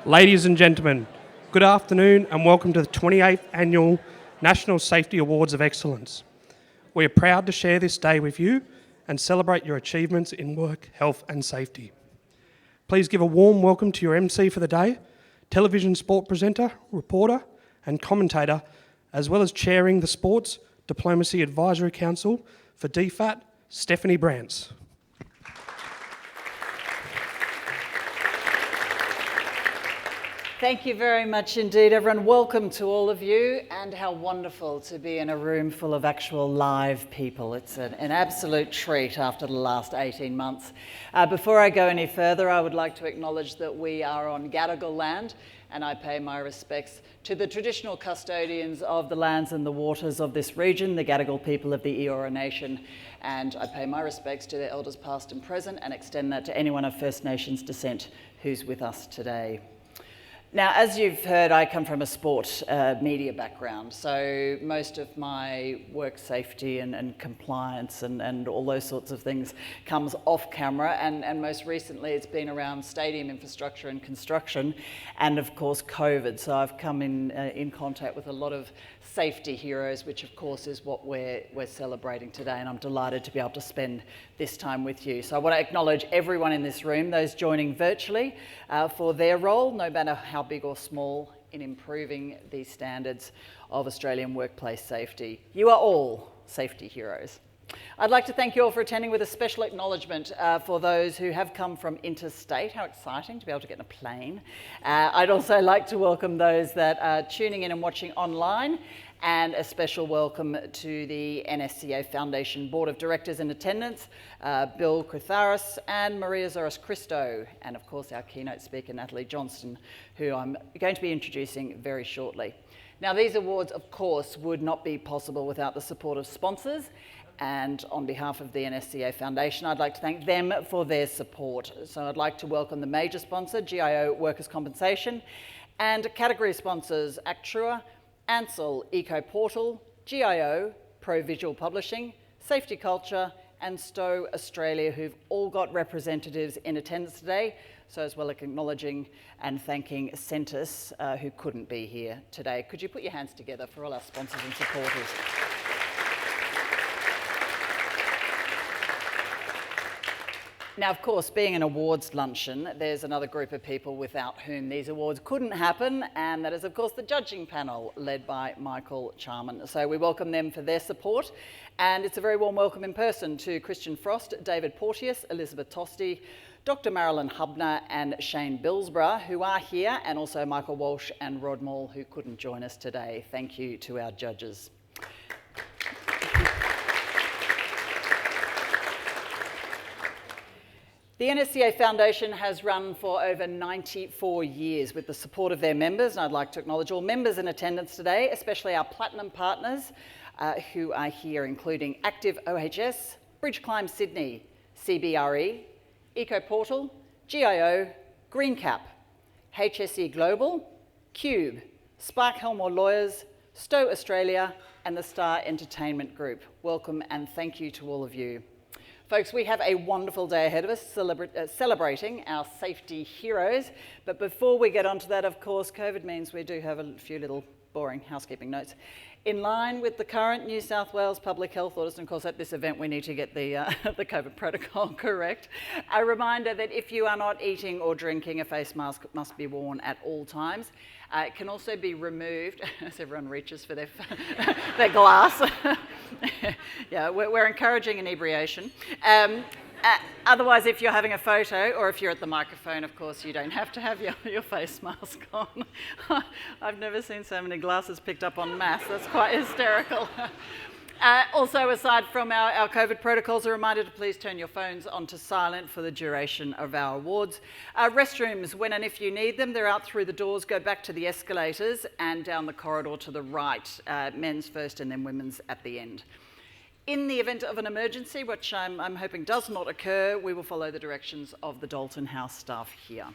Ladies and gentlemen, good afternoon and welcome to the 28th Annual National Safety Awards of Excellence. We are proud to share this day with you and celebrate your achievements in work, health and safety. Please give a warm welcome to your MC for the day, television sport presenter, reporter and commentator, as well as chairing the Sports Diplomacy Advisory Council for DFAT, Stephanie Brantz. Thank you very much indeed, everyone. Welcome to all of you, and how wonderful to be in a room full of actual live people. It's an absolute treat after the last 18 months. Before I go any further, I would like to acknowledge that we are on Gadigal land, and I pay my respects to the traditional custodians of the lands and the waters of this region, the Gadigal people of the Eora Nation, and I pay my respects to their elders past and present, and extend that to anyone of First Nations descent who's with us today. Now, as you've heard, I come from a sport media background, so most of my work safety and compliance and all those sorts of things comes off camera, and most recently it's been around stadium infrastructure and construction, and of course COVID. So I've come in contact with a lot of safety heroes, which of course is what we're celebrating today, and I'm delighted to be able to spend this time with you. So I want to acknowledge everyone in this room, those joining virtually, for their role, no matter how big or small, in improving the standards of Australian workplace safety. You are all safety heroes. I'd like to thank you all for attending, with a special acknowledgement for those who have come from interstate. How exciting to be able to get in a plane. I'd also like to welcome those that are tuning in and watching online, and a special welcome to the NSCA Foundation Board of Directors in attendance, Bill Kritharis and Maria Zoris-Christo, and of course our keynote speaker, Natalie Johnston, who I'm going to be introducing very shortly. Now, these awards, of course, would not be possible without the support of sponsors, and on behalf of the NSCA Foundation, I'd like to thank them for their support. So I'd like to welcome the major sponsor, GIO Workers' Compensation, and category sponsors, Actrua, Ansell Eco Portal, GIO, Pro Visual Publishing, Safety Culture, and Stowe Australia, who've all got representatives in attendance today, so as well as acknowledging and thanking Centus, who couldn't be here today. Could you put your hands together for all our sponsors and supporters? Now, of course, being an awards luncheon, there's another group of people without whom these awards couldn't happen, and that is, of course, the judging panel led by Michael Charman. So we welcome them for their support, and it's a very warm welcome in person to Christian Frost, David Porteous, Elizabeth Tosti, Dr. Marilyn Hubner and Shane Billsborough, who are here, and also Michael Walsh and Rod Moore, who couldn't join us today. Thank you to our judges. The NSCA Foundation has run for over 94 years with the support of their members, and I'd like to acknowledge all members in attendance today, especially our platinum partners who are here, including Active OHS, Bridge Climb Sydney, CBRE, Eco Portal, GIO, GreenCap, HSE Global, Cube, Spark Helmore Lawyers, Stowe Australia, and the Star Entertainment Group. Welcome and thank you to all of you. Folks, we have a wonderful day ahead of us celebrating our safety heroes. But before we get onto that, of course, COVID means we do have a few little boring housekeeping notes. In line with the current New South Wales public health orders, and of course at this event we need to get the COVID protocol correct, a reminder that if you are not eating or drinking, a face mask must be worn at all times. It can also be removed as everyone reaches for their glass. Yeah, we're encouraging inebriation. Otherwise, if you're having a photo or if you're at the microphone, of course, you don't have to have your face mask on. I've never seen so many glasses picked up en masse. That's quite hysterical. Also, aside from our COVID protocols, a reminder to please turn your phones onto silent for the duration of our awards. Restrooms, when and if you need them, they're out through the doors. Go back to the escalators and down the corridor to the right. Men's first and then women's at the end. In the event of an emergency, which I'm hoping does not occur, we will follow the directions of the Dalton House staff here.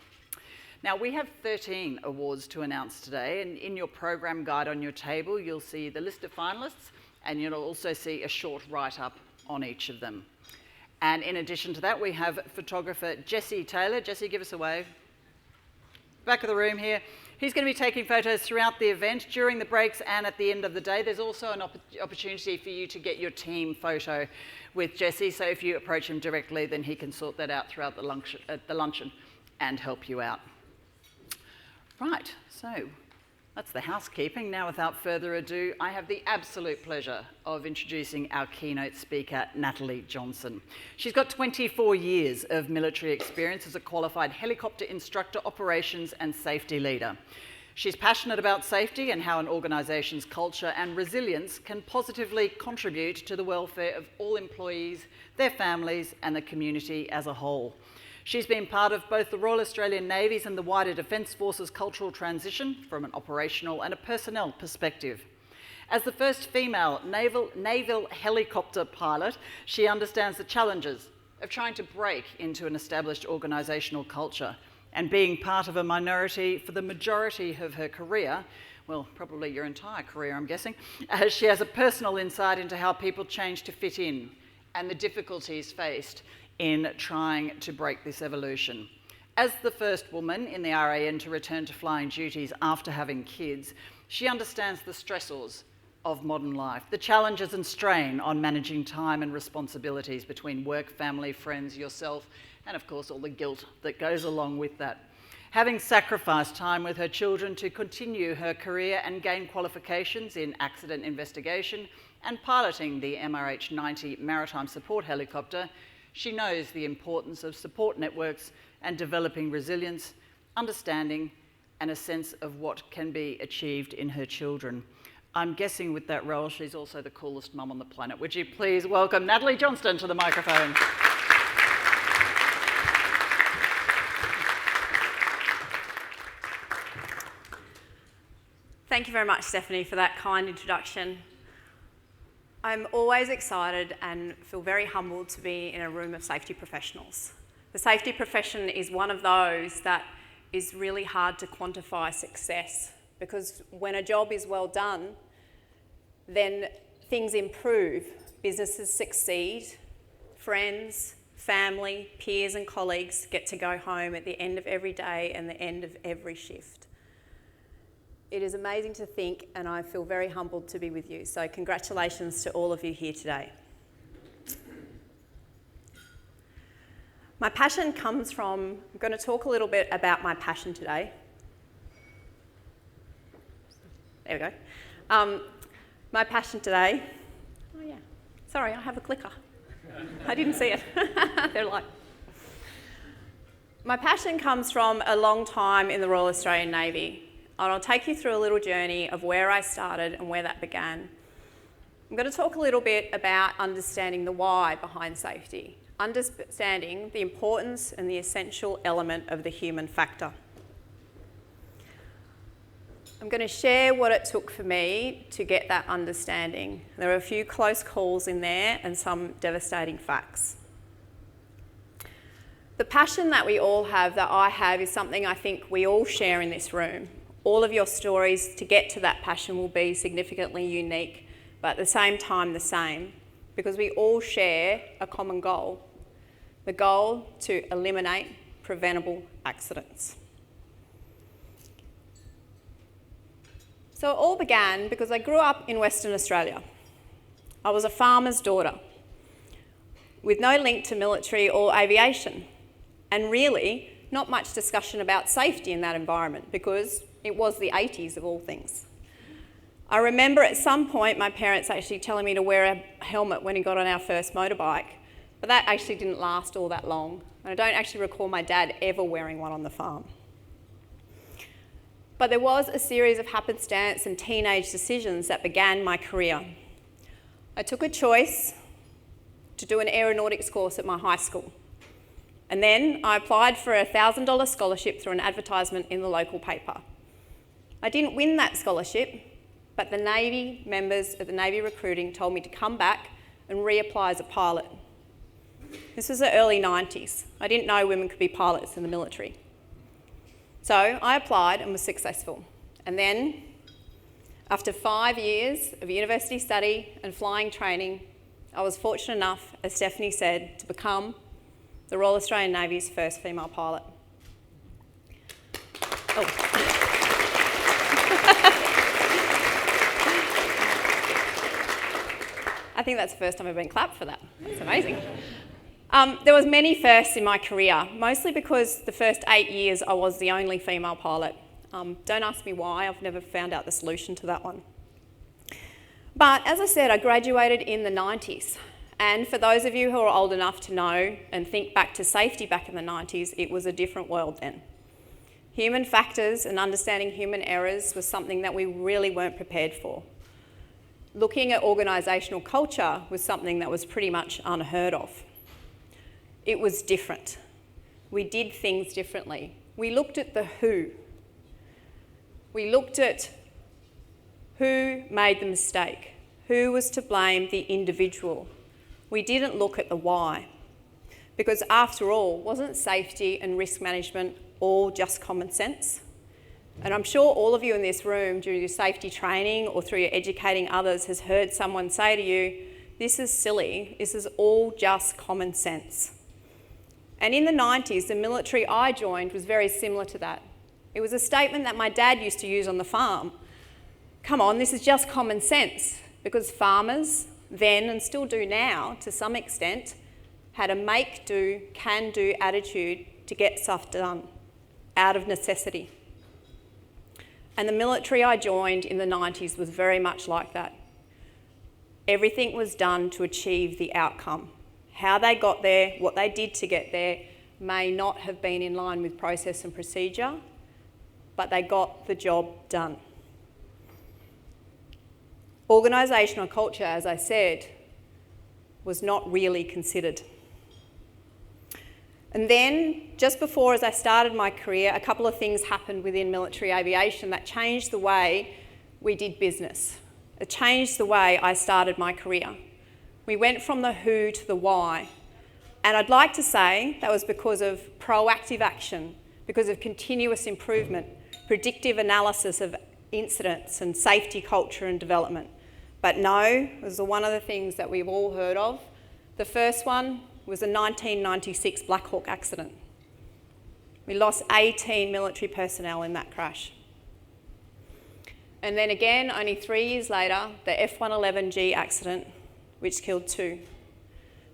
Now, we have 13 awards to announce today, and in your program guide on your table, you'll see the list of finalists, and you'll also see a short write-up on each of them. And in addition to that, we have photographer Jessie Taylor. Jessie, give us a wave. back of the room here. He's going to be taking photos throughout the event, during the breaks and at the end of the day. There's also an opportunity for you to get your team photo with Jesse, so if you approach him directly, then he can sort that out throughout the luncheon and help you out. Right, so that's the housekeeping. Now, without further ado, I have the absolute pleasure of introducing our keynote speaker, Natalie Johnson. She's got 24 years of military experience as a qualified helicopter instructor, operations and safety leader. She's passionate about safety and how an organisation's culture and resilience can positively contribute to the welfare of all employees, their families and the community as a whole. She's been part of both the Royal Australian Navy's and the wider Defence Force's cultural transition from an operational and a personnel perspective. As the first female naval helicopter pilot, she understands the challenges of trying to break into an established organisational culture and being part of a minority for the majority of her career, well, probably your entire career, I'm guessing, as she has a personal insight into how people change to fit in and the difficulties faced in trying to break this evolution. As the first woman in the RAN to return to flying duties after having kids, she understands the stressors of modern life, the challenges and strain on managing time and responsibilities between work, family, friends, yourself, and of course all the guilt that goes along with that. Having sacrificed time with her children to continue her career and gain qualifications in accident investigation and piloting the MRH-90 maritime support helicopter, she knows the importance of support networks and developing resilience, understanding, and a sense of what can be achieved in her children. I'm guessing with that role, she's also the coolest mum on the planet. Would you please welcome Natalie Johnston to the microphone? Thank you very much, Stephanie, for that kind introduction. I'm always excited and feel very humbled to be in a room of safety professionals. The safety profession is one of those that is really hard to quantify success, because when a job is well done, then things improve, businesses succeed, friends, family, peers and colleagues get to go home at the end of every day and the end of every shift. It is amazing to think, and I feel very humbled to be with you. So congratulations to all of you here today. My passion comes from, I'm going to talk a little bit about my passion today. There we go. My passion today, oh yeah, sorry, I have a clicker. I didn't see it. They're like. My passion comes from a long time in the Royal Australian Navy. And I'll take you through a little journey of where I started and where that began. I'm going to talk a little bit about understanding the why behind safety, understanding the importance and the essential element of the human factor. I'm going to share what it took for me to get that understanding. There are a few close calls in there and some devastating facts. The passion that we all have, that I have, is something I think we all share in this room. All of your stories to get to that passion will be significantly unique, but at the same time the same, because we all share a common goal, the goal to eliminate preventable accidents. So it all began because I grew up in Western Australia. I was a farmer's daughter with no link to military or aviation, and really not much discussion about safety in that environment because it was the 80s of all things. I remember at some point my parents actually telling me to wear a helmet when he got on our first motorbike, but that actually didn't last all that long. And I don't actually recall my dad ever wearing one on the farm. But there was a series of happenstance and teenage decisions that began my career. I took a choice to do an aeronautics course at my high school. And then I applied for a $1,000 scholarship through an advertisement in the local paper. I didn't win that scholarship, but the Navy members of the Navy recruiting told me to come back and reapply as a pilot. This was the early 90s. I didn't know women could be pilots in the military. So I applied and was successful. And then, after 5 years of university study and flying training, I was fortunate enough, as Stephanie said, to become the Royal Australian Navy's first female pilot. I think that's the first time I've been clapped for that. That's amazing. There was many firsts in my career, mostly because the first 8 years I was the only female pilot. Don't ask me why, I've never found out the solution to that one. But as I said, I graduated in the 90s. And for those of you who are old enough to know and think back to safety back in the 90s, it was a different world then. Human factors and understanding human errors was something that we really weren't prepared for. Looking at organisational culture was something that was pretty much unheard of. It was different. We did things differently. We looked at the who. We looked at who made the mistake, who was to blame the individual. We didn't look at the why. Because after all, wasn't safety and risk management all just common sense? And I'm sure all of you in this room, during your safety training or through your educating others, has heard someone say to you, this is silly, this is all just common sense. And in the 90s, the military I joined was very similar to that. It was a statement that my dad used to use on the farm. Come on, this is just common sense, because farmers then, and still do now to some extent, had a make-do, can-do attitude to get stuff done out of necessity. And the military I joined in the 90s was very much like that. Everything was done to achieve the outcome. How they got there, what they did to get there, may not have been in line with process and procedure, but they got the job done. Organisational culture, as I said, was not really considered. And then, just before as I started my career, a couple of things happened within military aviation that changed the way we did business. It changed the way I started my career. We went from the who to the why. And I'd like to say that was because of proactive action, because of continuous improvement, predictive analysis of incidents and safety culture and development. But no, it was one of the things that we've all heard of. The first one was a 1996 Black Hawk accident. We lost 18 military personnel in that crash. And then again, only 3 years later, the F-111G accident, which killed 2.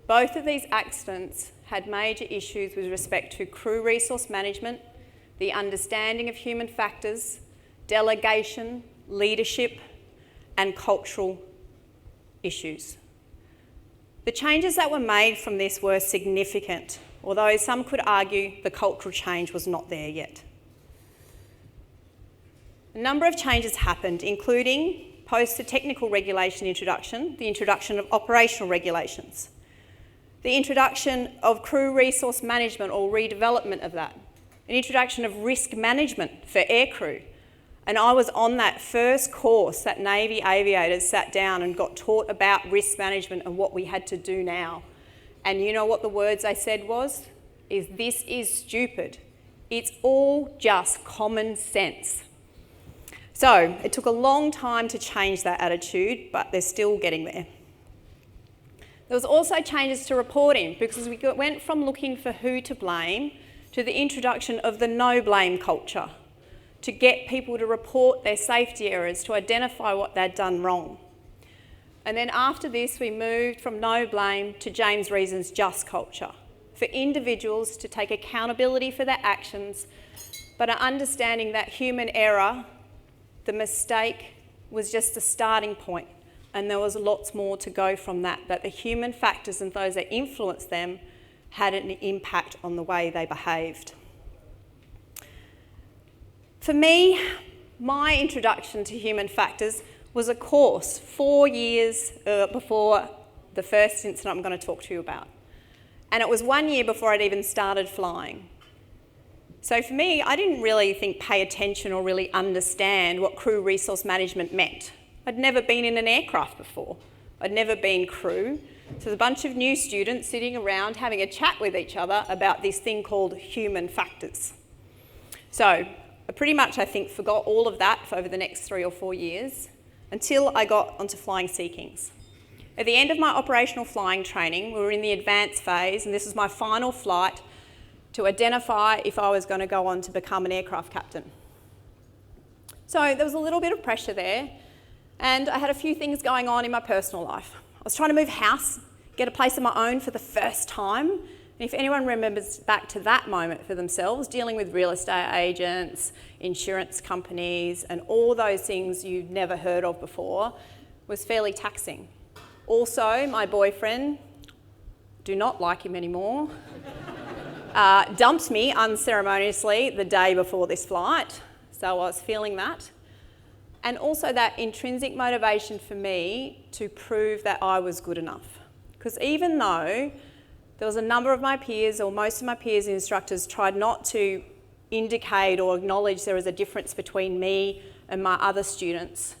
Both of these accidents had major issues with respect to crew resource management, the understanding of human factors, delegation, leadership, and cultural issues. The changes that were made from this were significant, although some could argue the cultural change was not there yet. A number of changes happened, including post the technical regulation introduction, the introduction of operational regulations, the introduction of crew resource management or redevelopment of that, an introduction of risk management for aircrew. And I was on that first course that Navy aviators sat down and got taught about risk management and what we had to do now. And you know what the words they said was? This is stupid. It's all just common sense. So it took a long time to change that attitude, but they're still getting there. There was also changes to reporting, because we went from looking for who to blame to the introduction of the no blame culture, to get people to report their safety errors, to identify what they'd done wrong. And then after this, we moved from no blame to James Reason's just culture, for individuals to take accountability for their actions, but an understanding that human error, the mistake, was just the starting point, and there was lots more to go from that the human factors and those that influenced them had an impact on the way they behaved. For me, my introduction to human factors was a course 4 years before the first incident I'm going to talk to you about. And it was 1 year before I'd even started flying. So for me, I didn't really pay attention or really understand what crew resource management meant. I'd never been in an aircraft before. I'd never been crew. So there's a bunch of new students sitting around having a chat with each other about this thing called human factors. So I pretty much, forgot all of that for over the next 3 or 4 years until I got onto flying Sea Kings. At the end of my operational flying training, we were in the advanced phase, and this was my final flight to identify if I was going to go on to become an aircraft captain. So there was a little bit of pressure there, and I had a few things going on in my personal life. I was trying to move house, get a place of my own for the first time. And if anyone remembers back to that moment for themselves, dealing with real estate agents, insurance companies, and all those things you'd never heard of before was fairly taxing. Also, my boyfriend, do not like him anymore, dumped me unceremoniously the day before this flight. So I was feeling that. And also that intrinsic motivation for me to prove that I was good enough. Because even though there was a number of my peers, or most of my peers and instructors, tried not to indicate or acknowledge there was a difference between me and my other students,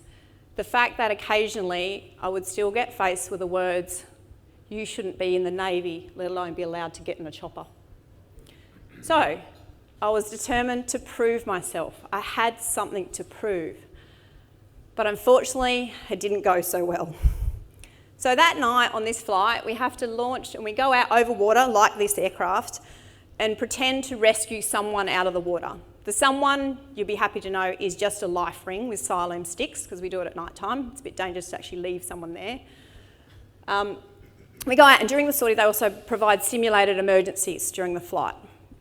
the fact that occasionally I would still get faced with the words, "You shouldn't be in the Navy, let alone be allowed to get in a chopper." So I was determined to prove myself. I had something to prove. But unfortunately, it didn't go so well. So that night on this flight, we have to launch and we go out over water like this aircraft and pretend to rescue someone out of the water. The someone, you'll be happy to know, is just a life ring with Siloam sticks, because we do it at night time. It's a bit dangerous to actually leave someone there. We go out, and during the sortie, they also provide simulated emergencies during the flight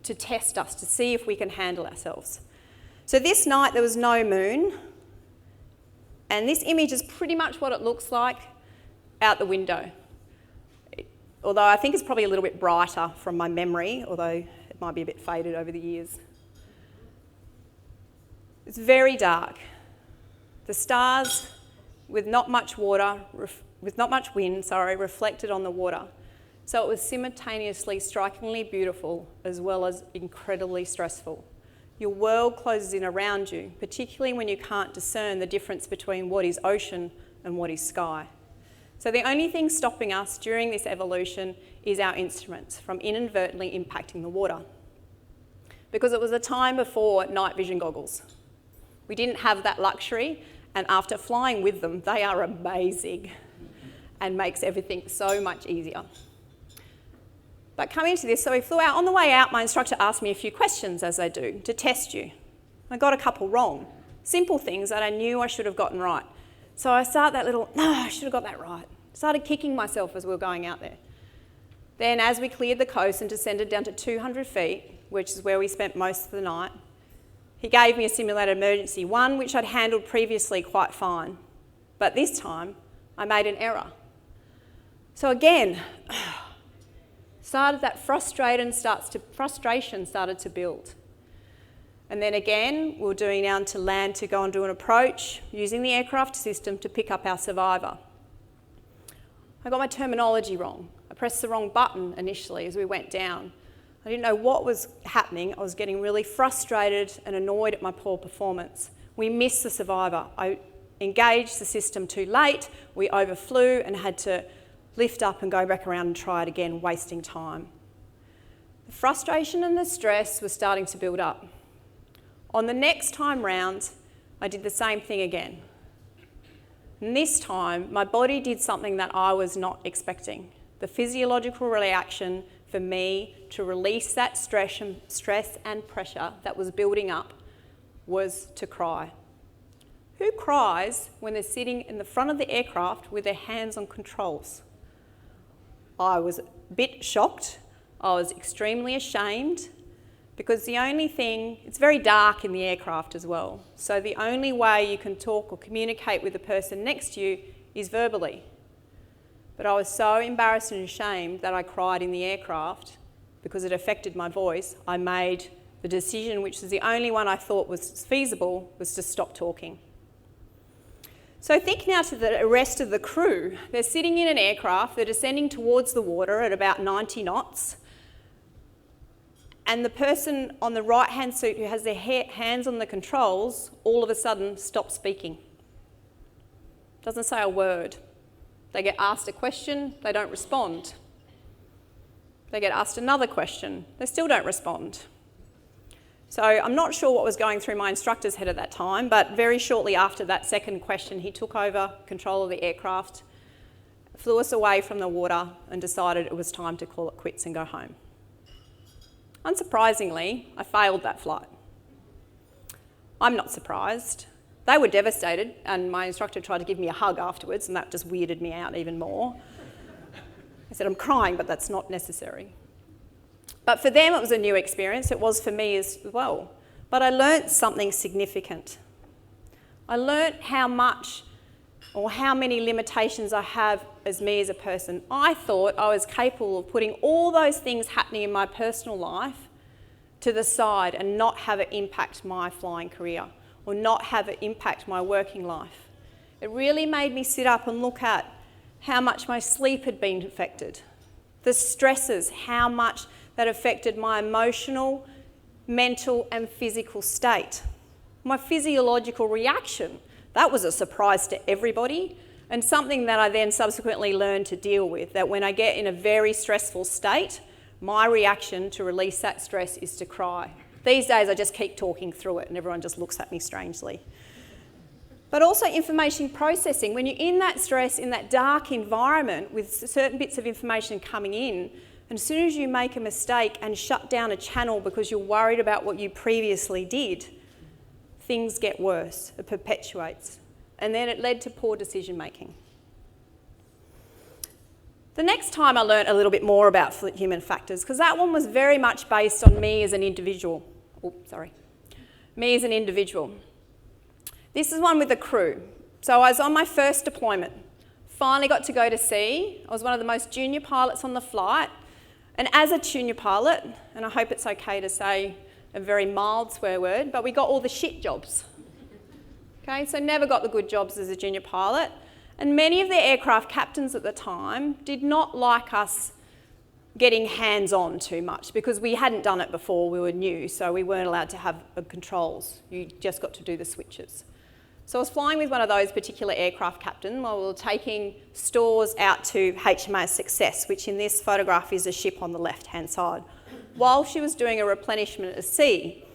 to test us, to see if we can handle ourselves. So this night there was no moon, and this image is pretty much what it looks like out the window. Although I think it's probably a little bit brighter from my memory, although it might be a bit faded over the years. It's very dark. The stars, with not much wind, reflected on the water. So it was simultaneously strikingly beautiful as well as incredibly stressful. Your world closes in around you, particularly when you can't discern the difference between what is ocean and what is sky. So the only thing stopping us during this evolution is our instruments from inadvertently impacting the water. Because it was a time before night vision goggles. We didn't have that luxury, and after flying with them, they are amazing and makes everything so much easier. But coming to this, so we flew out. On the way out, my instructor asked me a few questions, as they do, to test you. I got a couple wrong. Simple things that I knew I should have gotten right. So I started that little, no, I should have got that right. Started kicking myself as we were going out there. Then as we cleared the coast and descended down to 200 feet, which is where we spent most of the night, he gave me a simulated emergency, one which I'd handled previously quite fine. But this time, I made an error. So again, frustration started to build. And then again, we were doing down to land to go and do an approach using the aircraft system to pick up our survivor. I got my terminology wrong. I pressed the wrong button initially as we went down. I didn't know what was happening. I was getting really frustrated and annoyed at my poor performance. We missed the survivor. I engaged the system too late. We overflew and had to lift up and go back around and try it again, wasting time. The frustration and the stress was starting to build up. On the next time round, I did the same thing again. And this time, my body did something that I was not expecting. The physiological reaction for me to release that stress and pressure that was building up was to cry. Who cries when they're sitting in the front of the aircraft with their hands on controls? I was a bit shocked. I was extremely ashamed because the only thing, it's very dark in the aircraft as well. So the only way you can talk or communicate with the person next to you is verbally. But I was so embarrassed and ashamed that I cried in the aircraft because it affected my voice. I made the decision, which was the only one I thought was feasible, was to stop talking. So think now to the rest of the crew. They're sitting in an aircraft, they're descending towards the water at about 90 knots, and the person on the right-hand seat who has their hands on the controls all of a sudden stops speaking. Doesn't say a word. They get asked a question, they don't respond. They get asked another question, they still don't respond. So I'm not sure what was going through my instructor's head at that time, but very shortly after that second question, he took over control of the aircraft, flew us away from the water, and decided it was time to call it quits and go home. Unsurprisingly, I failed that flight. I'm not surprised. They were devastated, and my instructor tried to give me a hug afterwards, and that just weirded me out even more. I said, I'm crying, but that's not necessary. But for them, it was a new experience. It was for me as well. But I learnt something significant. I learnt how much or how many limitations I have as me as a person. I thought I was capable of putting all those things happening in my personal life to the side and not have it impact my flying career or not have it impact my working life. It really made me sit up and look at how much my sleep had been affected, the stresses, how much that affected my emotional, mental and physical state. My physiological reaction, that was a surprise to everybody and something that I then subsequently learned to deal with, that when I get in a very stressful state, my reaction to release that stress is to cry. These days I just keep talking through it and everyone just looks at me strangely. But also information processing. When you're in that stress, in that dark environment with certain bits of information coming in, and as soon as you make a mistake and shut down a channel because you're worried about what you previously did, things get worse, it perpetuates. And then it led to poor decision making. The next time I learnt a little bit more about human factors, because that one was very much based on me as an individual. Me as an individual. This is one with the crew. So I was on my first deployment, finally got to go to sea. I was one of the most junior pilots on the flight. And as a junior pilot, and I hope it's okay to say a very mild swear word, but we got all the shit jobs. Okay, so never got the good jobs as a junior pilot. And many of the aircraft captains at the time did not like us getting hands-on too much because we hadn't done it before, we were new, so we weren't allowed to have controls. You just got to do the switches. So I was flying with one of those particular aircraft captains while we were taking stores out to HMAS Success, which in this photograph is a ship on the left-hand side, while she was doing a replenishment at sea.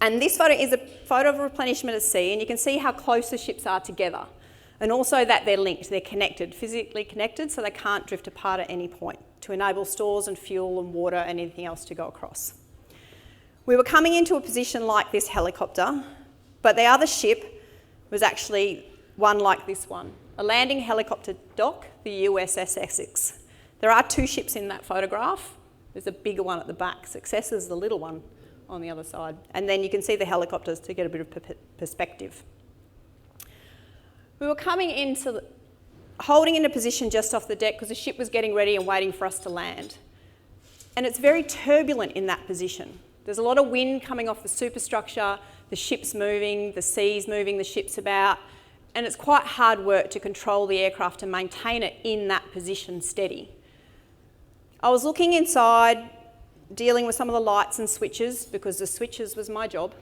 And this photo is a photo of a replenishment at sea, and you can see how close the ships are together. And also that they're linked, they're connected, physically connected, so they can't drift apart at any point to enable stores and fuel and water and anything else to go across. We were coming into a position like this helicopter, but the other ship was actually one like this one, a landing helicopter dock, the USS Essex. There are two ships in that photograph. There's a bigger one at the back. Success is the little one on the other side. And then you can see the helicopters to get a bit of perspective. We were coming into, holding in a position just off the deck because the ship was getting ready and waiting for us to land. And it's very turbulent in that position. There's a lot of wind coming off the superstructure, the ship's moving, the sea's moving, the ship's about, and it's quite hard work to control the aircraft and maintain it in that position steady. I was looking inside, dealing with some of the lights and switches because the switches was my job.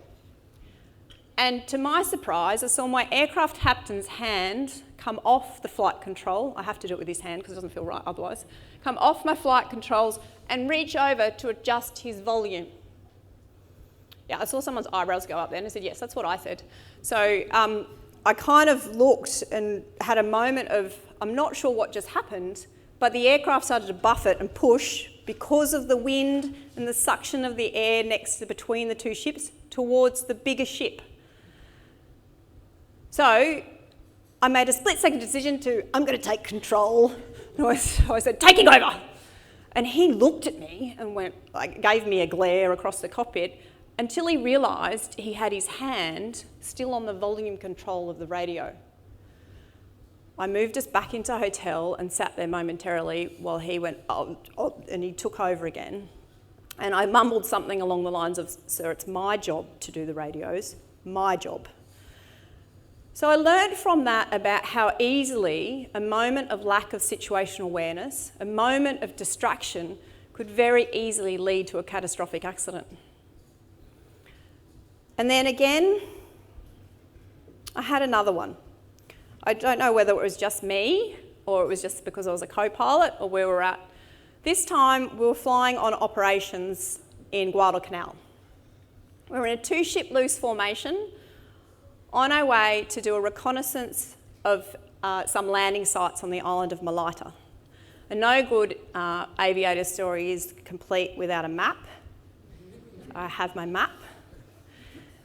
And to my surprise, I saw my aircraft captain's hand come off the flight control. I have to do it with his hand because it doesn't feel right otherwise. Come off my flight controls and reach over to adjust his volume. Yeah, I saw someone's eyebrows go up then. I said, yes, that's what I said. So I kind of looked and had a moment of, I'm not sure what just happened, but the aircraft started to buffet and push because of the wind and the suction of the air between the two ships towards the bigger ship. So I made a split-second decision I'm going to take control. And I said, taking over. And he looked at me and gave me a glare across the cockpit until he realised he had his hand still on the volume control of the radio. I moved us back into hotel and sat there momentarily while he went, oh, and he took over again. And I mumbled something along the lines of, sir, it's my job to do the radios, my job. So I learned from that about how easily a moment of lack of situational awareness, a moment of distraction, could very easily lead to a catastrophic accident. And then again, I had another one. I don't know whether it was just me or it was just because I was a co-pilot or where we're at. This time we were flying on operations in Guadalcanal. We were in a two-ship loose formation on our way to do a reconnaissance of some landing sites on the island of Malaita. And no good aviator story is complete without a map. I have my map.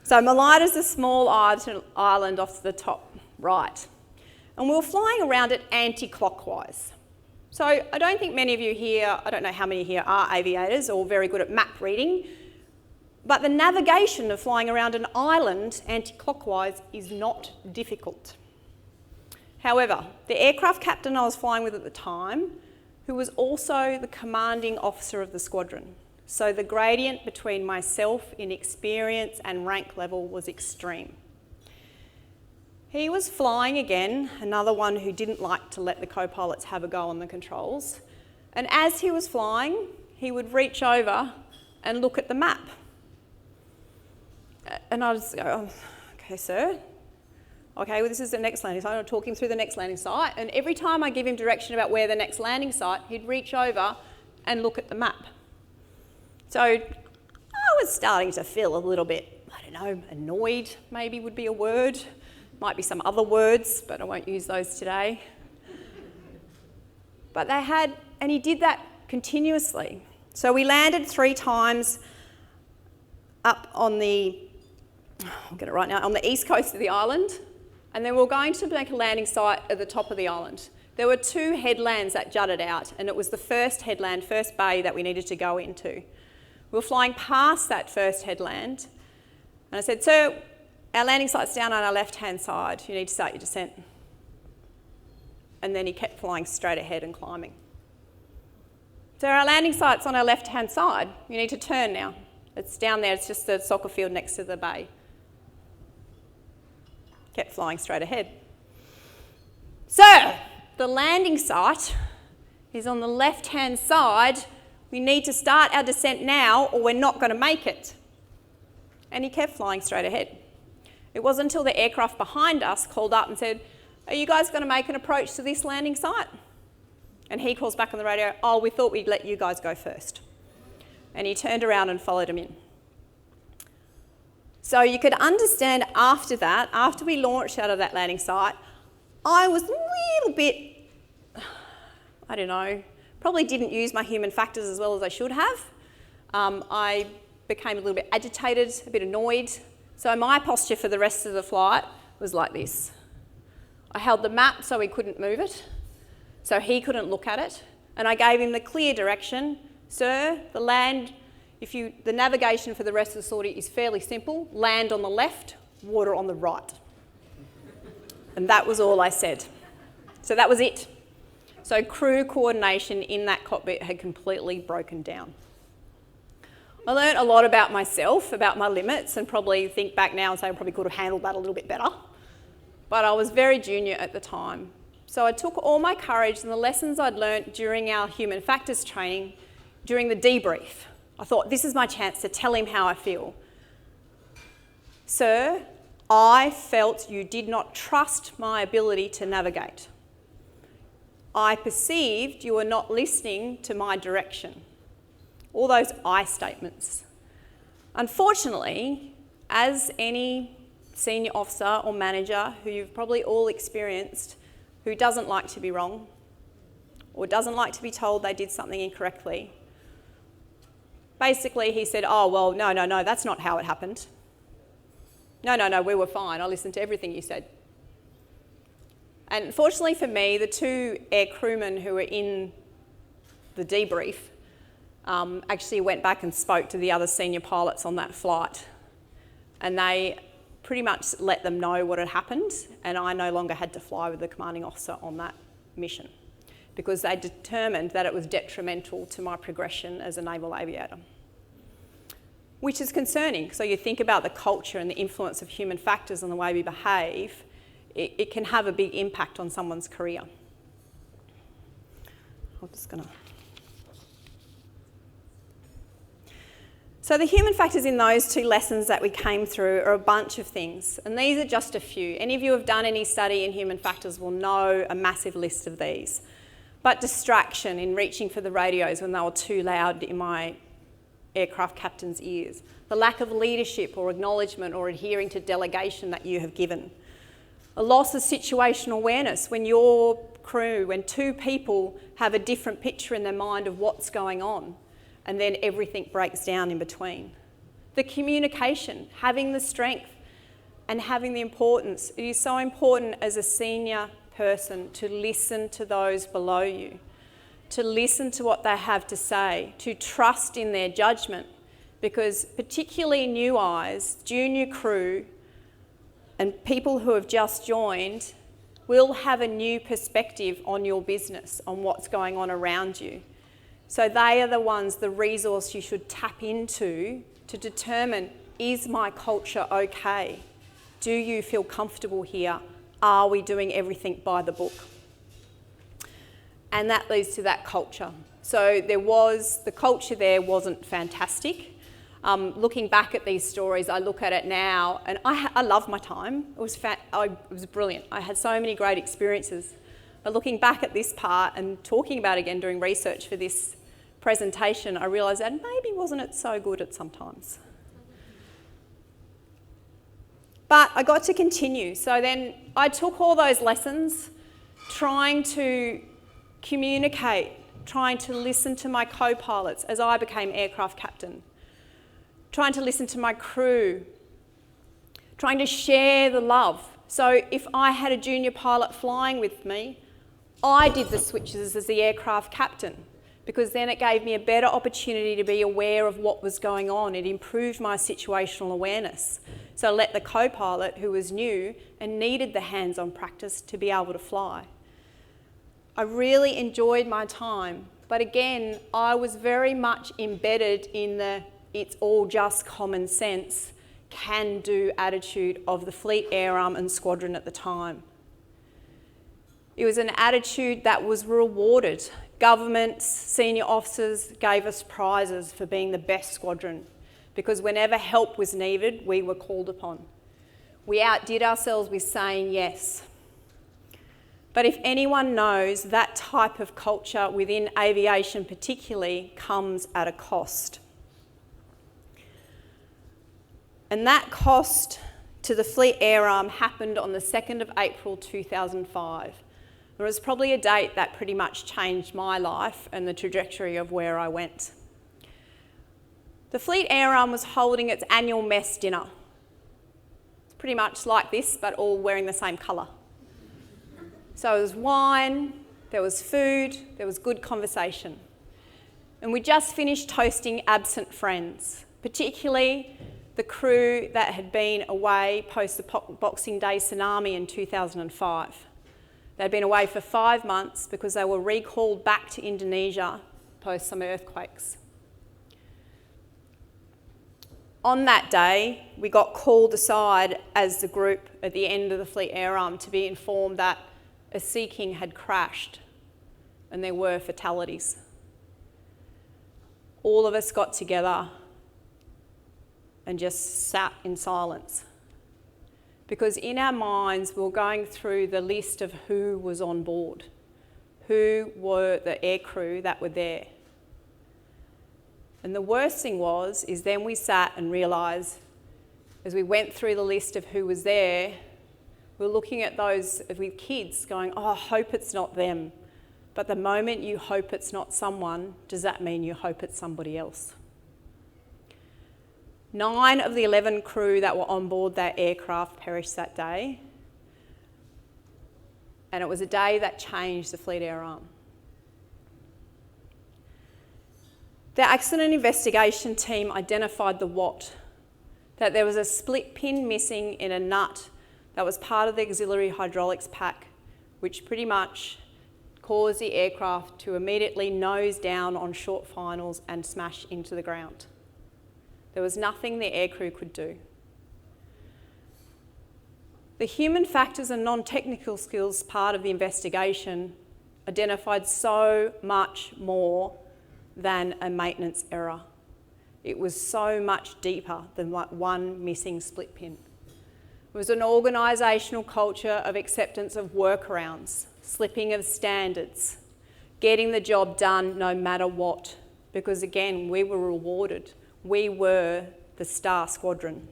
So Malaita's a small island off the top right. And we were flying around it anti-clockwise. So I don't think many of you here, I don't know how many here are aviators or very good at map reading, but the navigation of flying around an island anti-clockwise is not difficult. However, the aircraft captain I was flying with at the time, who was also the commanding officer of the squadron, so the gradient between myself in experience and rank level was extreme. He was flying again, another one who didn't like to let the co-pilots have a go on the controls, and as he was flying, he would reach over and look at the map. And I was go, oh, okay, sir. Okay, well, this is the next landing site. I'll talk him through the next landing site. And every time I give him direction about where the next landing site, he'd reach over and look at the map. So I was starting to feel a little bit, I don't know, annoyed maybe would be a word. Might be some other words, but I won't use those today. But and he did that continuously. So we landed 3 times up on I'll get it right now, on the east coast of the island. And then we were going to make a landing site at the top of the island. There were 2 headlands that jutted out, and it was the first headland, first bay that we needed to go into. We were flying past that first headland, and I said, sir, our landing site's down on our left-hand side. You need to start your descent. And then he kept flying straight ahead and climbing. So our landing site's on our left-hand side. You need to turn now. It's down there. It's just the soccer field next to the bay. Kept flying straight ahead. Sir, the landing site is on the left-hand side. We need to start our descent now or we're not going to make it. And he kept flying straight ahead. It wasn't until the aircraft behind us called up and said, are you guys going to make an approach to this landing site? And he calls back on the radio, oh, we thought we'd let you guys go first. And he turned around and followed him in. So you could understand after that, after we launched out of that landing site, I was a little bit, I don't know, probably didn't use my human factors as well as I should have. I became a little bit agitated, a bit annoyed. So my posture for the rest of the flight was like this. I held the map so he couldn't move it, so he couldn't look at it, and I gave him the clear direction. Sir, the navigation for the rest of the sortie is fairly simple. Land on the left, water on the right. And that was all I said. So that was it. So crew coordination in that cockpit had completely broken down. I learned a lot about myself, about my limits, and probably think back now and say I probably could have handled that a little bit better. But I was very junior at the time. So I took all my courage and the lessons I'd learnt during our human factors training, during the debrief. I thought, this is my chance to tell him how I feel. Sir, I felt you did not trust my ability to navigate. I perceived you were not listening to my direction. All those I statements. Unfortunately, as any senior officer or manager who you've probably all experienced who doesn't like to be wrong or doesn't like to be told they did something incorrectly, basically he said, oh, well, no, that's not how it happened. No, we were fine. I listened to everything you said. And unfortunately for me, the 2 air crewmen who were in the debrief actually went back and spoke to the other senior pilots on that flight. And they pretty much let them know what had happened, and I no longer had to fly with the commanding officer on that mission because they determined that it was detrimental to my progression as a naval aviator. Which is concerning. So you think about the culture and the influence of human factors on the way we behave, it can have a big impact on someone's career. I'm just going to... So the human factors in those 2 lessons that we came through are a bunch of things, and these are just a few. Any of you who have done any study in human factors will know a massive list of these. But distraction in reaching for the radios when they were too loud in my aircraft captain's ears. The lack of leadership or acknowledgement or adhering to delegation that you have given. A loss of situational awareness when your crew, when 2 people have a different picture in their mind of what's going on, and then everything breaks down in between. The communication, having the strength and having the importance. It is so important as a senior person to listen to those below you, to listen to what they have to say, to trust in their judgment, because particularly new eyes, junior crew, and people who have just joined will have a new perspective on your business, on what's going on around you. So they are the ones, the resource you should tap into to determine, is my culture okay? Do you feel comfortable here? Are we doing everything by the book? And that leads to that culture. So the culture there wasn't fantastic. Looking back at these stories, I look at it now, and I love my time. It was brilliant. I had so many great experiences. But looking back at this part and talking about it again, doing research for this presentation, I realised that maybe wasn't it so good at sometimes. But I got to continue. So then I took all those lessons, trying to communicate, trying to listen to my co-pilots as I became aircraft captain, trying to listen to my crew, trying to share the love. So if I had a junior pilot flying with me, I did the switches as the aircraft captain, because then it gave me a better opportunity to be aware of what was going on. It improved my situational awareness. So I let the co-pilot, who was new and needed the hands-on practice, to be able to fly. I really enjoyed my time, but again, I was very much embedded in the it's all just common sense, can-do attitude of the Fleet Air Arm and Squadron at the time. It was an attitude that was rewarded. Governments, senior officers gave us prizes for being the best squadron, because whenever help was needed, we were called upon. We outdid ourselves with saying yes. But if anyone knows, that type of culture within aviation particularly comes at a cost. And that cost to the Fleet Air Arm happened on the 2nd of April 2005. There was probably a date that pretty much changed my life and the trajectory of where I went. The Fleet Air Arm was holding its annual mess dinner. It's pretty much like this, but all wearing the same colour. So there was wine, there was food, there was good conversation. And we just finished toasting absent friends, particularly the crew that had been away post the Boxing Day tsunami in 2005. They'd been away for 5 months because they were recalled back to Indonesia post some earthquakes. On that day, we got called aside as the group at the end of the Fleet Air Arm to be informed that a Sea King had crashed and there were fatalities. All of us got together and just sat in silence, because in our minds we were going through the list of who was on board, who were the air crew that were there. And the worst thing is then we sat and realised, as we went through the list of who was there, we were looking at those with kids going, oh, I hope it's not them. But the moment you hope it's not someone, does that mean you hope it's somebody else? 9 of the 11 crew that were on board that aircraft perished that day. And it was a day that changed the Fleet Air Arm. The accident investigation team identified the what, that there was a split pin missing in a nut that was part of the auxiliary hydraulics pack, which pretty much caused the aircraft to immediately nose down on short finals and smash into the ground. There was nothing the aircrew could do. The human factors and non-technical skills part of the investigation identified so much more than a maintenance error. It was so much deeper than one missing split pin. It was an organisational culture of acceptance of workarounds, slipping of standards, getting the job done no matter what, because again, we were rewarded. We were the star squadron.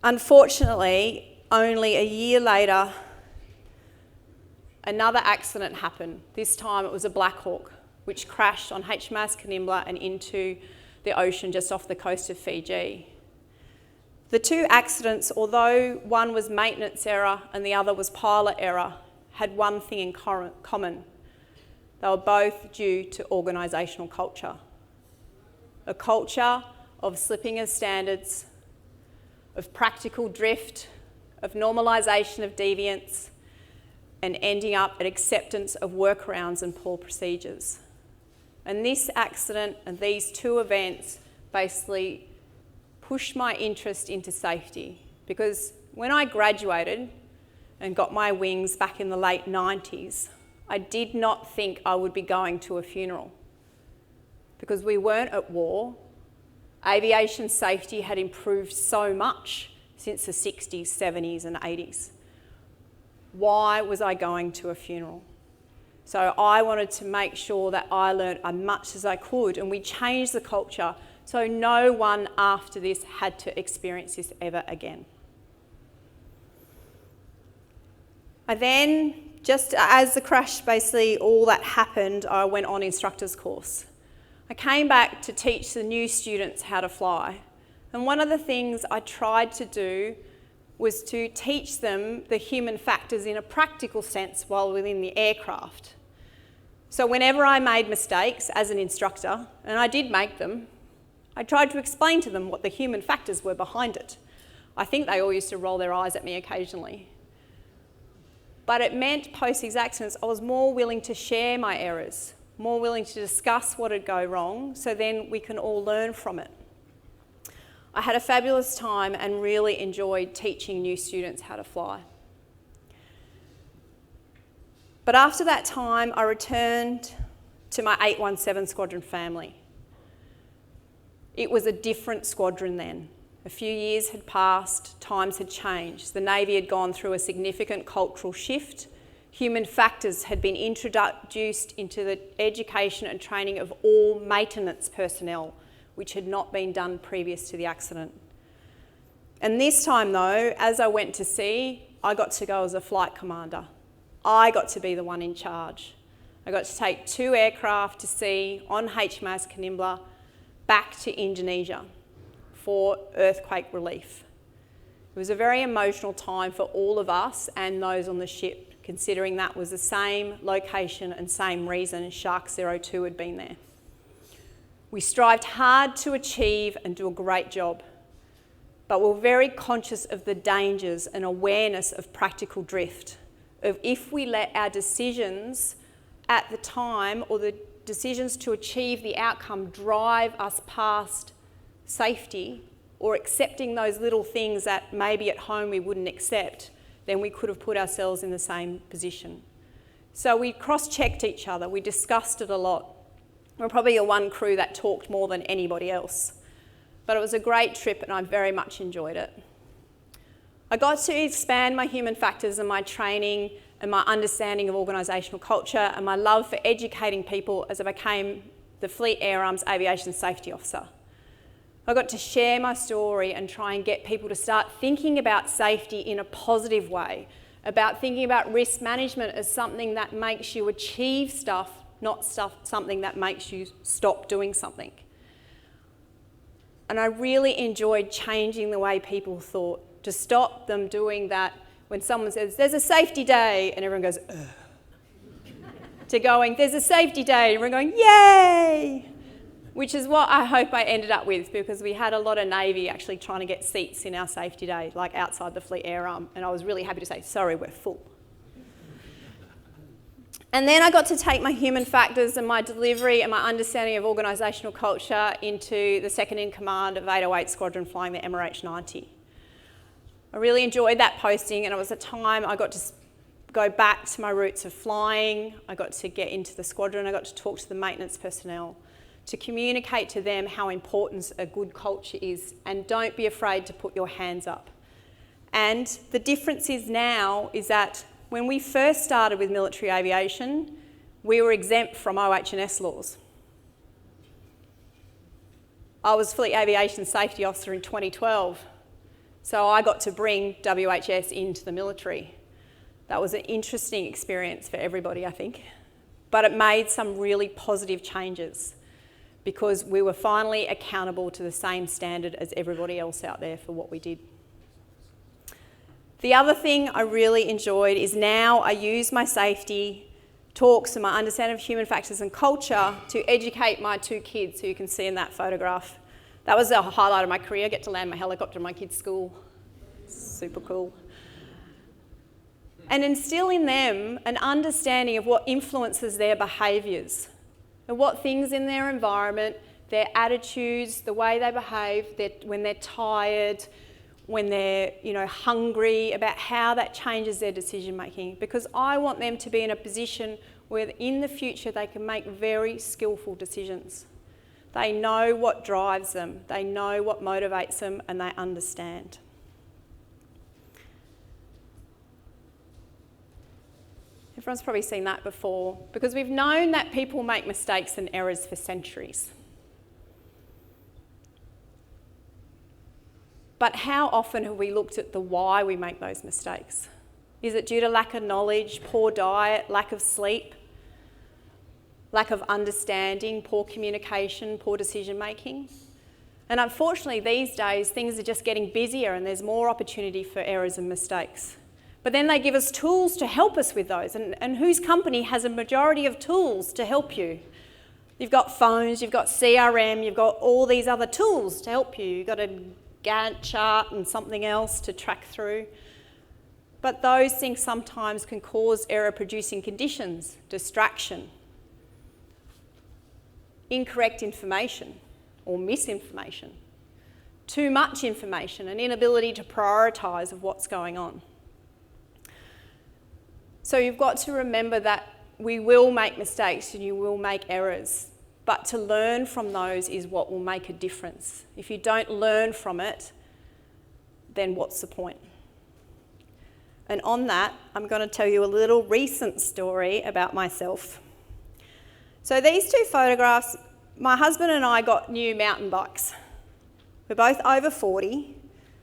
Unfortunately, only a year later, another accident happened. This time it was a Black Hawk. which crashed on HMAS Kanimbla and into the ocean just off the coast of Fiji. The two accidents, although one was maintenance error and the other was pilot error, had one thing in common. They were both due to organisational culture. A culture of slipping of standards, of practical drift, of normalisation of deviance, and ending up at acceptance of workarounds and poor procedures. And this accident and these two events basically pushed my interest into safety, because when I graduated and got my wings back in the late 90s, I did not think I would be going to a funeral, because we weren't at war. Aviation safety had improved so much since the 60s, 70s and 80s. Why was I going to a funeral? So I wanted to make sure that I learned as much as I could, and we changed the culture so no one after this had to experience this ever again. I then, just as the crash, basically all that happened, I went on instructor's course. I came back to teach the new students how to fly. And one of the things I tried to do was to teach them the human factors in a practical sense while within the aircraft. So whenever I made mistakes as an instructor, and I did make them, I tried to explain to them what the human factors were behind it. I think they all used to roll their eyes at me occasionally. But it meant post these accidents, I was more willing to share my errors, more willing to discuss what had gone wrong, so then we can all learn from it. I had a fabulous time and really enjoyed teaching new students how to fly. But after that time, I returned to my 817 Squadron family. It was a different squadron then. A few years had passed, times had changed. The Navy had gone through a significant cultural shift. Human factors had been introduced into the education and training of all maintenance personnel, which had not been done previous to the accident. And this time though, as I went to sea, I got to go as a flight commander. I got to be the one in charge. I got to take 2 aircraft to sea on HMAS Kanimbla back to Indonesia for earthquake relief. It was a very emotional time for all of us and those on the ship, considering that was the same location and same reason Shark 02 had been there. We strived hard to achieve and do a great job, but we're very conscious of the dangers and awareness of practical drift, of if we let our decisions at the time or the decisions to achieve the outcome drive us past safety or accepting those little things that maybe at home we wouldn't accept, then we could have put ourselves in the same position. So we cross-checked each other, we discussed it a lot. We're probably a one crew that talked more than anybody else. But it was a great trip and I very much enjoyed it. I got to expand my human factors and my training and my understanding of organisational culture and my love for educating people as I became the Fleet Air Arms Aviation Safety Officer. I got to share my story and try and get people to start thinking about safety in a positive way, about thinking about risk management as something that makes you achieve stuff, not something that makes you stop doing something. And I really enjoyed changing the way people thought, to stop them doing that when someone says, there's a safety day, and everyone goes, ugh. To going, there's a safety day, and everyone going, yay! Which is what I hope I ended up with, because we had a lot of Navy actually trying to get seats in our safety day, like outside the Fleet Air Arm, and I was really happy to say, sorry, we're full. And then I got to take my human factors and my delivery and my understanding of organisational culture into the second in command of 808 Squadron flying the MRH-90. I really enjoyed that posting, and it was a time I got to go back to my roots of flying. I got to get into the squadron. I got to talk to the maintenance personnel, to communicate to them how important a good culture is, and don't be afraid to put your hands up. And the difference is now is that when we first started with military aviation, we were exempt from OH&S laws. I was Fleet Aviation Safety Officer in 2012, so I got to bring WHS into the military. That was an interesting experience for everybody, I think. but it made some really positive changes because we were finally accountable to the same standard as everybody else out there for what we did. The other thing I really enjoyed is now I use my safety talks and my understanding of human factors and culture to educate my 2 kids, who you can see in that photograph. That was a highlight of my career. I get to land my helicopter in my kids' school. Super cool. And instill in them an understanding of what influences their behaviours and what things in their environment, their attitudes, the way they behave, when they're tired, when they're hungry, about how that changes their decision making. Because I want them to be in a position where in the future they can make very skillful decisions. They know what drives them, they know what motivates them, and they understand. Everyone's probably seen that before, because we've known that people make mistakes and errors for centuries. But how often have we looked at the why we make those mistakes? Is it due to lack of knowledge, poor diet, lack of sleep, lack of understanding, poor communication, poor decision making? And unfortunately these days things are just getting busier and there's more opportunity for errors and mistakes. But then they give us tools to help us with those, and whose company has a majority of tools to help you? You've got phones, you've got CRM, you've got all these other tools to help you. You've got a Gantt chart and something else to track through. But those things sometimes can cause error-producing conditions, distraction, incorrect information or misinformation, too much information, an inability to prioritise of what's going on. So you've got to remember that we will make mistakes and you will make errors, but to learn from those is what will make a difference. If you don't learn from it, then what's the point? And on that, I'm going to tell you a little recent story about myself. So these 2 photographs, my husband and I got new mountain bikes. We're both over 40,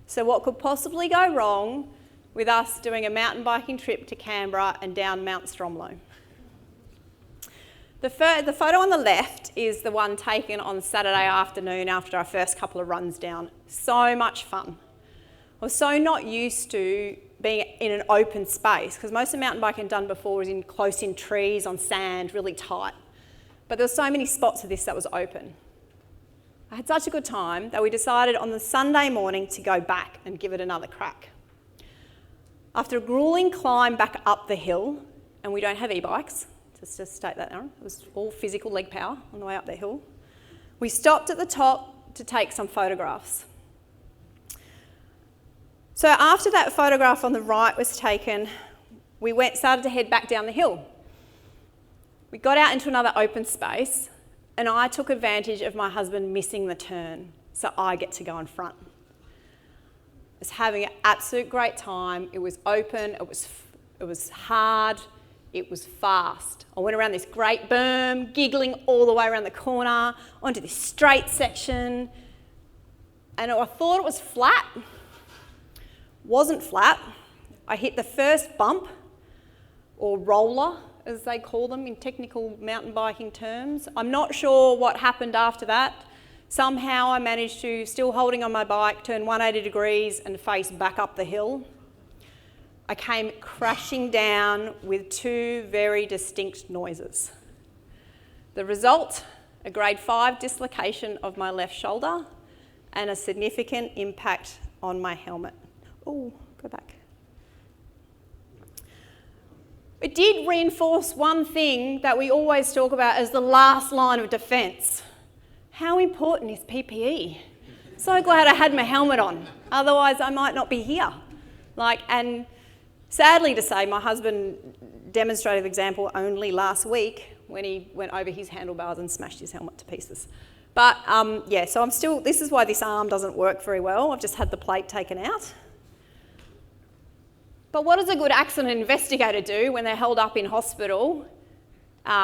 so what could possibly go wrong with us doing a mountain biking trip to Canberra and down Mount Stromlo? The photo on the left is the one taken on Saturday afternoon after our first couple of runs down. So much fun. I was so not used to being in an open space, because most of the mountain biking done before was close in trees, on sand, really tight. But there were so many spots of this that was open. I had such a good time that we decided on the Sunday morning to go back and give it another crack. After a gruelling climb back up the hill, and we don't have e-bikes, just to state that now, it was all physical leg power on the way up the hill, we stopped at the top to take some photographs. So after that photograph on the right was taken, we started to head back down the hill. We got out into another open space, and I took advantage of my husband missing the turn, so I get to go in front. I was having an absolute great time. It was open, it was hard, it was fast. I went around this great berm, giggling all the way around the corner, onto this straight section, and I thought it was flat. Wasn't flat. I hit the first bump, or roller, as they call them in technical mountain biking terms. I'm not sure what happened after that. Somehow I managed to, still holding on my bike, turn 180 degrees and face back up the hill. I came crashing down with 2 very distinct noises. The result, a grade 5 dislocation of my left shoulder and a significant impact on my helmet. Oh, go back. It did reinforce one thing that we always talk about as the last line of defence. How important is PPE? So glad I had my helmet on, otherwise I might not be here. And sadly to say, my husband demonstrated the example only last week when he went over his handlebars and smashed his helmet to pieces. But so this is why this arm doesn't work very well. I've just had the plate taken out. But what does a good accident investigator do when they're held up in hospital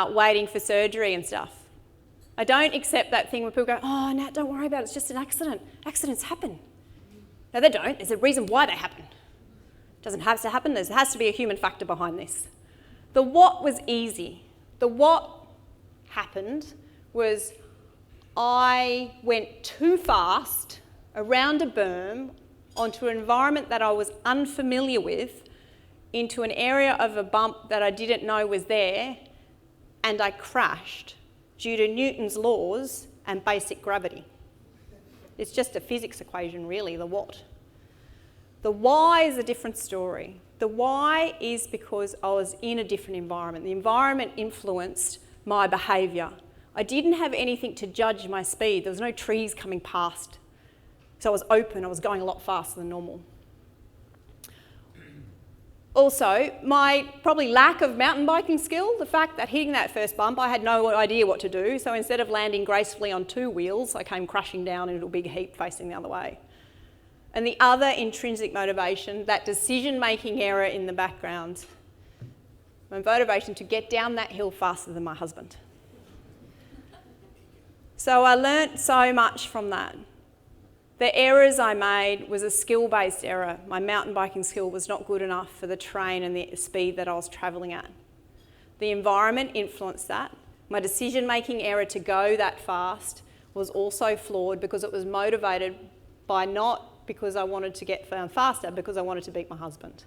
waiting for surgery and stuff? I don't accept that thing where people go, oh, Nat, don't worry about it, it's just an accident. Accidents happen. No, they don't. There's a reason why they happen. It doesn't have to happen. There has to be a human factor behind this. The what was easy. The what happened was I went too fast around a berm onto an environment that I was unfamiliar with, into an area of a bump that I didn't know was there, and I crashed due to Newton's laws and basic gravity. It's just a physics equation, really, the what. The why is a different story. The why is because I was in a different environment. The environment influenced my behaviour. I didn't have anything to judge my speed. There was no trees coming past. So I was open, I was going a lot faster than normal. Also, my probably lack of mountain biking skill, the fact that hitting that first bump, I had no idea what to do. So instead of landing gracefully on two wheels, I came crashing down into a big heap facing the other way. And the other intrinsic motivation, that decision-making error in the background, my motivation to get down that hill faster than my husband. So I learnt so much from that. The errors I made was a skill-based error. My mountain biking skill was not good enough for the terrain and the speed that I was travelling at. The environment influenced that. My decision-making error to go that fast was also flawed because it was motivated by not because I wanted to get faster, because I wanted to beat my husband.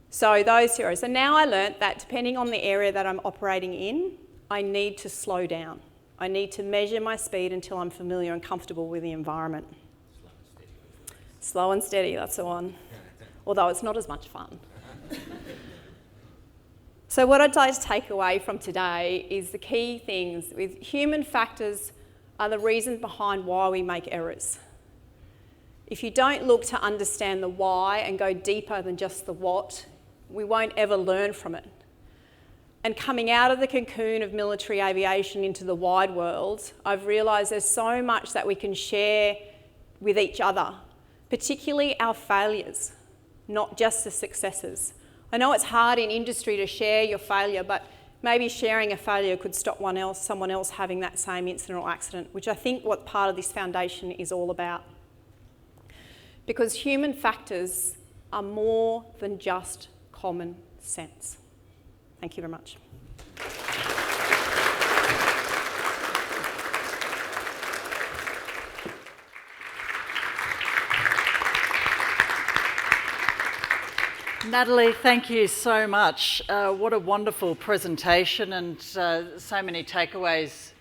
So those heroes. So now I learnt that depending on the area that I'm operating in, I need to slow down. I need to measure my speed until I'm familiar and comfortable with the environment. Slow and steady, that's the one. Although it's not as much fun. So what I'd like to take away from today is the key things. With human factors are the reasons behind why we make errors. If you don't look to understand the why and go deeper than just the what, we won't ever learn from it. And coming out of the cocoon of military aviation into the wide world, I've realised there's so much that we can share with each other, particularly our failures, not just the successes. I know it's hard in industry to share your failure, but maybe sharing a failure could stop someone else having that same incident or accident, which I think what part of this foundation is all about. Because human factors are more than just common sense. Thank you very much. Natalie, thank you so much. What a wonderful presentation and so many takeaways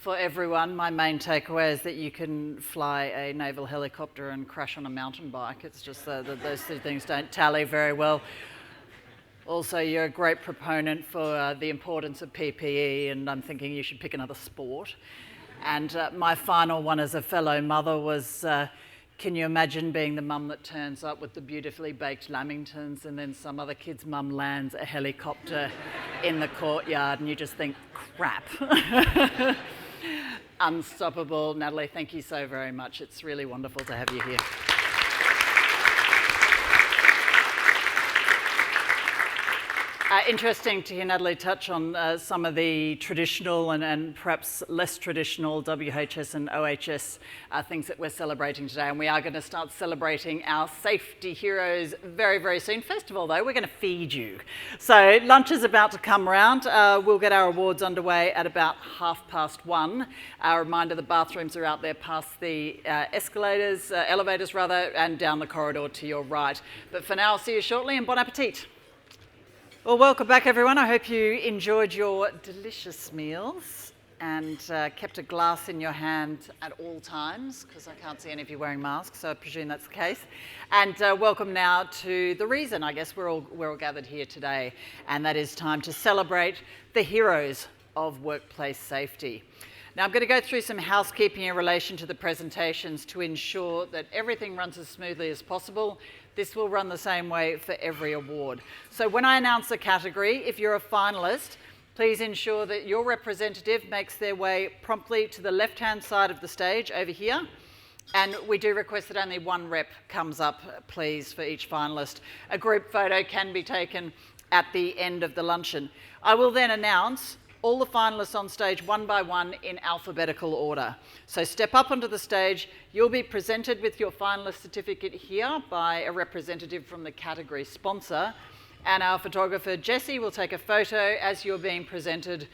for everyone. My main takeaway is that you can fly a naval helicopter and crash on a mountain bike. It's just that those two things don't tally very well. Also, you're a great proponent for the importance of PPE, and I'm thinking you should pick another sport. And my final one as a fellow mother was, can you imagine being the mum that turns up with the beautifully baked lamingtons and then some other kid's mum lands a helicopter in the courtyard and you just think, crap. Unstoppable. Natalie, thank you so very much. It's really wonderful to have you here. Interesting to hear Natalie touch on some of the traditional and perhaps less traditional WHS and OHS things that we're celebrating today. And we are going to start celebrating our safety heroes very, very soon. First of all, though, we're going to feed you. So lunch is about to come around. We'll get our awards underway at about 1:30. A reminder, the bathrooms are out there past the elevators, and down the corridor to your right. But for now, I'll see you shortly, and bon appetit. Well, welcome back, everyone. I hope you enjoyed your delicious meals and kept a glass in your hand at all times, because I can't see any of you wearing masks, so I presume that's the case. And welcome now to the reason, I guess, we're all gathered here today, and that is time to celebrate the heroes of workplace safety. Now, I'm going to go through some housekeeping in relation to the presentations to ensure that everything runs as smoothly as possible. This will run the same way for every award. So when I announce a category, if you're a finalist, please ensure that your representative makes their way promptly to the left-hand side of the stage over here. And we do request that only one rep comes up, please, for each finalist. A group photo can be taken at the end of the luncheon. I will then announce all the finalists on stage one by one in alphabetical order. So step up onto the stage. You'll be presented with your finalist certificate here by a representative from the category sponsor. and our photographer Jessie will take a photo as you're being presented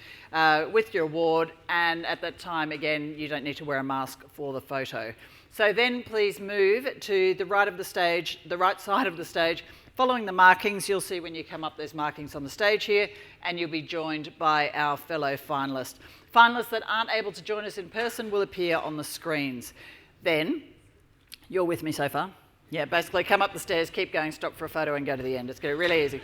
with your award, and at that time, again, you don't need to wear a mask for the photo. So then please move to the right of the stage, the right side of the stage. Following the markings, you'll see when you come up, there's markings on the stage here, and you'll be joined by our fellow finalists. Finalists that aren't able to join us in person will appear on the screens. Then, you're with me so far? Yeah, basically come up the stairs, keep going, stop for a photo and go to the end. It's going to be really easy.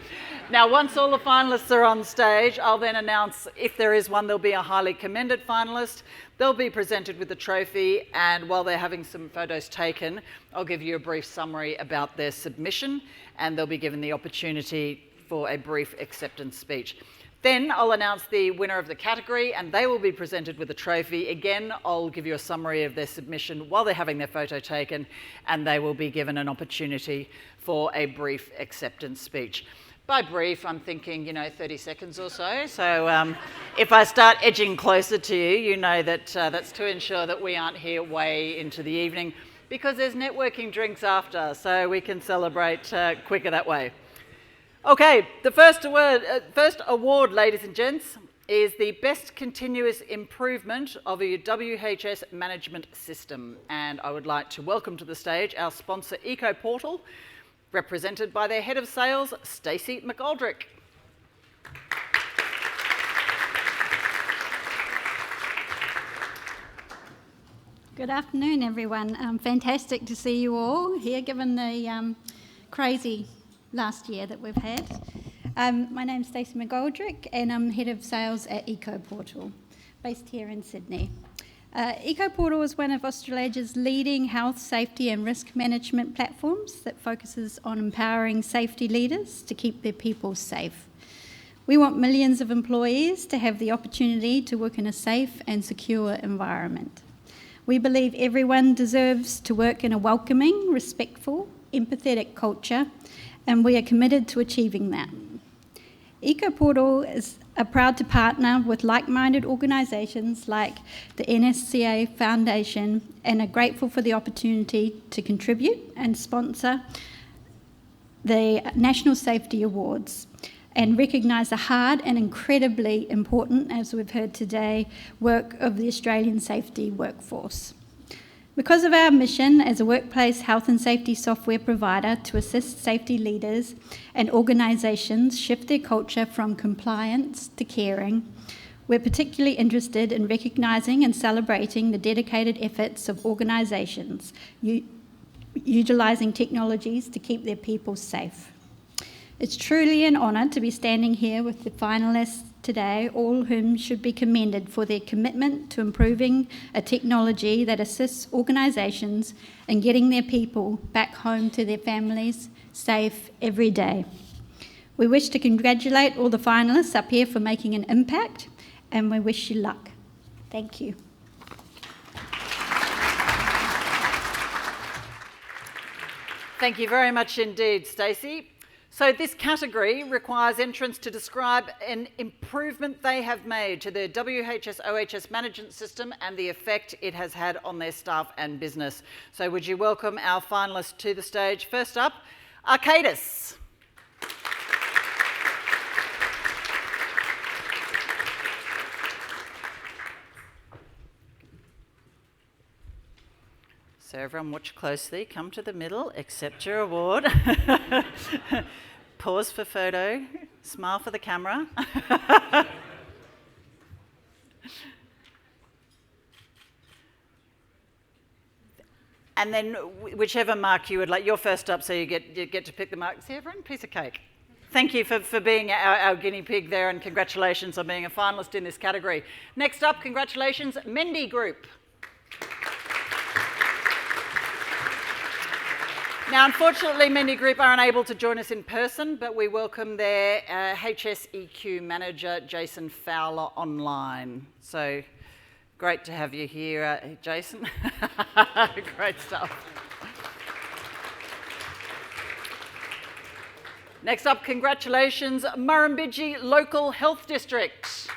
Now, once all the finalists are on stage, I'll then announce if there is one, there'll be a highly commended finalist. They'll be presented with a trophy, and while they're having some photos taken, I'll give you a brief summary about their submission, and they'll be given the opportunity for a brief acceptance speech. Then I'll announce the winner of the category, and they will be presented with a trophy. Again, I'll give you a summary of their submission while they're having their photo taken, and they will be given an opportunity for a brief acceptance speech. By brief, I'm thinking, 30 seconds or so. So if I start edging closer to you, you know that that's to ensure that we aren't here way into the evening, because there's networking drinks after, so we can celebrate quicker that way. Okay, the first award, ladies and gents, is the Best Continuous Improvement of a WHS Management System. And I would like to welcome to the stage our sponsor, EcoPortal, represented by their Head of Sales, Stacey McGoldrick. Good afternoon, everyone. Fantastic to see you all here, given the crazy last year that we've had. My name's Stacey McGoldrick, and I'm Head of Sales at EcoPortal, based here in Sydney. EcoPortal is one of Australia's leading health, safety and risk management platforms that focuses on empowering safety leaders to keep their people safe. We want millions of employees to have the opportunity to work in a safe and secure environment. We believe everyone deserves to work in a welcoming, respectful, empathetic culture, and we are committed to achieving that. EcoPortal is proud to partner with like-minded organisations like the NSCA Foundation, and are grateful for the opportunity to contribute and sponsor the National Safety Awards and recognise the hard and incredibly important, as we've heard today, work of the Australian safety workforce. Because of our mission as a workplace health and safety software provider to assist safety leaders and organisations shift their culture from compliance to caring, we're particularly interested in recognising and celebrating the dedicated efforts of organisations utilising technologies to keep their people safe. It's truly an honour to be standing here with the finalists today, all whom should be commended for their commitment to improving a technology that assists organisations in getting their people back home to their families safe every day. We wish to congratulate all the finalists up here for making an impact, and we wish you luck. Thank you. Thank you very much indeed, Stacey. So this category requires entrants to describe an improvement they have made to their WHS-OHS management system and the effect it has had on their staff and business. So would you welcome our finalists to the stage? First up, Arcadis. So everyone watch closely, come to the middle, accept your award. Pause for photo, smile for the camera. And then whichever mark you would like, you're first up, so you get to pick the mark. See everyone, piece of cake. Thank you for being our guinea pig there, and congratulations on being a finalist in this category. Next up, congratulations, Mendy Group. Now, unfortunately, Mendy Group are unable to join us in person, but we welcome their HSEQ manager, Jason Fowler, online. So great to have you here, Jason. Great stuff. Next up, congratulations, Murrumbidgee Local Health District.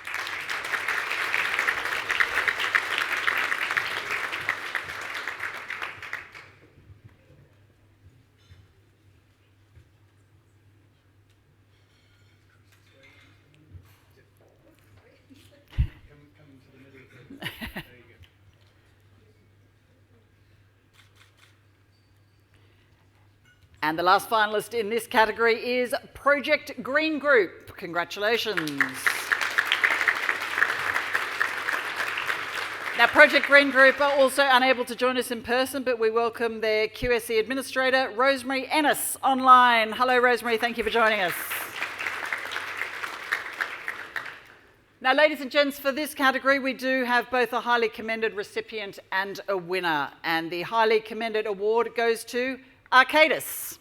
And the last finalist in this category is Project Green Group. Congratulations. Now, Project Green Group are also unable to join us in person, but we welcome their QSE Administrator, Rosemary Ennis, online. Hello, Rosemary. Thank you for joining us. Now, ladies and gents, for this category, we do have both a highly commended recipient and a winner. And the highly commended award goes to Arcadis.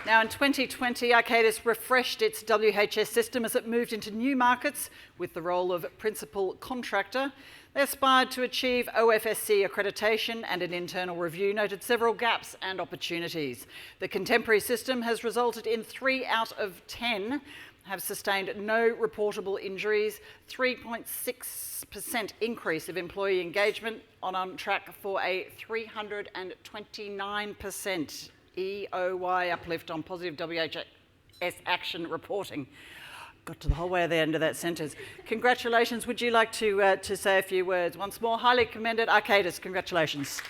Now, in 2020, Arcadis refreshed its WHS system as it moved into new markets with the role of principal contractor. They aspired to achieve OFSC accreditation, and an internal review noted several gaps and opportunities. The contemporary system has resulted in 3 out of 10 have sustained no reportable injuries, 3.6% increase of employee engagement, on track for a 329% EOY uplift on positive WHS action reporting. Got to the whole way at the end of that sentence. Congratulations. Would you like to say a few words? Once more, highly commended Arcadis. Congratulations.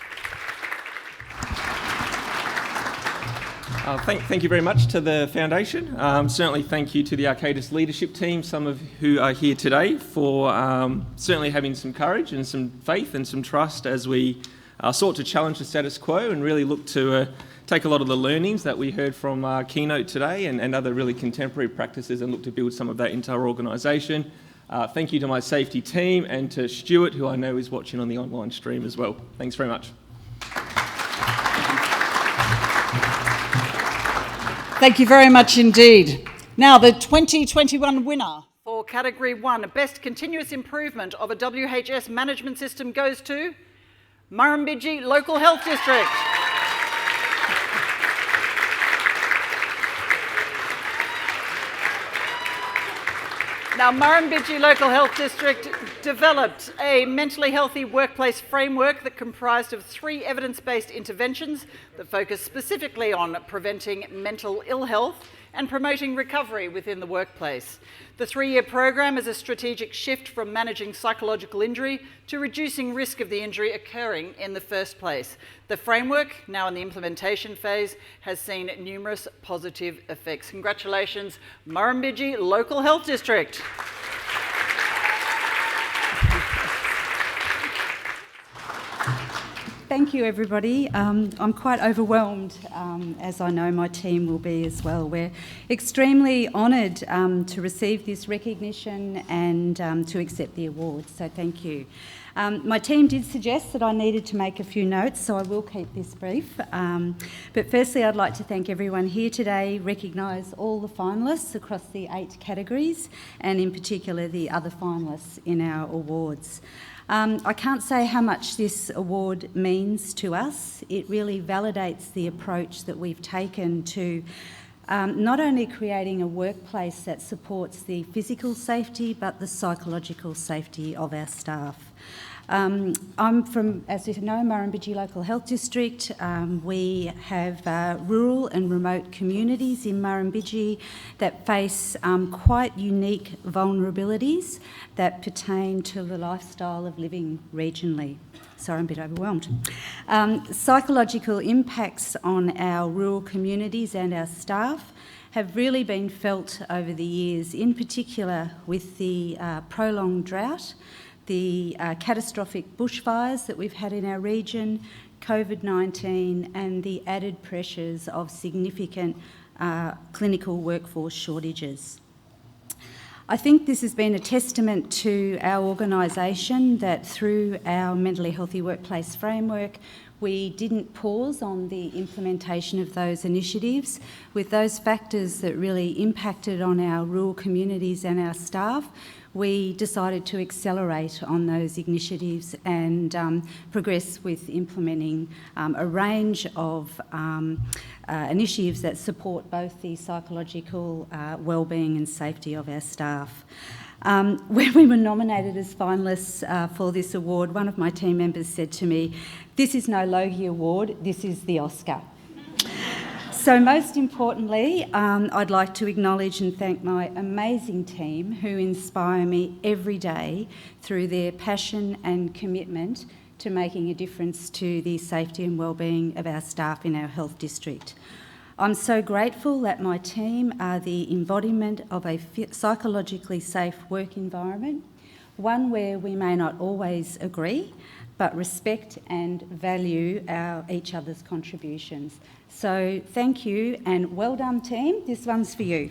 Thank you very much to the Foundation. Certainly thank you to the Arcadis leadership team, some of who are here today, for certainly having some courage and some faith and some trust as we sought to challenge the status quo and really look to take a lot of the learnings that we heard from Keynote today and other really contemporary practices and look to build some of that into our organisation. Thank you to my safety team and to Stuart, who I know is watching on the online stream as well. Thanks very much. Thank you very much indeed. Now, the 2021 winner for Category 1, Best Continuous Improvement of a WHS Management System, goes to Murrumbidgee Local Health District. Now, Murrumbidgee Local Health District developed a mentally healthy workplace framework that comprised of 3 evidence-based interventions that focused specifically on preventing mental ill health and promoting recovery within the workplace. The 3-year program is a strategic shift from managing psychological injury to reducing risk of the injury occurring in the first place. The framework, now in the implementation phase, has seen numerous positive effects. Congratulations, Murrumbidgee Local Health District. Thank you, everybody. I'm quite overwhelmed, as I know my team will be as well. We're extremely honoured to receive this recognition and to accept the award, so thank you. My team did suggest that I needed to make a few notes, so I will keep this brief. But firstly, I'd like to thank everyone here today, recognise all the finalists across the 8 categories, and in particular the other finalists in our awards. I can't say how much this award means to us. It really validates the approach that we've taken to not only creating a workplace that supports the physical safety, but the psychological safety of our staff. I'm from, as you know, Murrumbidgee Local Health District. We have rural and remote communities in Murrumbidgee that face quite unique vulnerabilities that pertain to the lifestyle of living regionally. Sorry, I'm a bit overwhelmed. Psychological impacts on our rural communities and our staff have really been felt over the years, in particular with the prolonged drought, the catastrophic bushfires that we've had in our region, COVID-19, and the added pressures of significant clinical workforce shortages. I think this has been a testament to our organisation that through our mentally healthy workplace framework, we didn't pause on the implementation of those initiatives. With those factors that really impacted on our rural communities and our staff, we decided to accelerate on those initiatives and progress with implementing a range of initiatives that support both the psychological wellbeing and safety of our staff. When we were nominated as finalists for this award, one of my team members said to me, "This is no Logie Award, this is the Oscar." So most importantly, I'd like to acknowledge and thank my amazing team who inspire me every day through their passion and commitment to making a difference to the safety and wellbeing of our staff in our health district. I'm so grateful that my team are the embodiment of a psychologically safe work environment, one where we may not always agree, but respect and value each other's contributions. So thank you and well done, team. This one's for you.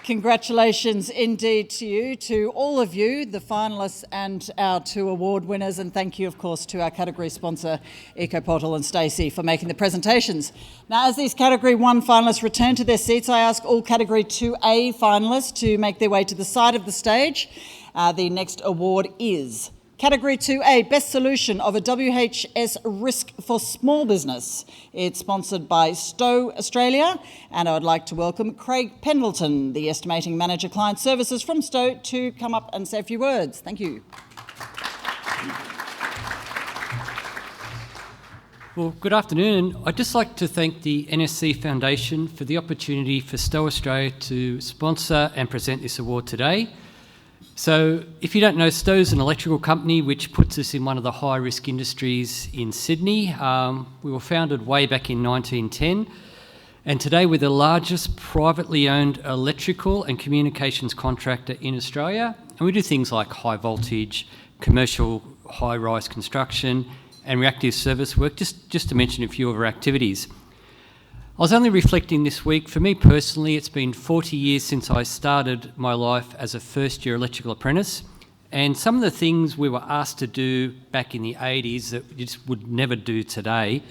Congratulations indeed to you, to all of you, the finalists and our 2 award winners, and thank you, of course, to our category sponsor, EcoPortal and Stacey, for making the presentations. Now, as these Category 1 finalists return to their seats, I ask all Category 2A finalists to make their way to the side of the stage. The next award is Category 2A, Best Solution of a WHS Risk for Small Business. It's sponsored by Stowe Australia, and I would like to welcome Craig Pendleton, the Estimating Manager Client Services from Stowe, to come up and say a few words. Thank you. Well, good afternoon. I'd just like to thank the NSC Foundation for the opportunity for Stowe Australia to sponsor and present this award today. So if you don't know, Stowe's an electrical company which puts us in one of the high-risk industries in Sydney. We were founded way back in 1910, and today we're the largest privately owned electrical and communications contractor in Australia. And we do things like high voltage, commercial high-rise construction and reactive service work, just to mention a few of our activities. I was only reflecting this week, for me personally, it's been 40 years since I started my life as a first-year electrical apprentice, and some of the things we were asked to do back in the 80s that you just would never do today.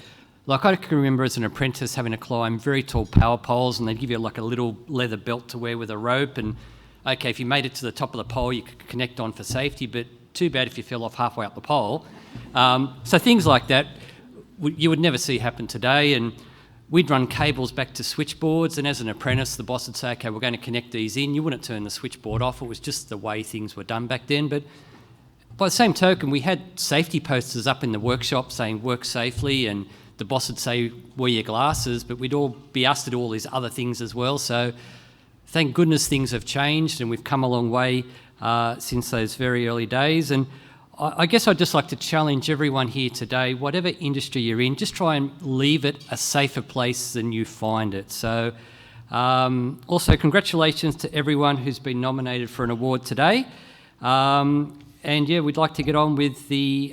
Like, I can remember as an apprentice having to climb very tall power poles, and they'd give you like a little leather belt to wear with a rope, and okay, if you made it to the top of the pole, you could connect on for safety, but too bad if you fell off halfway up the pole. So things like that you would never see happen today, and we'd run cables back to switchboards, and as an apprentice, the boss would say, okay, we're going to connect these in. You wouldn't turn the switchboard off. It was just the way things were done back then. But by the same token, we had safety posters up in the workshop saying work safely, and the boss would say, wear your glasses, but we'd all be asked to do all these other things as well. So thank goodness things have changed, and we've come a long way since those very early days. And I guess I'd just like to challenge everyone here today, whatever industry you're in, just try and leave it a safer place than you find it. So also congratulations to everyone who's been nominated for an award today. And yeah, we'd like to get on with the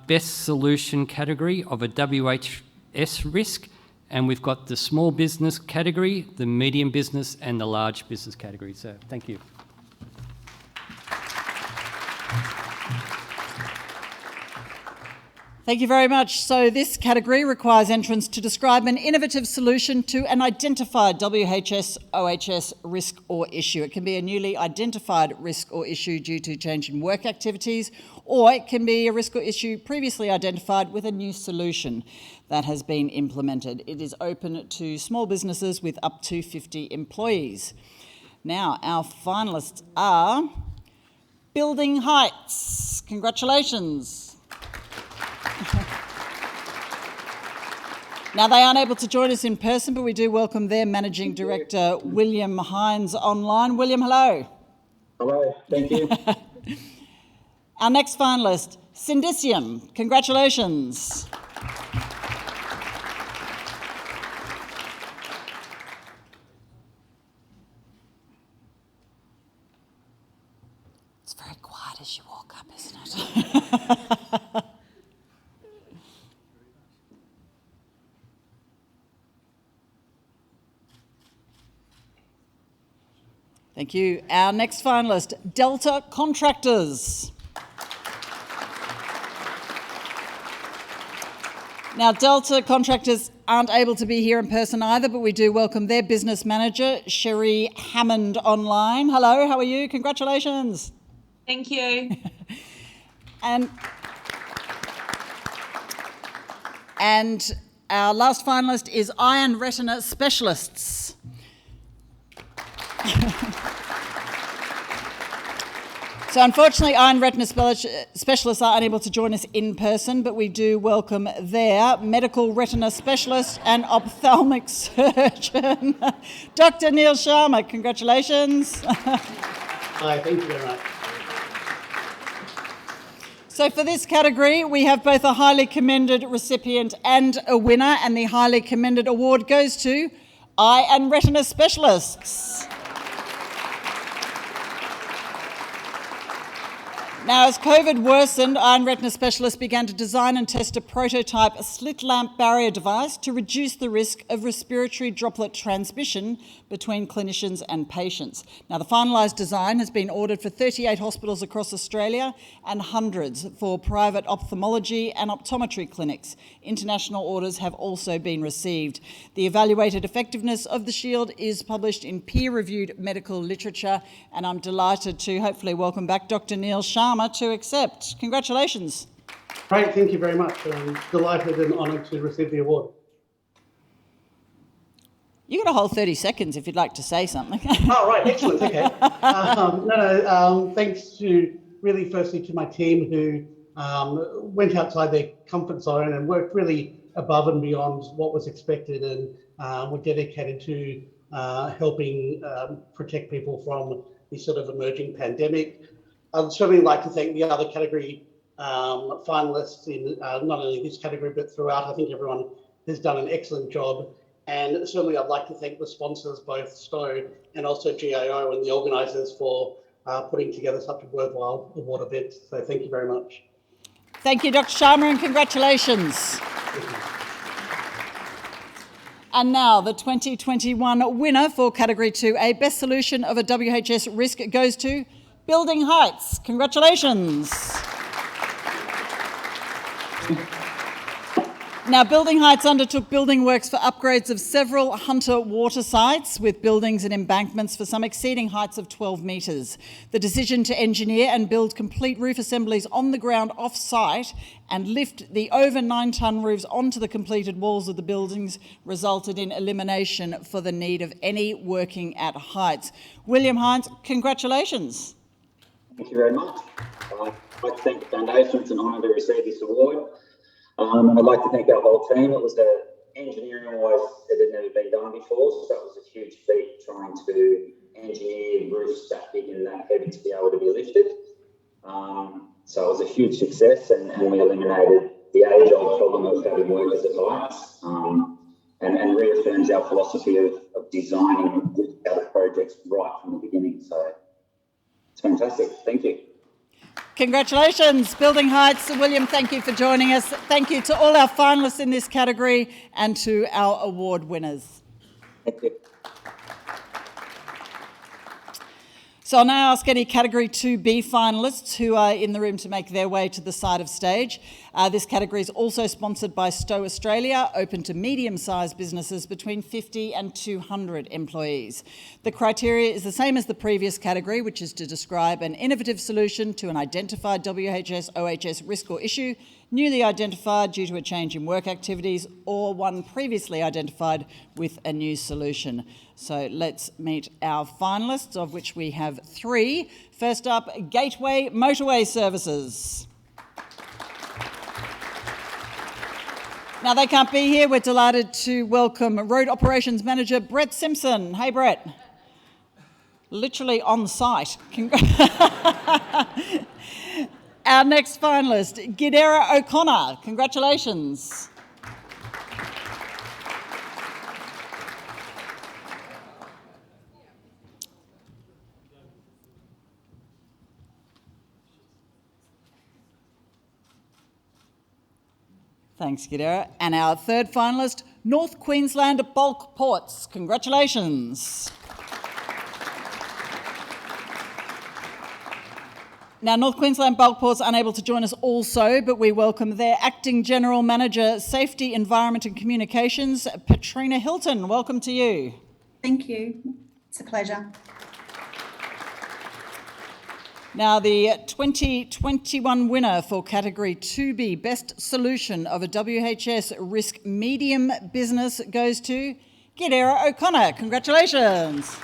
best solution category of a WHS risk. And we've got the small business category, the medium business and the large business category. So thank you. Thank you very much. So this category requires entrants to describe an innovative solution to an identified WHS, OHS risk or issue. It can be a newly identified risk or issue due to change in work activities, or it can be a risk or issue previously identified with a new solution that has been implemented. It is open to small businesses with up to 50 employees. Now, our finalists are Building Heights. Congratulations. Now, they aren't able to join us in person, but we do welcome their Managing Director, William Hines, online. William, hello. Hello, thank you. Our next finalist, Syndicium. Congratulations. It's very quiet as you walk up, isn't it? Thank you. Our next finalist, Delta Contractors. Now, Delta Contractors aren't able to be here in person either, but we do welcome their business manager, Sherry Hammond, online. Hello, how are you? Congratulations. Thank you. And our last finalist is Iron Retina Specialists. So unfortunately, eye and retina specialists are unable to join us in person, but we do welcome their medical retina specialist and ophthalmic surgeon, Dr. Neil Sharma. Congratulations. Hi, thank you very much. So for this category, we have both a highly commended recipient and a winner, and the highly commended award goes to eye and retina specialists. Now, as COVID worsened, eye and retina specialists began to design and test a prototype slit lamp barrier device to reduce the risk of respiratory droplet transmission between clinicians and patients. Now, the finalised design has been ordered for 38 hospitals across Australia and hundreds for private ophthalmology and optometry clinics. International orders have also been received. The evaluated effectiveness of the shield is published in peer-reviewed medical literature, and I'm delighted to hopefully welcome back Dr. Neil Sharma to accept. Congratulations. Great, thank you very much. I'm delighted and honoured to receive the award. You've got a whole 30 seconds if you'd like to say something. Oh, right, excellent, okay. Thanks to really firstly to my team who went outside their comfort zone and worked really above and beyond what was expected, and were dedicated to helping protect people from this sort of emerging pandemic. I'd certainly like to thank the other category finalists in not only this category but throughout. I think everyone has done an excellent job, and certainly I'd like to thank the sponsors, both Stowe and also GAO, and the organisers for putting together such a worthwhile award event. So thank you very much. Thank you, Dr. Sharma, and congratulations. And now the 2021 winner for Category 2A, Best Solution of a WHS Risk, goes to Building Heights. Congratulations. Now, Building Heights undertook building works for upgrades of several Hunter water sites with buildings and embankments for some exceeding heights of 12 metres. The decision to engineer and build complete roof assemblies on the ground off-site and lift the over 9-tonne roofs onto the completed walls of the buildings resulted in elimination for the need of any working at heights. William Hines, congratulations. Thank you very much. I'd like to thank the Foundation. It's an honour to receive this award. And I'd like to thank our whole team. It was engineering-wise, it had never been done before, so that was a huge feat trying to engineer roofs that big and that heavy to be able to be lifted. So it was a huge success, and we eliminated the age-old problem of having workers at heights, and reaffirms our philosophy of designing other projects right from the beginning. So it's fantastic. Thank you. Congratulations, Building Heights. William, thank you for joining us. Thank you to all our finalists in this category and to our award winners. Thank you. So I'll now ask any Category 2B finalists who are in the room to make their way to the side of stage. This category is also sponsored by Stowe Australia, open to medium-sized businesses between 50 and 200 employees. The criteria is the same as the previous category, which is to describe an innovative solution to an identified WHS/OHS risk or issue, newly identified due to a change in work activities, or one previously identified with a new solution. So let's meet our finalists, of which we have 3. First up, Gateway Motorway Services. Now, they can't be here. We're delighted to welcome Road Operations Manager Brett Simpson. Hey, Brett. Literally on site. Our next finalist, Gidera O'Connor. Congratulations. Thanks, Gidera. And our third finalist, North Queensland Bulk Ports. Congratulations. Now, North Queensland Bulk Ports are unable to join us also, but we welcome their Acting General Manager, Safety, Environment and Communications, Patrina Hilton. Welcome to you. Thank you. It's a pleasure. Now, the 2021 winner for Category 2B, Best Solution of a WHS Risk Medium Business, goes to Gidera O'Connor. Congratulations.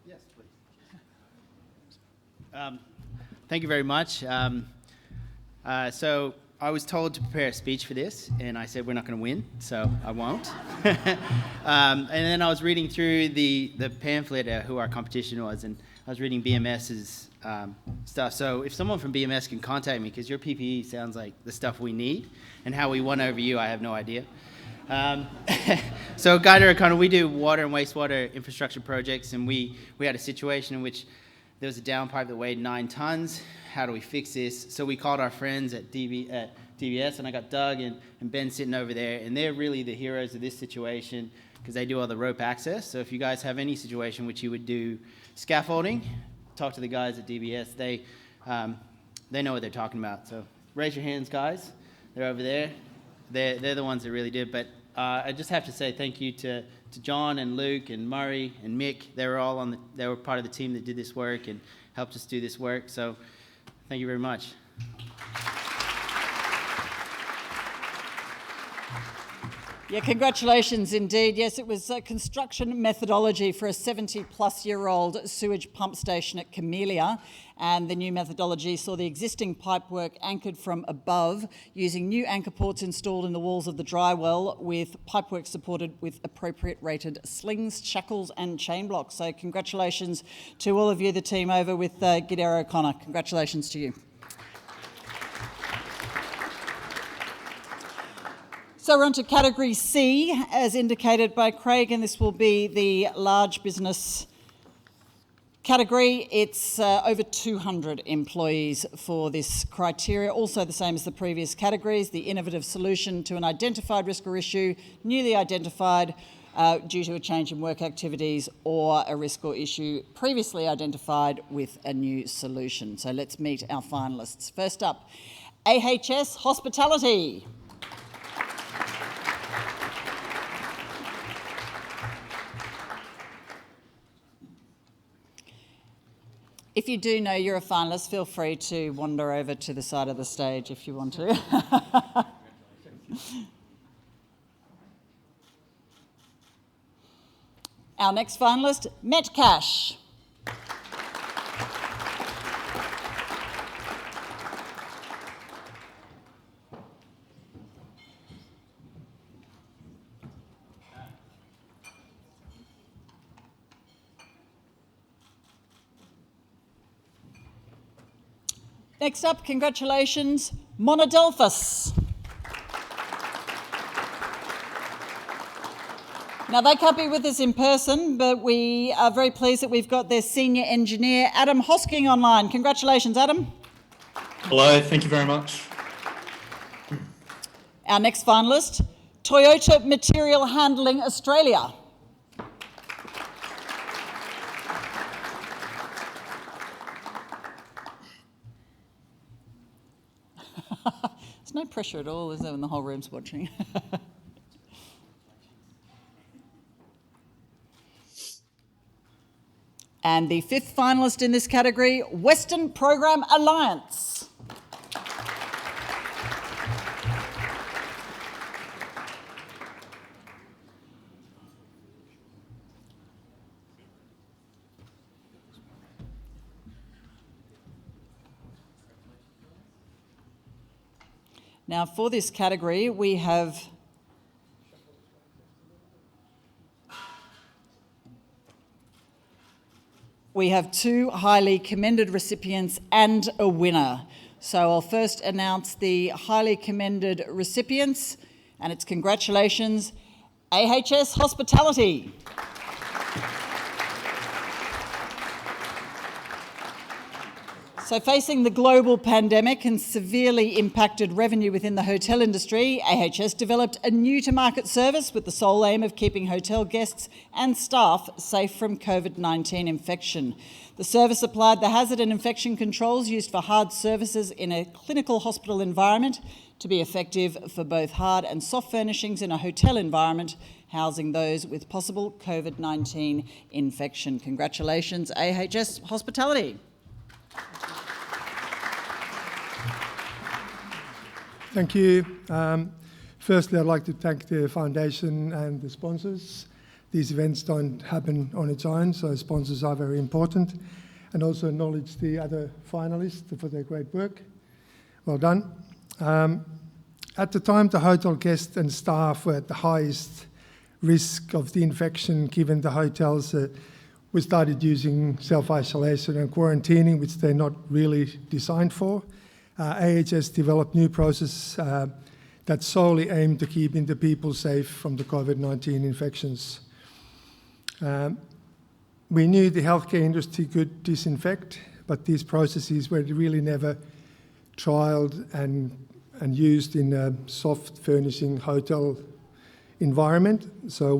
Yes, please. Thank you very much. So I was told to prepare a speech for this, and I said we're not going to win, so I won't. And then I was reading through the pamphlet, who our competition was, and I was reading BMS's stuff. So if someone from BMS can contact me, because your PPE sounds like the stuff we need, and how we won over you, I have no idea. So Guida O'Connor, we do water and wastewater infrastructure projects, and we had a situation in which there was a downpipe that weighed 9 tons. How do we fix this? So we called our friends at DBS, and I got Doug and Ben sitting over there, and they're really the heroes of this situation because they do all the rope access. So if you guys have any situation which you would do scaffolding, talk to the guys at DBS. They know what they're talking about. So raise your hands, guys. They're over there. They're the ones that really did. But I just have to say thank you to John and Luke and Murray and Mick. They were part of the team that did this work and helped us do this work. So thank you very much. Yeah, congratulations indeed. Yes, it was a construction methodology for a 70-plus-year-old sewage pump station at Camellia, and the new methodology saw the existing pipework anchored from above using new anchor ports installed in the walls of the dry well with pipework supported with appropriate rated slings, shackles and chain blocks. So congratulations to all of you, the team over with Guida O'Connor. Congratulations to you. So we're on to category C, as indicated by Craig, and this will be the large business category. It's over 200 employees for this criteria, also the same as the previous categories, the innovative solution to an identified risk or issue, newly identified due to a change in work activities, or a risk or issue previously identified with a new solution. So let's meet our finalists. First up, AHS Hospitality. If you do know you're a finalist, feel free to wander over to the side of the stage if you want to. Our next finalist, Metcash. Next up, congratulations, Monadelphous. Now, they can't be with us in person, but we are very pleased that we've got their senior engineer, Adam Hosking, online. Congratulations, Adam. Hello, thank you very much. Our next finalist, Toyota Material Handling Australia. There's no pressure at all, is there, when the whole room's watching? And the fifth finalist in this category, Western Program Alliance. Now, for this category, we have two highly commended recipients and a winner. So I'll first announce the highly commended recipients, and it's congratulations, AHS Hospitality. So facing the global pandemic and severely impacted revenue within the hotel industry, AHS developed a new-to-market service with the sole aim of keeping hotel guests and staff safe from COVID-19 infection. The service applied the hazard and infection controls used for hard services in a clinical hospital environment to be effective for both hard and soft furnishings in a hotel environment, housing those with possible COVID-19 infection. Congratulations, AHS Hospitality. Thank you. Firstly, I'd like to thank the foundation and the sponsors these events don't happen on its own, so sponsors are very important. And also acknowledge the other finalists for their great work. Well done. At the time, the hotel guests and staff were at the highest risk of the infection, given the hotels we started using self-isolation and quarantining, which they're not really designed for. AHS developed new processes that solely aim to keeping the people safe from the COVID-19 infections. We knew the healthcare industry could disinfect, but these processes were really never trialled and used in a soft furnishing hotel environment. So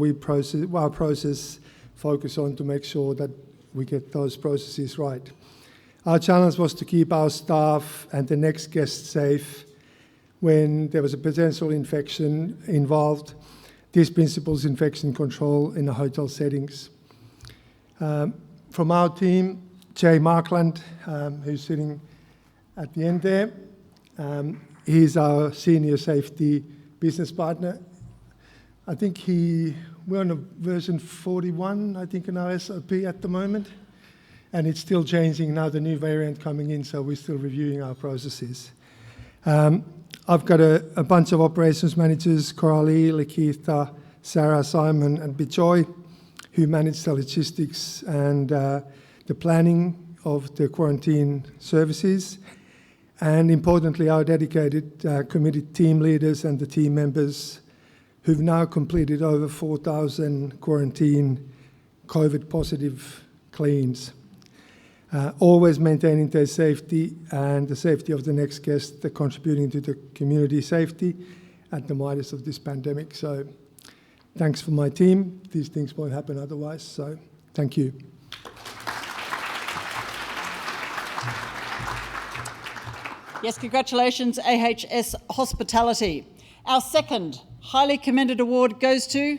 our process focus on to make sure that we get those processes right. Our challenge was to keep our staff and the next guests safe when there was a potential infection involved. These principles infection control in the hotel settings. From our team, Jay Markland, who's sitting at the end there, he's our senior safety business partner. I think we're on a version 41, I think, in our SOP at the moment, and it's still changing now, the new variant coming in, so we're still reviewing our processes. I've got a bunch of operations managers, Coralie, Lakeitha, Sarah, Simon, and Bijoy, who manage the logistics and the planning of the quarantine services. And importantly, our dedicated committed team leaders and the team members who've now completed over 4,000 quarantine COVID positive cleans. Always maintaining their safety and the safety of the next guest, contributing to the community safety at the midst of this pandemic. So thanks for my team. These things won't happen otherwise, so thank you. Yes, congratulations, AHS Hospitality. Our second highly commended award goes to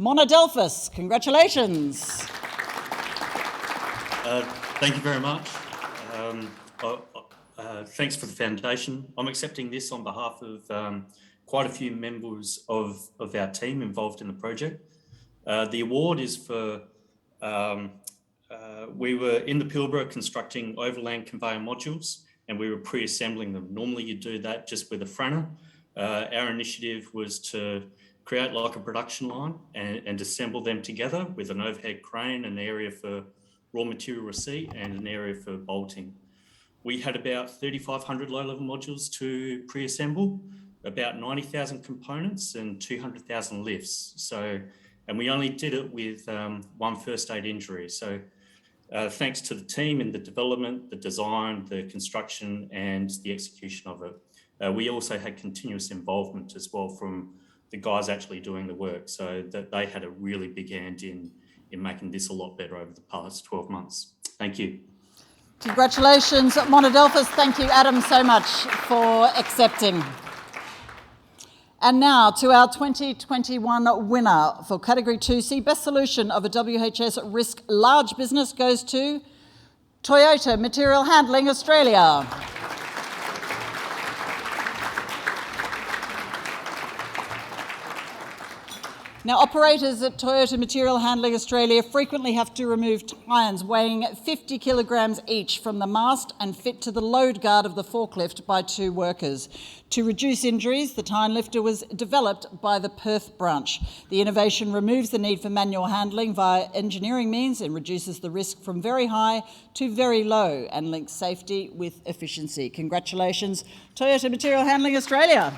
Monadelphous. Congratulations. Thank you very much. Thanks for the foundation. I'm accepting this on behalf of quite a few members of our team involved in the project. The award is for, we were in the Pilbara constructing overland conveyor modules, and we were pre-assembling them. Normally you do that just with a franner. Our initiative was to create like a production line and assemble them together with an overhead crane, an area for raw material receipt and an area for bolting. We had about 3,500 low-level modules to pre-assemble, about 90,000 components and 200,000 lifts. So, and we only did it with one first aid injury. So thanks to the team in the development, the design, the construction and the execution of it. We also had continuous involvement as well from the guys actually doing the work. So that they had a really big hand in making this a lot better over the past 12 months. Thank you. Congratulations, Monadelphous. Thank you, Adam, so much for accepting. And now to our 2021 winner for Category 2C, Best Solution of a WHS Risk Large Business goes to Toyota Material Handling Australia. Now, operators at Toyota Material Handling Australia frequently have to remove tyres weighing 50 kilograms each from the mast and fit to the load guard of the forklift by 2 workers. To reduce injuries, the tyre lifter was developed by the Perth branch. The innovation removes the need for manual handling via engineering means and reduces the risk from very high to very low and links safety with efficiency. Congratulations, Toyota Material Handling Australia.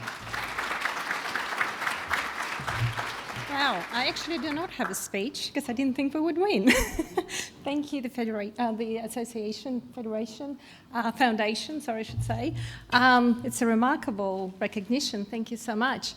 Wow, I actually do not have a speech because I didn't think we would win. Thank you, the Association Federation Foundation, sorry, I should say. It's a remarkable recognition. Thank you so much.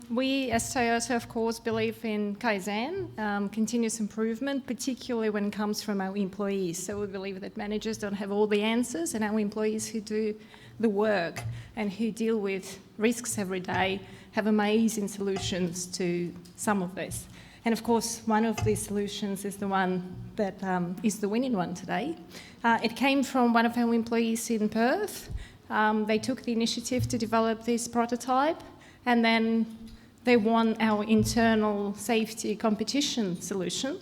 We, as Toyota, of course, believe in Kaizen, continuous improvement, particularly when it comes from our employees. So we believe that managers don't have all the answers, and our employees who do the work and who deal with risks every day have amazing solutions to some of this. And of course, one of these solutions is the one that is the winning one today. It came from one of our employees in Perth. They took the initiative to develop this prototype, and then they won our internal safety solution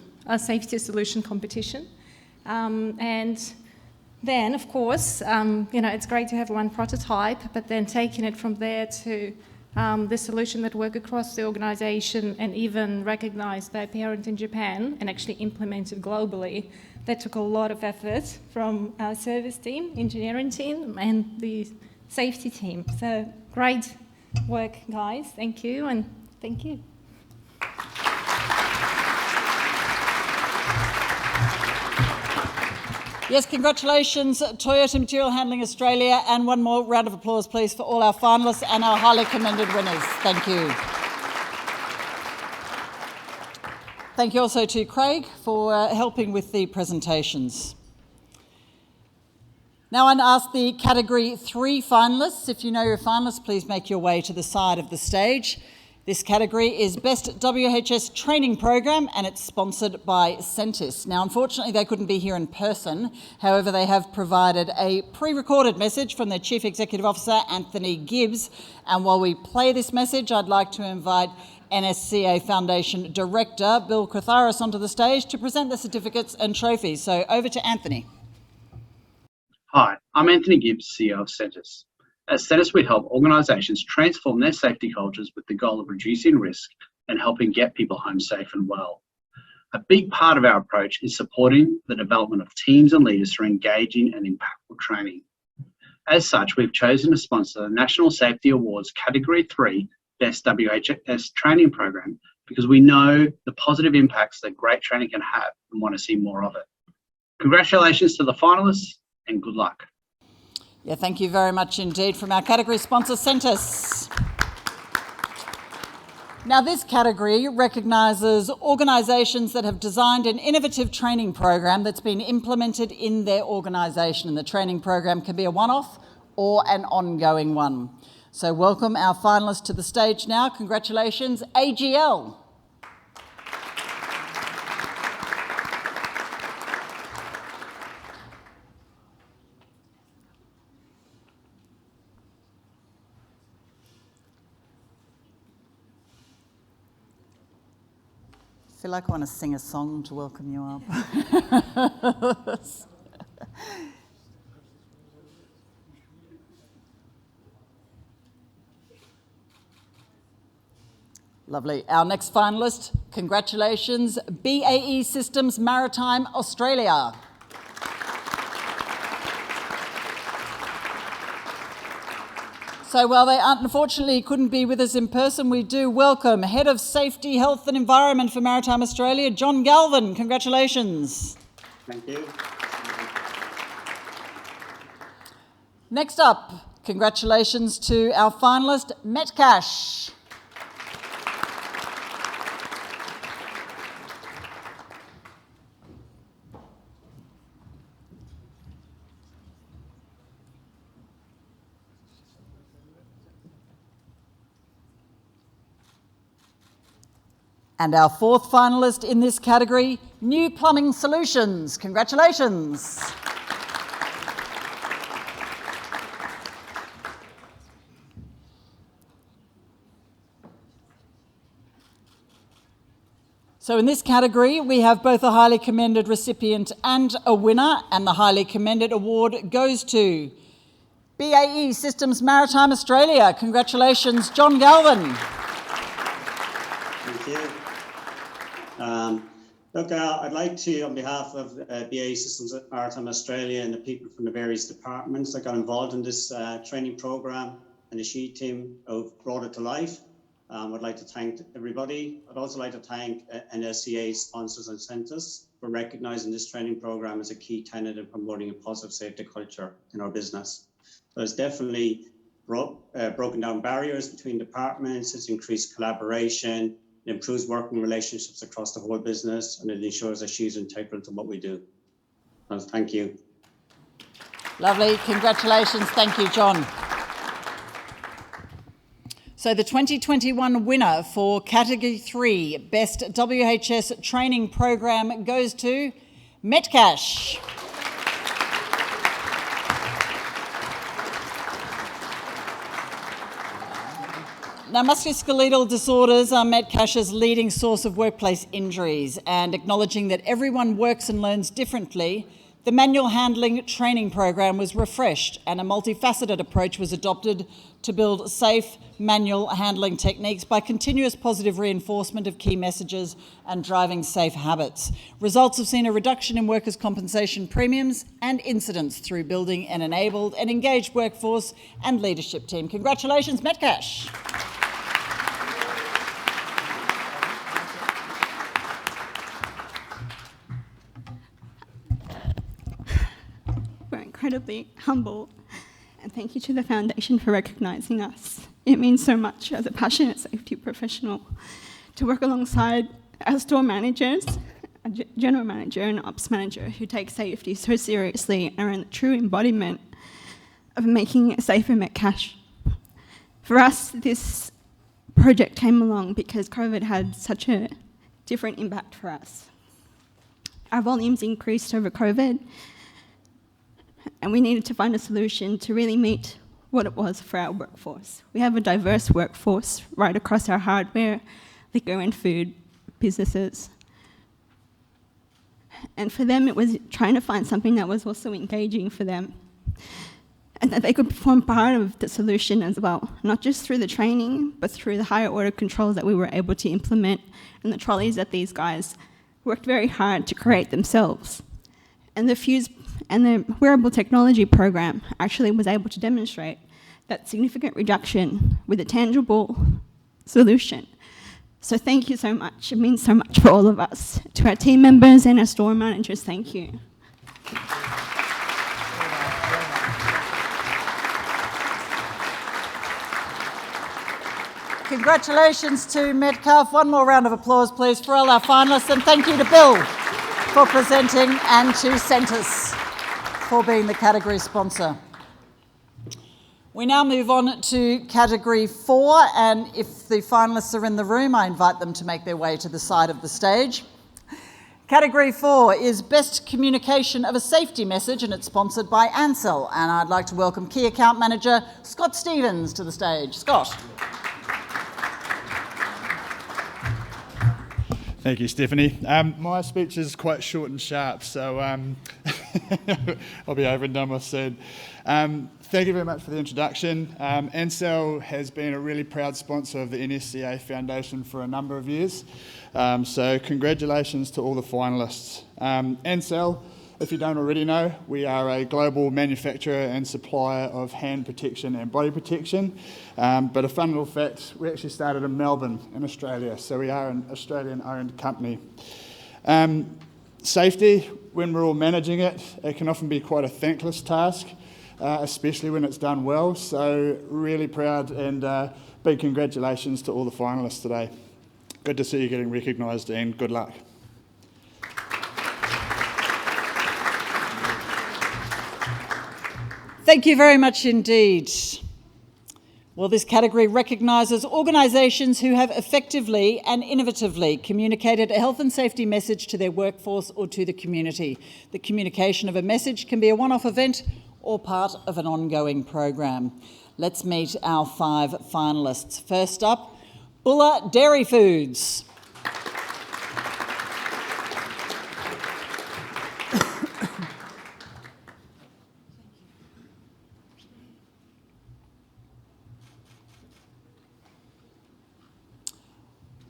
competition. And then, of course, it's great to have one prototype, but then taking it from there to the solution that work across the organisation and even recognised by a parent in Japan and actually implemented globally. That took a lot of effort from our service team, engineering team, and the safety team. So great work, guys. Thank you, and thank you. Yes, congratulations, Toyota Material Handling Australia, and one more round of applause, please, for all our finalists and our highly commended winners. Thank you. Thank you also to Craig for helping with the presentations. Now I ask the Category 3 finalists. If you know your finalists, please make your way to the side of the stage. This category is Best WHS Training Program, and it's sponsored by Centis. Now, unfortunately, they couldn't be here in person. However, they have provided a pre-recorded message from their Chief Executive Officer, Anthony Gibbs. And while we play this message, I'd like to invite NSCA Foundation Director, Bill Kratharis, onto the stage to present the certificates and trophies. So over to Anthony. Hi, I'm Anthony Gibbs, CEO of Centis. At Centis, we help organisations transform their safety cultures with the goal of reducing risk and helping get people home safe and well. A big part of our approach is supporting the development of teams and leaders through engaging and impactful training. As such, we've chosen to sponsor the National Safety Awards Category 3 Best WHS Training Program because we know the positive impacts that great training can have and want to see more of it. Congratulations to the finalists and good luck. Yeah, thank you very much indeed from our category sponsor, Centis. Now, this category recognises organisations that have designed an innovative training program that's been implemented in their organisation, and the training program can be a one-off or an ongoing one. So welcome our finalists to the stage now. Congratulations, AGL. I feel like I want to sing a song to welcome you up. Lovely. Our next finalist, congratulations, BAE Systems Maritime Australia. So while they unfortunately couldn't be with us in person, we do welcome Head of Safety, Health and Environment for Maritime Australia, John Galvin. Congratulations. Thank you. Next up, congratulations to our finalist, Metcash. And our fourth finalist in this category, New Plumbing Solutions. Congratulations. So in this category, we have both a highly commended recipient and a winner, and the highly commended award goes to BAE Systems Maritime Australia. Congratulations, John Galvin. Thank you. Look, I'd like to, on behalf of BAE Systems Maritime Australia and the people from the various departments that got involved in this training program and the SHE team who brought it to life, I'd like to thank everybody. I'd also like to thank NSCA sponsors and Centis for recognising this training program as a key tenet in promoting a positive safety culture in our business. So it's definitely broken down barriers between departments, it's increased collaboration, it improves working relationships across the whole business, and it ensures that she's integral to what we do. So thank you. Lovely, congratulations. Thank you, John. So the 2021 winner for Category 3 Best WHS Training Program goes to Metcash. Now, musculoskeletal disorders are Metcash's leading source of workplace injuries, and acknowledging that everyone works and learns differently, the manual handling training program was refreshed and a multifaceted approach was adopted to build safe manual handling techniques by continuous positive reinforcement of key messages and driving safe habits. Results have seen a reduction in workers' compensation premiums and incidents through building an enabled and engaged workforce and leadership team. Congratulations, Metcash. We're incredibly humble, and thank you to the Foundation for recognising us. It means so much as a passionate safety professional to work alongside our store managers, a general manager and ops manager who take safety so seriously and are the true embodiment of making a safer Metcash. For us, this project came along because COVID had such a different impact for us. Our volumes increased over COVID, and we needed to find a solution to really meet what it was for our workforce. We have a diverse workforce right across our hardware, liquor and food businesses. And for them, it was trying to find something that was also engaging for them and that they could form part of the solution as well, not just through the training, but through the higher order controls that we were able to implement and the trolleys that these guys worked very hard to create themselves. And the wearable technology program actually was able to demonstrate that significant reduction with a tangible solution. So thank you so much. It means so much for all of us. To our team members and our store managers, thank you. Congratulations to Metcalf. One more round of applause, please, for all our finalists, and thank you to Bill for presenting and to Centres for being the category sponsor. We now move on to category 4, and if the finalists are in the room, I invite them to make their way to the side of the stage. Category 4 is Best Communication of a Safety Message, and it's sponsored by Ansell, and I'd like to welcome Key Account Manager Scott Stevens to the stage. Scott. Thank you, Stephanie. My speech is quite short and sharp, so I'll be over and done with soon. Thank you very much for the introduction. Ansell has been a really proud sponsor of the NSCA Foundation for a number of years, so congratulations to all the finalists. Ansell, if you don't already know, we are a global manufacturer and supplier of hand protection and body protection. But a fun little fact, we actually started in Melbourne in Australia, so we are an Australian-owned company. Safety, when we're all managing it, it can often be quite a thankless task, especially when it's done well. So really proud and big congratulations to all the finalists today. Good to see you getting recognised and good luck. Thank you very much indeed. Well, this category recognises organisations who have effectively and innovatively communicated a health and safety message to their workforce or to the community. The communication of a message can be a one-off event or part of an ongoing program. Let's meet our 5 finalists. First up, Bulla Dairy Foods.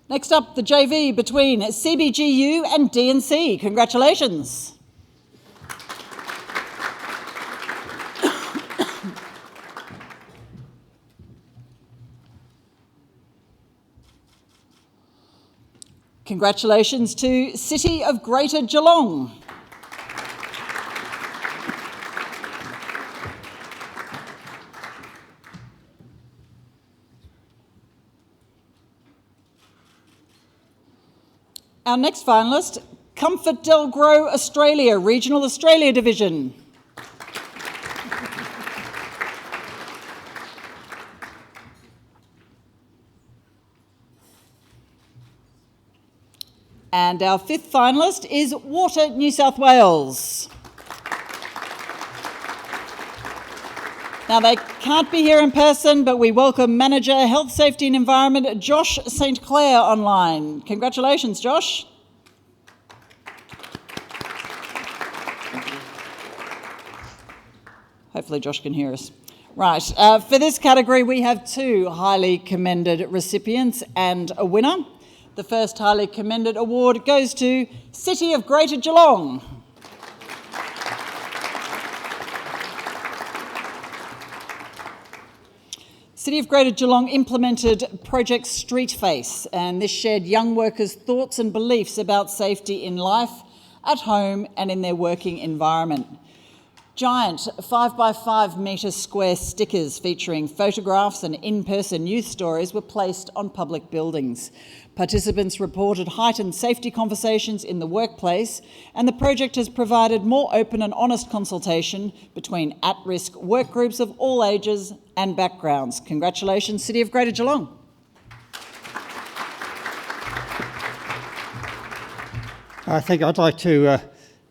Next up, the JV between CBGU and D&C. Congratulations. Congratulations to City of Greater Geelong. Our next finalist, Comfort Del Gro Australia, Regional Australia Division. And our 5th finalist is Water New South Wales. Now, they can't be here in person, but we welcome Manager, Health, Safety and Environment, Josh St. Clair online. Congratulations, Josh. Hopefully Josh can hear us. Right, for this category, we have 2 highly commended recipients and a winner. The first highly commended award goes to City of Greater Geelong. City of Greater Geelong implemented Project Street Face, and this shared young workers' thoughts and beliefs about safety in life, at home and in their working environment. Giant 5x5 metre square stickers featuring photographs and in-person youth stories were placed on public buildings. Participants reported heightened safety conversations in the workplace, and the project has provided more open and honest consultation between at-risk work groups of all ages and backgrounds. Congratulations, City of Greater Geelong. I think I'd like to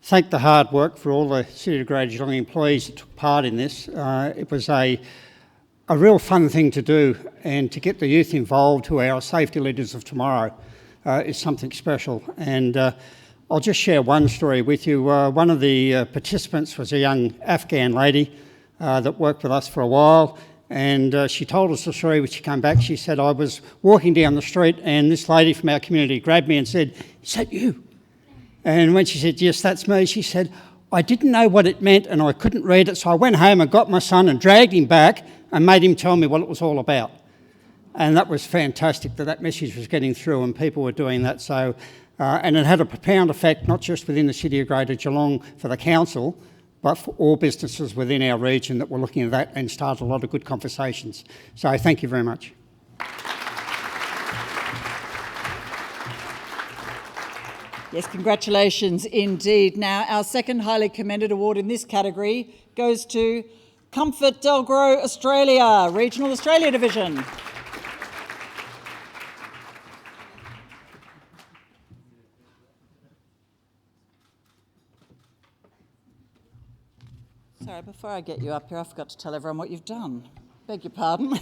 thank the hard work for all the City of Greater Geelong employees that took part in this. It was a real fun thing to do, and to get the youth involved, who are our safety leaders of tomorrow, is something special. And I'll just share one story with you. One of the participants was a young Afghan lady that worked with us for a while, and she told us the story when she came back. She said, I was walking down the street and this lady from our community grabbed me and said, "Is that you?" And when she said, "Yes, that's me," she said, "I didn't know what it meant and I couldn't read it, so I went home and got my son and dragged him back and made him tell me what it was all about." And that was fantastic, that message was getting through and people were doing that. So, and it had a profound effect, not just within the City of Greater Geelong for the council, but for all businesses within our region that were looking at that, and started a lot of good conversations. So thank you very much. Yes, congratulations indeed. Now, our second highly commended award in this category goes to Comfort Delgro Australia, Regional Australia Division. Sorry, before I get you up here, I forgot to tell everyone what you've done. Beg your pardon.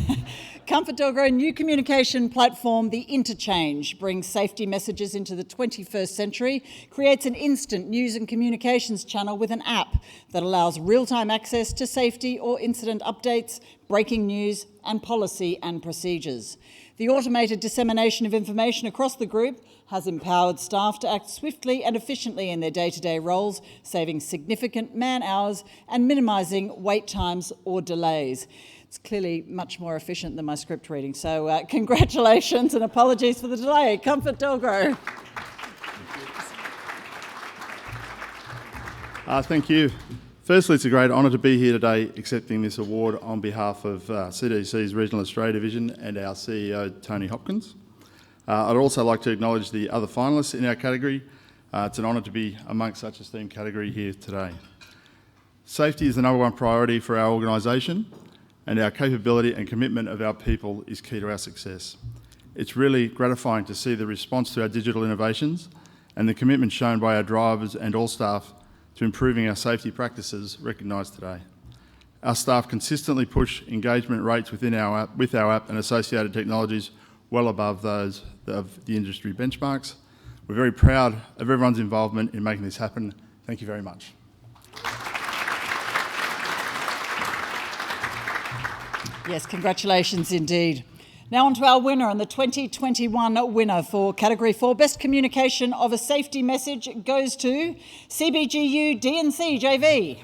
Comfort Delgro new communication platform, The Interchange, brings safety messages into the 21st century, creates an instant news and communications channel with an app that allows real-time access to safety or incident updates, breaking news, and policy and procedures. The automated dissemination of information across the group has empowered staff to act swiftly and efficiently in their day-to-day roles, saving significant man-hours and minimising wait times or delays. It's clearly much more efficient than my script reading. So congratulations and apologies for the delay. Comfort Delgro. Thank you. Firstly, it's a great honour to be here today accepting this award on behalf of CDC's Regional Australia Division and our CEO, Tony Hopkins. I'd also like to acknowledge the other finalists in our category. It's an honour to be amongst such a esteemed category here today. Safety is the number one priority for our organisation, and our capability and commitment of our people is key to our success. It's really gratifying to see the response to our digital innovations and the commitment shown by our drivers and all staff to improving our safety practices recognised today. Our staff consistently push engagement rates with our app and associated technologies well above those of the industry benchmarks. We're very proud of everyone's involvement in making this happen. Thank you very much. Yes, congratulations indeed. Now on to our winner, and the 2021 winner for Category 4 Best Communication of a Safety Message goes to CBGU DNC JV.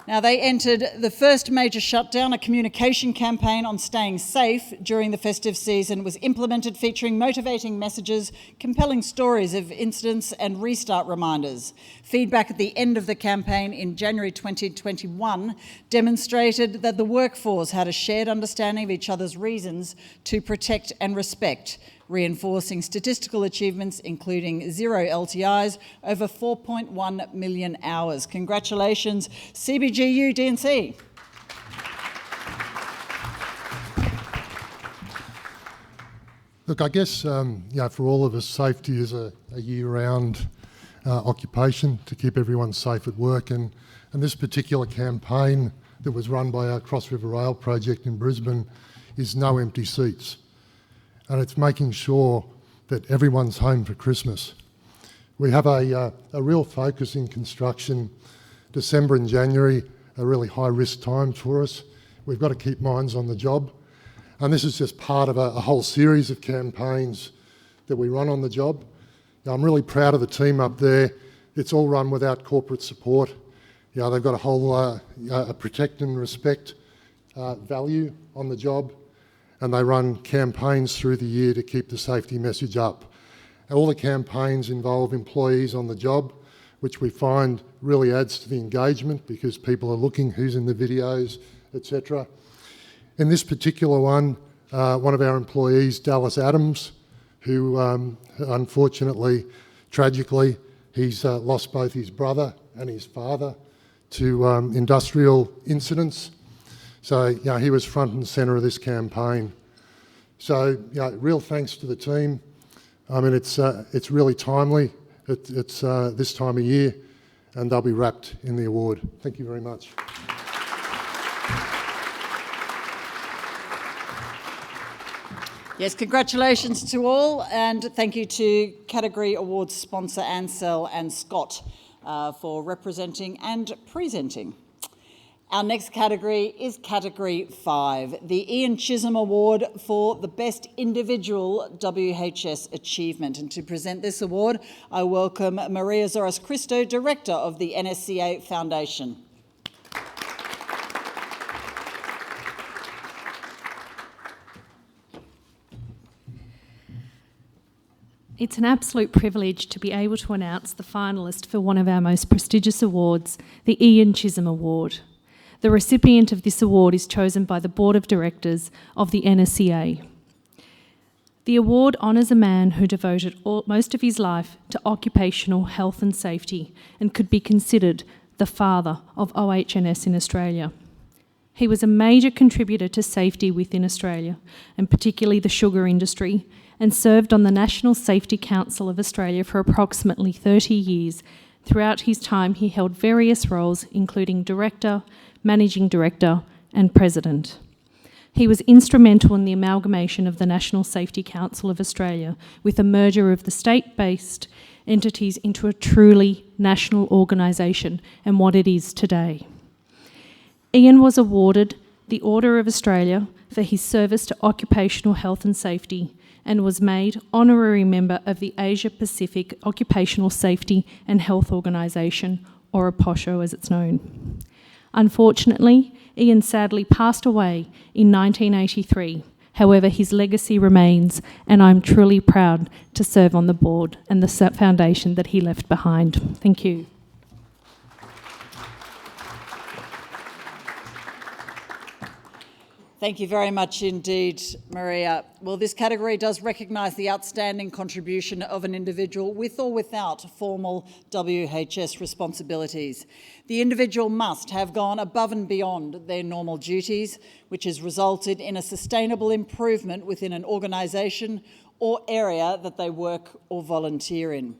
Now, they entered the first major shutdown. A communication campaign on staying safe during the festive season was implemented, featuring motivating messages, compelling stories of incidents and restart reminders. Feedback at the end of the campaign in January 2021 demonstrated that the workforce had a shared understanding of each other's reasons to protect and respect, reinforcing statistical achievements including 0 LTIs over 4.1 million hours. Congratulations, CBGU DNC. Look, I guess, for all of us, safety is a year-round occupation to keep everyone safe at work. And this particular campaign that was run by our Cross River Rail project in Brisbane is No Empty Seats. And it's making sure that everyone's home for Christmas. We have a real focus in construction. December and January are really high risk times for us. We've got to keep minds on the job. And this is just part of a whole series of campaigns that we run on the job. I'm really proud of the team up there. It's all run without corporate support. They've got a whole a protect and respect value on the job, and they run campaigns through the year to keep the safety message up. All the campaigns involve employees on the job, which we find really adds to the engagement because people are looking who's in the videos, etc. In this particular one of our employees, Dallas Adams, who unfortunately, tragically, he's lost both his brother and his father to industrial incidents. So, he was front and centre of this campaign. So, real thanks to the team. I mean, it's really timely. It's this time of year, and they'll be wrapped in the award. Thank you very much. Yes, congratulations to all, and thank you to Category Awards sponsor Ansell and Scott for representing and presenting. Our next category is Category 5, the Ian Chisholm Award for the Best Individual WHS Achievement. And to present this award, I welcome Maria Zoras Christo, Director of the NSCA Foundation. It's an absolute privilege to be able to announce the finalist for one of our most prestigious awards, the Ian Chisholm Award. The recipient of this award is chosen by the Board of Directors of the NSCA. The award honours a man who devoted most of his life to occupational health and safety and could be considered the father of OHS in Australia. He was a major contributor to safety within Australia, and particularly the sugar industry, and served on the National Safety Council of Australia for approximately 30 years. Throughout his time, he held various roles, including Director, Managing Director, and President. He was instrumental in the amalgamation of the National Safety Council of Australia with a merger of the state-based entities into a truly national organisation and what it is today. Ian was awarded the Order of Australia for his service to occupational health and safety, and was made honorary member of the Asia Pacific Occupational Safety and Health Organisation, or APOSHO as it's known. Unfortunately, Ian sadly passed away in 1983. However, his legacy remains, and I'm truly proud to serve on the board and the foundation that he left behind. Thank you. Thank you very much indeed, Maria. Well, this category does recognise the outstanding contribution of an individual with or without formal WHS responsibilities. The individual must have gone above and beyond their normal duties, which has resulted in a sustainable improvement within an organisation or area that they work or volunteer in.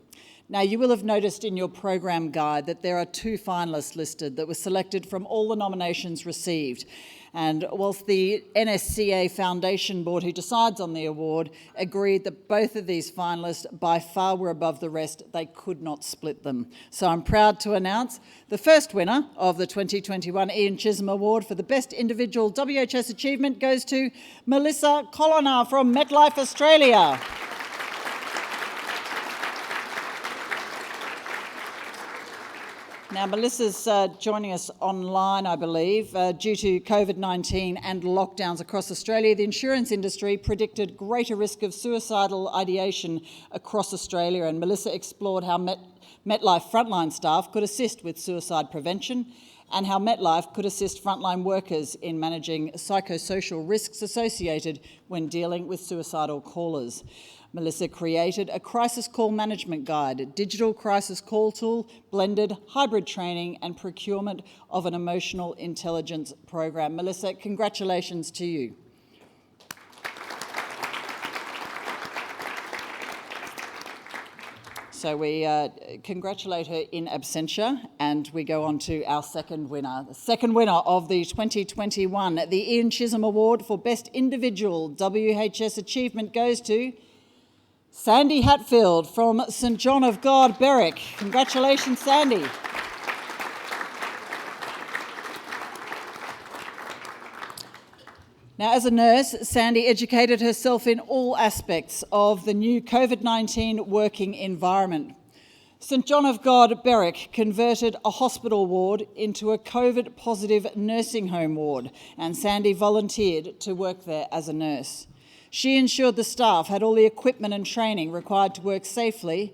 Now, you will have noticed in your program guide that there are 2 finalists listed that were selected from all the nominations received. And whilst the NSCA Foundation Board, who decides on the award, agreed that both of these finalists by far were above the rest, they could not split them. So I'm proud to announce the first winner of the 2021 Ian Chisholm Award for the Best Individual WHS Achievement goes to Melissa Collinar from MetLife Australia. Now, Melissa's joining us online, I believe. Due to COVID-19 and lockdowns across Australia, the insurance industry predicted greater risk of suicidal ideation across Australia, and Melissa explored how MetLife frontline staff could assist with suicide prevention and how MetLife could assist frontline workers in managing psychosocial risks associated when dealing with suicidal callers. Melissa created a crisis call management guide, a digital crisis call tool, blended hybrid training and procurement of an emotional intelligence program. Melissa, congratulations to you. So we congratulate her in absentia, and we go on to our second winner. The second winner of the 2021, the Ian Chisholm Award for Best Individual WHS Achievement goes to Sandy Hatfield from St John of God, Berwick. Congratulations, Sandy. Now, as a nurse, Sandy educated herself in all aspects of the new COVID-19 working environment. St John of God, Berwick converted a hospital ward into a COVID-positive nursing home ward, and Sandy volunteered to work there as a nurse. She ensured the staff had all the equipment and training required to work safely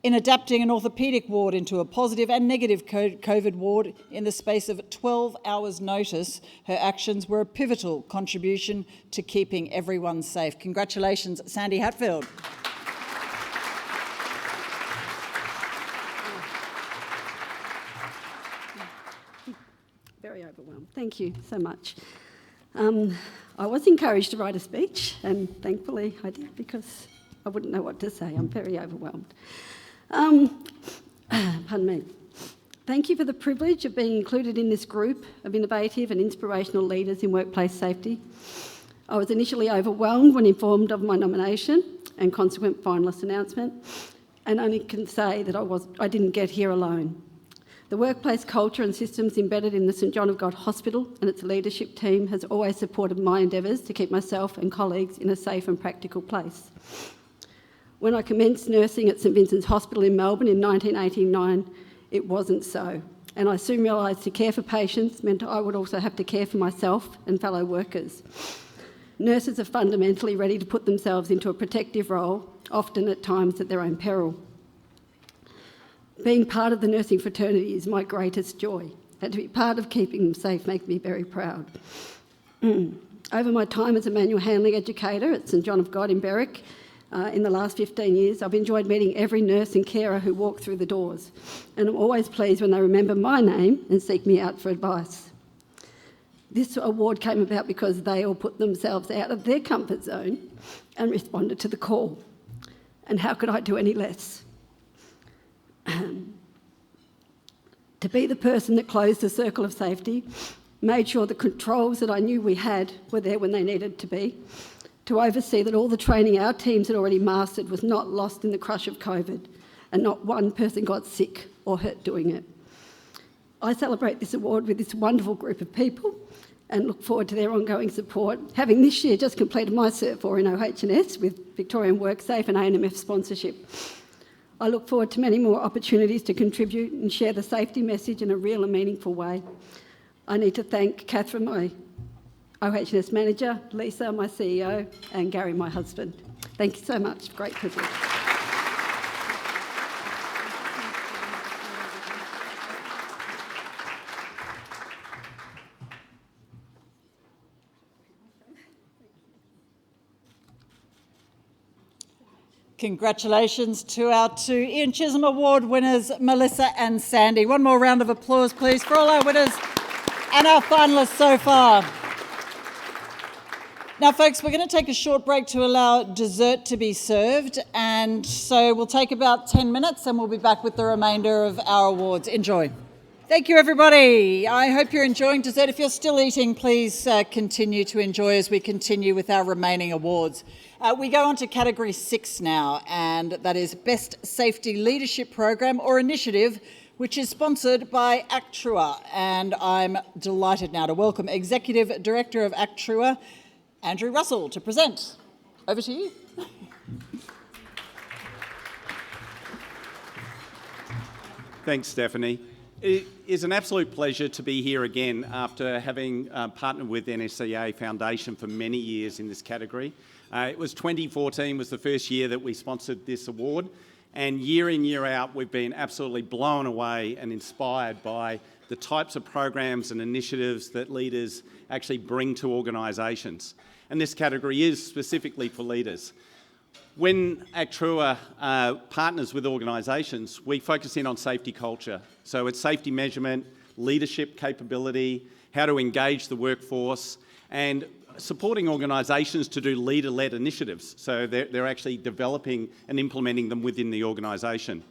in adapting an orthopaedic ward into a positive and negative COVID ward in the space of 12 hours' notice. Her actions were a pivotal contribution to keeping everyone safe. Congratulations, Sandy Hatfield. Very overwhelmed. Thank you so much. I was encouraged to write a speech, and thankfully I did, because I wouldn't know what to say. I'm very overwhelmed. Pardon me. Thank you for the privilege of being included in this group of innovative and inspirational leaders in workplace safety. I was initially overwhelmed when informed of my nomination and consequent finalist announcement, and only can say that I didn't get here alone. The workplace culture and systems embedded in the St John of God Hospital and its leadership team has always supported my endeavours to keep myself and colleagues in a safe and practical place. When I commenced nursing at St Vincent's Hospital in Melbourne in 1989, it wasn't so. And I soon realised to care for patients meant I would also have to care for myself and fellow workers. Nurses are fundamentally ready to put themselves into a protective role, often at times at their own peril. Being part of the nursing fraternity is my greatest joy, and to be part of keeping them safe makes me very proud. Over my time as a manual handling educator at St John of God in Berwick, in the last 15 years, I've enjoyed meeting every nurse and carer who walk through the doors, and I'm always pleased when they remember my name and seek me out for advice. This award came about because they all put themselves out of their comfort zone and responded to the call. And how could I do any less? To be the person that closed the circle of safety, made sure the controls that I knew we had were there when they needed to be, to oversee that all the training our teams had already mastered was not lost in the crush of COVID, and not one person got sick or hurt doing it. I celebrate this award with this wonderful group of people and look forward to their ongoing support, having this year just completed my Cert 4 in OH&S with Victorian WorkSafe and A&MF sponsorship. I look forward to many more opportunities to contribute and share the safety message in a real and meaningful way. I need to thank Catherine, my OH&S manager, Lisa, my CEO, and Gary, my husband. Thank you so much. Great privilege. Congratulations to our two Ian Chisholm Award winners, Melissa and Sandy. One more round of applause, please, for all our winners and our finalists so far. Now, folks, we're going to take a short break to allow dessert to be served, and so we'll take about 10 minutes and we'll be back with the remainder of our awards. Enjoy. Thank you, everybody. I hope you're enjoying dessert. If you're still eating, please continue to enjoy as we continue with our remaining awards. We go on to Category 6 now, and that is Best Safety Leadership Program or Initiative, which is sponsored by Actrua. And I'm delighted now to welcome Executive Director of Actrua, Andrew Russell, to present. Over to you. Thanks, Stephanie. It is an absolute pleasure to be here again after having partnered with NSCA Foundation for many years in this category. It was 2014 was the first year that we sponsored this award, and year in, year out, we've been absolutely blown away and inspired by the types of programs and initiatives that leaders actually bring to organisations. And this category is specifically for leaders. When Actrua partners with organisations, we focus in on safety culture. So it's safety measurement, leadership capability, how to engage the workforce, and supporting organisations to do leader-led initiatives. So they're actually developing and implementing them within the organisation.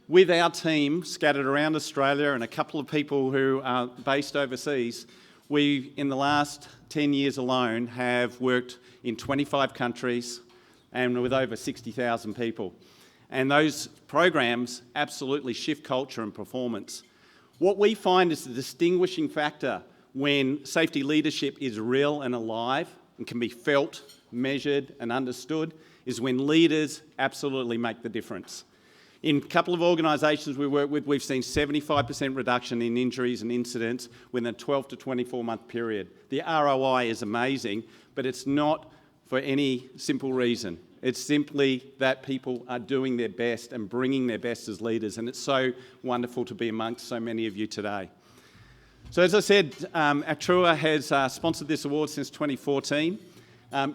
With our team scattered around Australia and a couple of people who are based overseas, we, in the last 10 years alone, have worked in 25 countries and with over 60,000 people. And those programs absolutely shift culture and performance. What we find is the distinguishing factor when safety leadership is real and alive and can be felt, measured and understood is when leaders absolutely make the difference. In a couple of organisations we work with, we've seen 75% reduction in injuries and incidents within a 12 to 24-month period. The ROI is amazing, but it's not for any simple reason. It's simply that people are doing their best and bringing their best as leaders, and it's so wonderful to be amongst so many of you today. So as I said, Actrua has sponsored this award since 2014.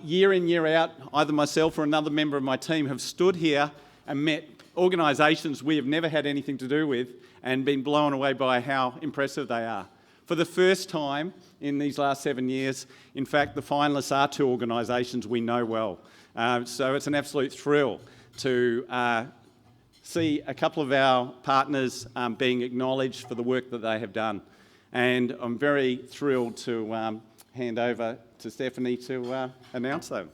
Year in, year out, either myself or another member of my team have stood here and met organisations we have never had anything to do with and been blown away by how impressive they are. For the first time in these last 7 years, in fact, the finalists are two organisations we know well. So it's an absolute thrill to see a couple of our partners being acknowledged for the work that they have done. And I'm very thrilled to hand over to Stephanie to announce them.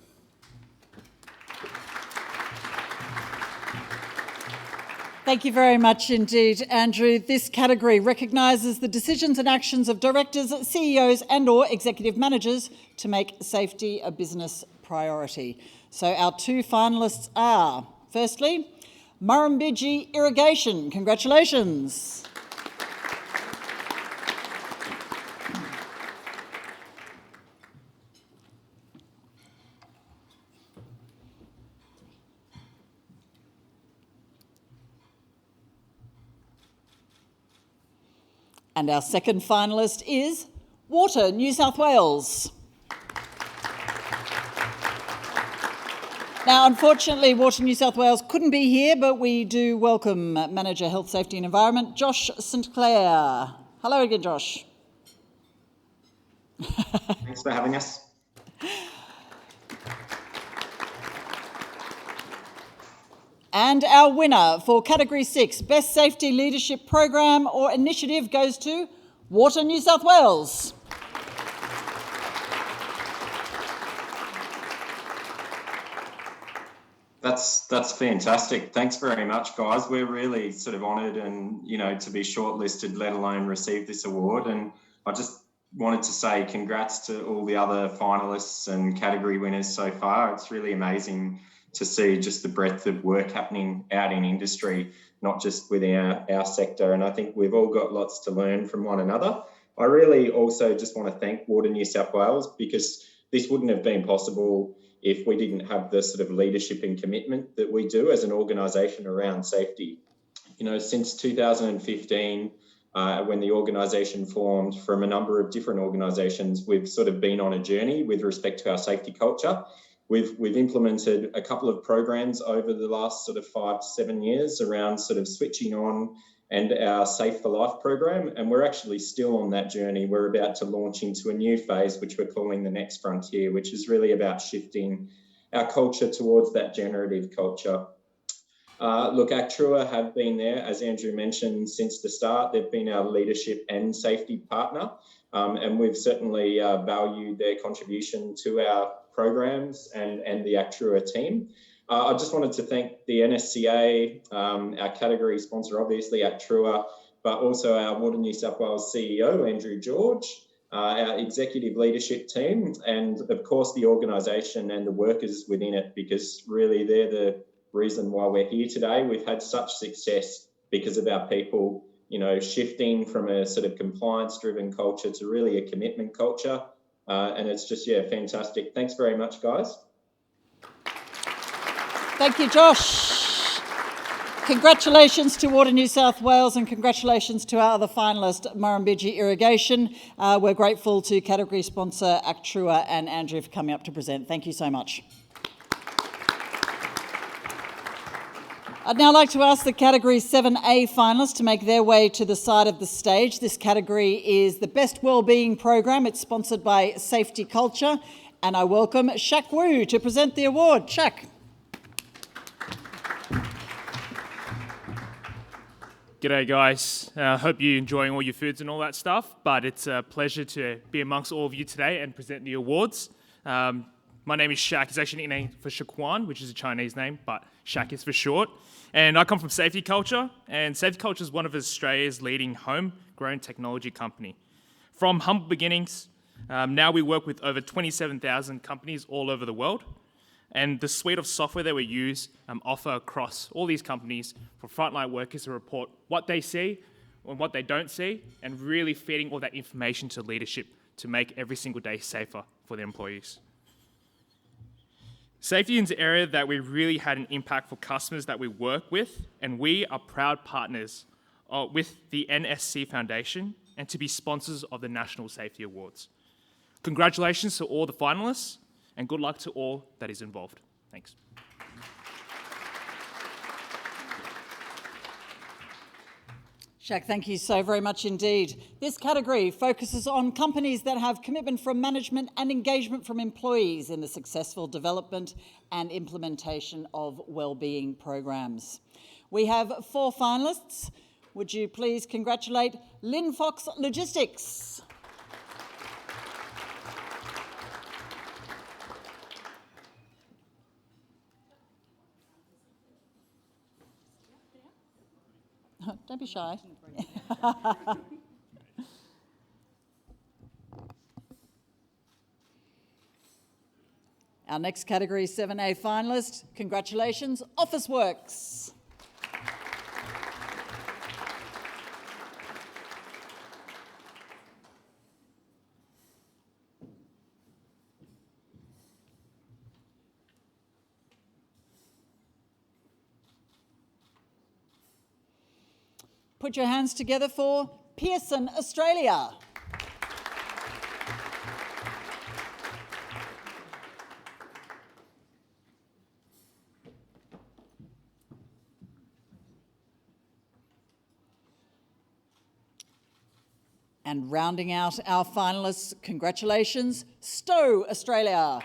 Thank you very much indeed, Andrew. This category recognises the decisions and actions of directors, CEOs and/or executive managers to make safety a business priority. So our two finalists are, firstly, Murrumbidgee Irrigation. Congratulations. And our second finalist is Water New South Wales. Now, unfortunately, Water New South Wales couldn't be here, but we do welcome Manager Health, Safety and Environment, Josh St Clair. Hello again, Josh. Thanks for having us. And our winner for Category 6, Best Safety Leadership Program or Initiative goes to Water New South Wales. That's fantastic. Thanks very much, guys. We're really sort of honoured and, to be shortlisted, let alone receive this award. And I just wanted to say congrats to all the other finalists and category winners so far. It's really amazing to see just the breadth of work happening out in industry, not just within our sector. And I think we've all got lots to learn from one another. I really also just want to thank Water New South Wales, because this wouldn't have been possible if we didn't have the sort of leadership and commitment that we do as an organisation around safety. Since 2015, when the organisation formed from a number of different organisations, we've sort of been on a journey with respect to our safety culture. We've implemented a couple of programs over the last sort of 5 to 7 years around sort of switching on and our Safe for Life program, and we're actually still on that journey. We're about to launch into a new phase, which we're calling the Next Frontier, which is really about shifting our culture towards that generative culture. Look, Actrua have been there, as Andrew mentioned, since the start. They've been our leadership and safety partner, and we've certainly valued their contribution to our programs and the Actrua team. I just wanted to thank the NSCA, our category sponsor, obviously Actrua, but also our Water New South Wales CEO, Andrew George, our executive leadership team, and of course the organisation and the workers within it, because really they're the reason why we're here today. We've had such success because of our people, shifting from a sort of compliance-driven culture to really a commitment culture. And it's just, fantastic. Thanks very much, guys. Thank you, Josh. Congratulations to Water New South Wales and congratulations to our other finalist, Murrumbidgee Irrigation. We're grateful to category sponsor Actrua and Andrew for coming up to present. Thank you so much. I'd now like to ask the Category 7A finalists to make their way to the side of the stage. This category is the Best Wellbeing Program. It's sponsored by Safety Culture, and I welcome Shak Wu to present the award. Shak. G'day guys, hope you're enjoying all your foods and all that stuff, but it's a pleasure to be amongst all of you today and present the awards. My name is Shak. It's actually nicknamed for Shaquan, which is a Chinese name, but Shak is for short. And I come from Safety Culture, and Safety Culture is one of Australia's leading homegrown technology company. From humble beginnings, now we work with over 27,000 companies all over the world. And the suite of software that we use offer across all these companies for frontline workers to report what they see and what they don't see, and really feeding all that information to leadership to make every single day safer for their employees. Safety is an area that we really had an impact for customers that we work with, and we are proud partners with the NSC Foundation and to be sponsors of the National Safety Awards. Congratulations to all the finalists, and good luck to all that is involved. Thanks. Shak, thank you so very much indeed. This category focuses on companies that have commitment from management and engagement from employees in the successful development and implementation of wellbeing programs. We have 4 finalists. Would you please congratulate Linfox Logistics? Don't be shy. Our next category 7A finalist, congratulations, Officeworks. Put your hands together for Pearson Australia. And rounding out our finalists, congratulations, Stowe Australia.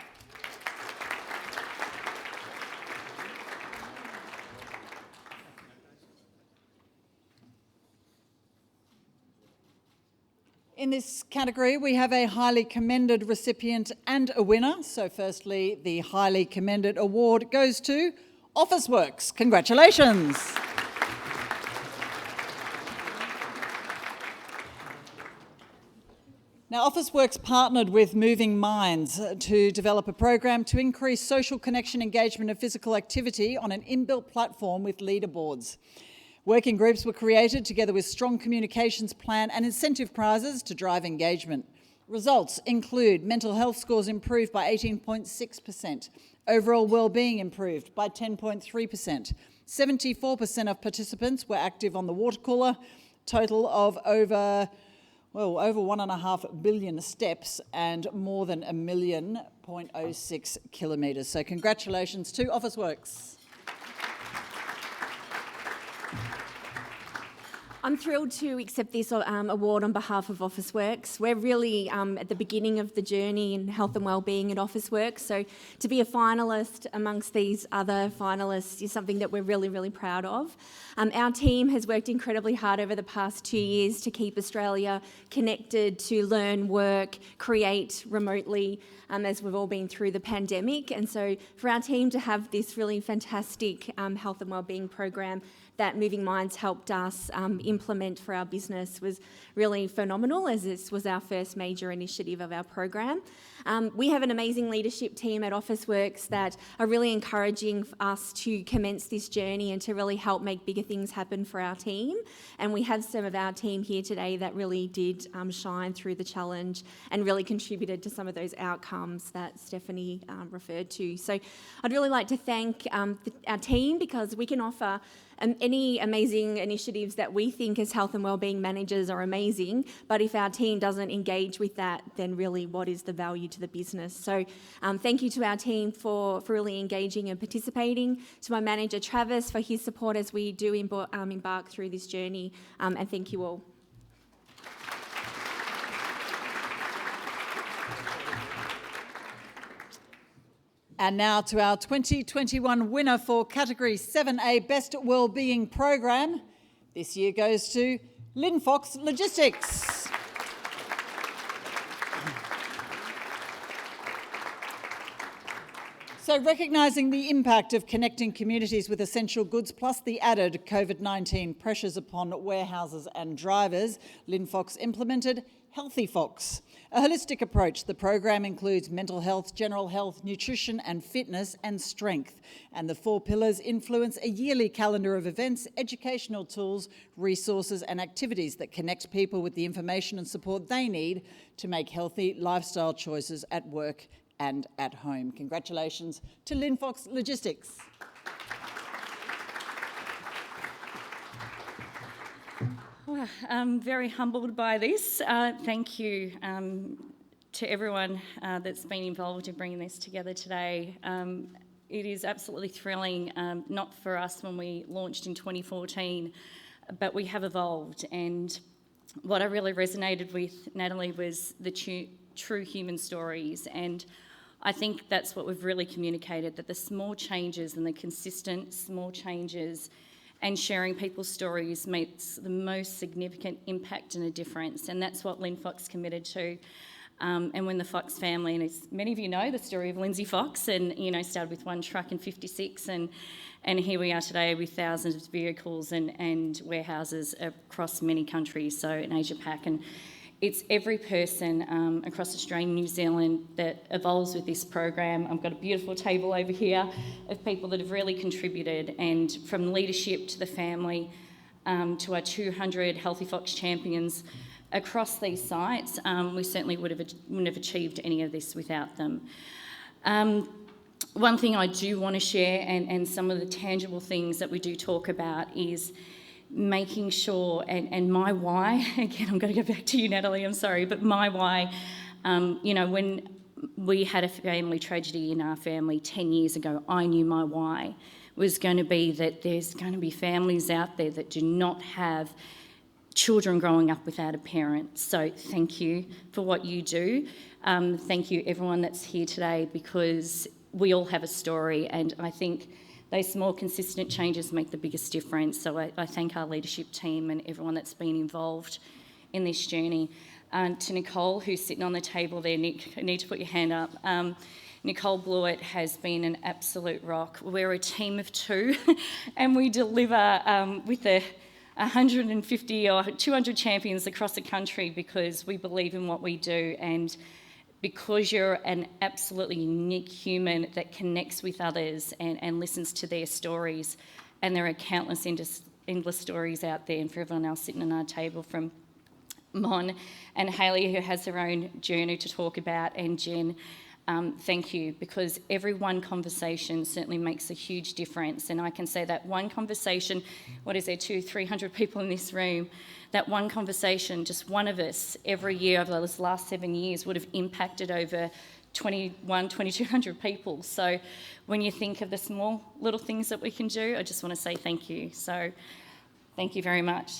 In this category, we have a highly commended recipient and a winner. So firstly, the highly commended award goes to Officeworks. Congratulations. Now, Officeworks partnered with Moving Minds to develop a program to increase social connection, engagement and physical activity on an inbuilt platform with leaderboards. Working groups were created together with strong communications plan and incentive prizes to drive engagement. Results include mental health scores improved by 18.6%, overall wellbeing improved by 10.3%, 74% of participants were active on the water cooler, total of over 1.5 billion steps and more than 1 million.06 kilometres. So congratulations to Officeworks. I'm thrilled to accept this award on behalf of Officeworks. We're really at the beginning of the journey in health and wellbeing at Officeworks, so to be a finalist amongst these other finalists is something that we're really, really proud of. Our team has worked incredibly hard over the past 2 years to keep Australia connected, to learn, work, create remotely, as we've all been through the pandemic. And so for our team to have this really fantastic health and wellbeing program that Moving Minds helped us implement for our business was really phenomenal, as this was our first major initiative of our program. We have an amazing leadership team at Officeworks that are really encouraging us to commence this journey and to really help make bigger things happen for our team. And we have some of our team here today that really did shine through the challenge and really contributed to some of those outcomes that Stephanie referred to. So I'd really like to thank our team, because we can offer any amazing initiatives that we think think as health and wellbeing managers are amazing, but if our team doesn't engage with that, then really what is the value to the business? So thank you to our team for really engaging and participating, to my manager Travis for his support as we do embark through this journey, and thank you all. And now to our 2021 winner for Category 7A Best Wellbeing Program. This year goes to Linfox Logistics. So recognising the impact of connecting communities with essential goods plus the added COVID-19 pressures upon warehouses and drivers, Linfox implemented Healthy Fox, a holistic approach. The program includes mental health, general health, nutrition and fitness and strength. And the 4 pillars influence a yearly calendar of events, educational tools, resources and activities that connect people with the information and support they need to make healthy lifestyle choices at work and at home. Congratulations to Linfox Logistics. Well, I'm very humbled by this. Thank you to everyone that's been involved in bringing this together today. It is absolutely thrilling, not for us when we launched in 2014, but we have evolved. And what I really resonated with, Natalie, was the true human stories. And I think that's what we've really communicated, that the small changes and the consistent small changes and sharing people's stories makes the most significant impact and a difference. And that's what Linfox committed to. And when the Fox family, and as many of you know the story of Lindsay Fox, and started with one truck in 56, and here we are today with thousands of vehicles and warehouses across many countries, so in Asia Pac. And it's every person across Australia and New Zealand that evolves with this program. I've got a beautiful table over here of people that have really contributed, and from leadership to the family to our 200 Healthy Fox champions across these sites. We certainly wouldn't have achieved any of this without them. One thing I do want to share, and some of the tangible things that we do talk about, is making sure, and my why, again, I'm going to go back to you, Natalie, I'm sorry, but my why, when we had a family tragedy in our family 10 years ago, I knew my why was going to be that there's going to be families out there that do not have children growing up without a parent. So thank you for what you do. Thank you, everyone that's here today, because we all have a story, and I think those small, consistent changes make the biggest difference. So I thank our leadership team and everyone that's been involved in this journey. To Nicole, who's sitting on the table there, Nick, I need to put your hand up. Nicole Blewett has been an absolute rock. We're a team of 2, and we deliver with 150 or 200 champions across the country because we believe in what we do, and because you're an absolutely unique human that connects with others and listens to their stories. And there are countless endless stories out there, and for everyone else sitting on our table, from Mon and Hayley, who has her own journey to talk about, and Jen, thank you, because every one conversation certainly makes a huge difference. And I can say that one conversation, what is there, 200-300 people in this room, that one conversation, just one of us every year over those last 7 years would have impacted over 2,200 people. So when you think of the small little things that we can do, I just want to say thank you. So thank you very much.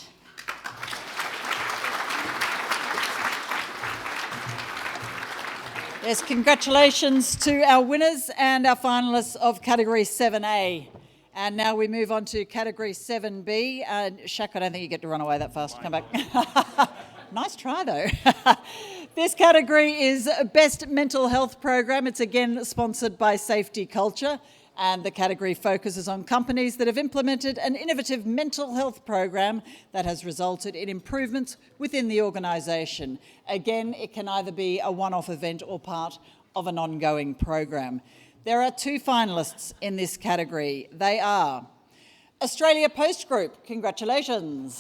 Yes, congratulations to our winners and our finalists of Category 7A. And now we move on to Category 7B. Shaq, I don't think you get to run away that fast. Come back. Nice try, though. This category is Best Mental Health Program. It's again sponsored by Safety Culture, and the category focuses on companies that have implemented an innovative mental health program that has resulted in improvements within the organisation. Again, it can either be a one-off event or part of an ongoing program. There are 2 finalists in this category. They are Australia Post Group. Congratulations.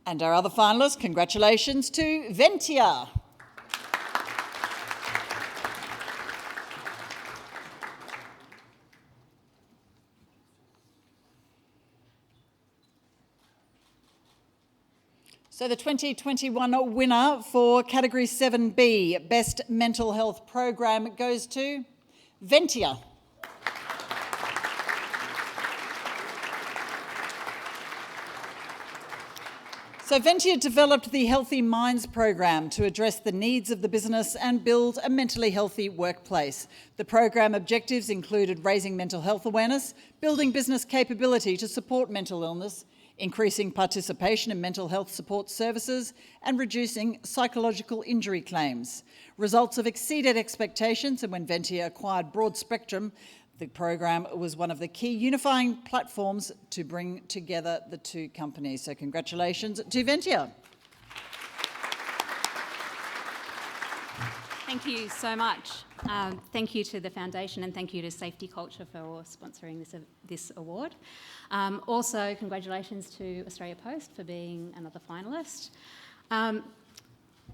And our other finalists, congratulations to Ventia. So the 2021 winner for Category 7B, Best Mental Health Program, goes to Ventia. So Ventia developed the Healthy Minds program to address the needs of the business and build a mentally healthy workplace. The program objectives included raising mental health awareness, building business capability to support mental illness, increasing participation in mental health support services, and reducing psychological injury claims. Results have exceeded expectations, and when Ventia acquired Broad Spectrum, the program was one of the key unifying platforms to bring together the two companies. So congratulations to Ventia. Thank you so much. Thank you to the Foundation and thank you to Safety Culture for sponsoring this award. Also, congratulations to Australia Post for being another finalist.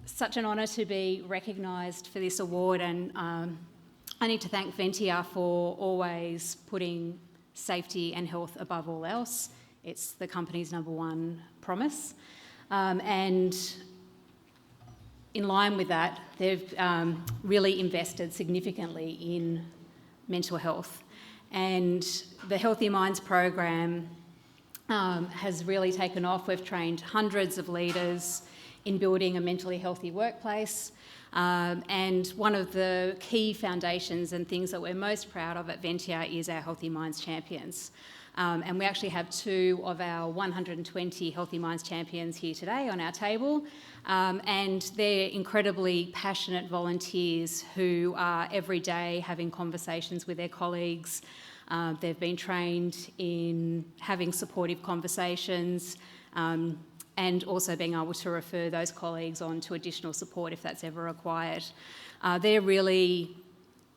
Such an honour to be recognised for this award, and I need to thank Ventia for always putting safety and health above all else. It's the company's #1 promise. And in line with that, they've really invested significantly in mental health. And the Healthy Minds program has really taken off. We've trained hundreds of leaders in building a mentally healthy workplace. And one of the key foundations and things that we're most proud of at Ventia is our Healthy Minds champions. And we actually have 2 of our 120 Healthy Minds champions here today on our table. And they're incredibly passionate volunteers who are every day having conversations with their colleagues. They've been trained in having supportive conversations, and also being able to refer those colleagues on to additional support if that's ever required. They're really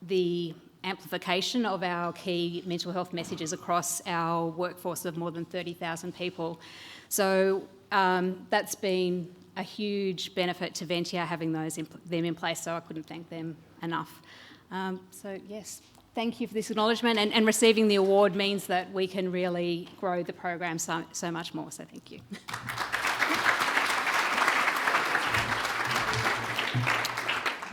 the amplification of our key mental health messages across our workforce of more than 30,000 people. So that's been a huge benefit to Ventia having them in place, so I couldn't thank them enough. So yes, thank you for this acknowledgement, and receiving the award means that we can really grow the program so much more, so thank you.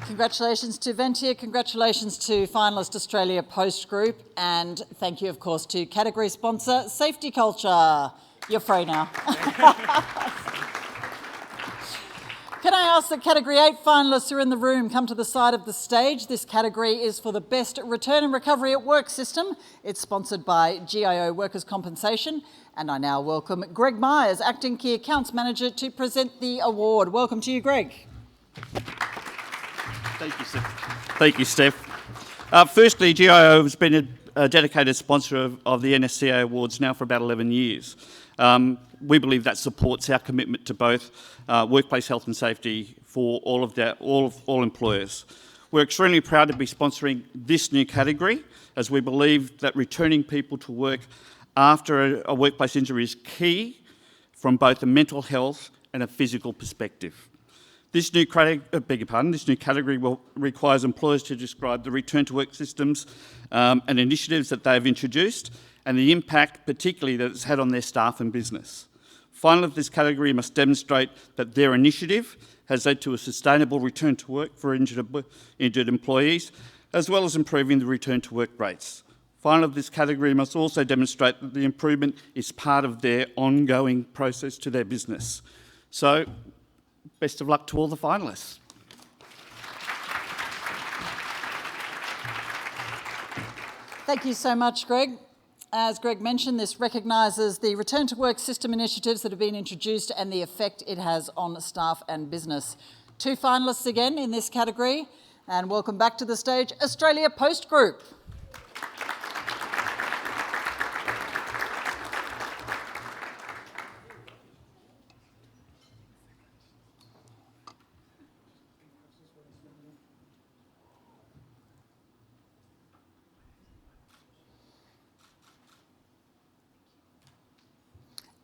Congratulations to Ventia, congratulations to finalist Australia Post Group, and thank you, of course, to category sponsor Safety Culture. You're free now. Can I ask the Category 8 finalists who are in the room come to the side of the stage? This category is for the Best Return and Recovery at Work system. It's sponsored by GIO Workers' Compensation, and I now welcome Greg Myers, Acting Key Accounts Manager, to present the award. Welcome to you, Greg. Thank you, Steph. Firstly, GIO has been a dedicated sponsor of the NSCA Awards now for about 11 years. We believe that supports our commitment to both workplace health and safety for all employers. We're extremely proud to be sponsoring this new category, as we believe that returning people to work after a workplace injury is key from both a mental health and a physical perspective. This new category requires employers to describe the return to work systems and initiatives that they have introduced and the impact particularly that it's had on their staff and business. Finally, this category must demonstrate that their initiative has led to a sustainable return to work for injured employees, as well as improving the return to work rates. Finally, this category must also demonstrate that the improvement is part of their ongoing process to their business. So, best of luck to all the finalists. Thank you so much, Greg. As Greg mentioned, this recognises the return to work system initiatives that have been introduced and the effect it has on staff and business. 2 finalists again in this category, and welcome back to the stage, Australia Post Group.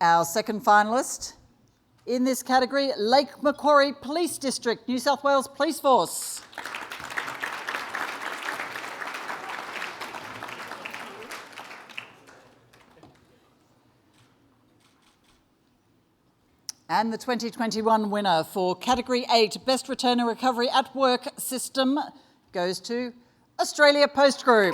Our second finalist In this category, Lake Macquarie Police District, New South Wales Police Force. And the 2021 winner for Category 8, Best Return and Recovery at Work System, goes to Australia Post Group.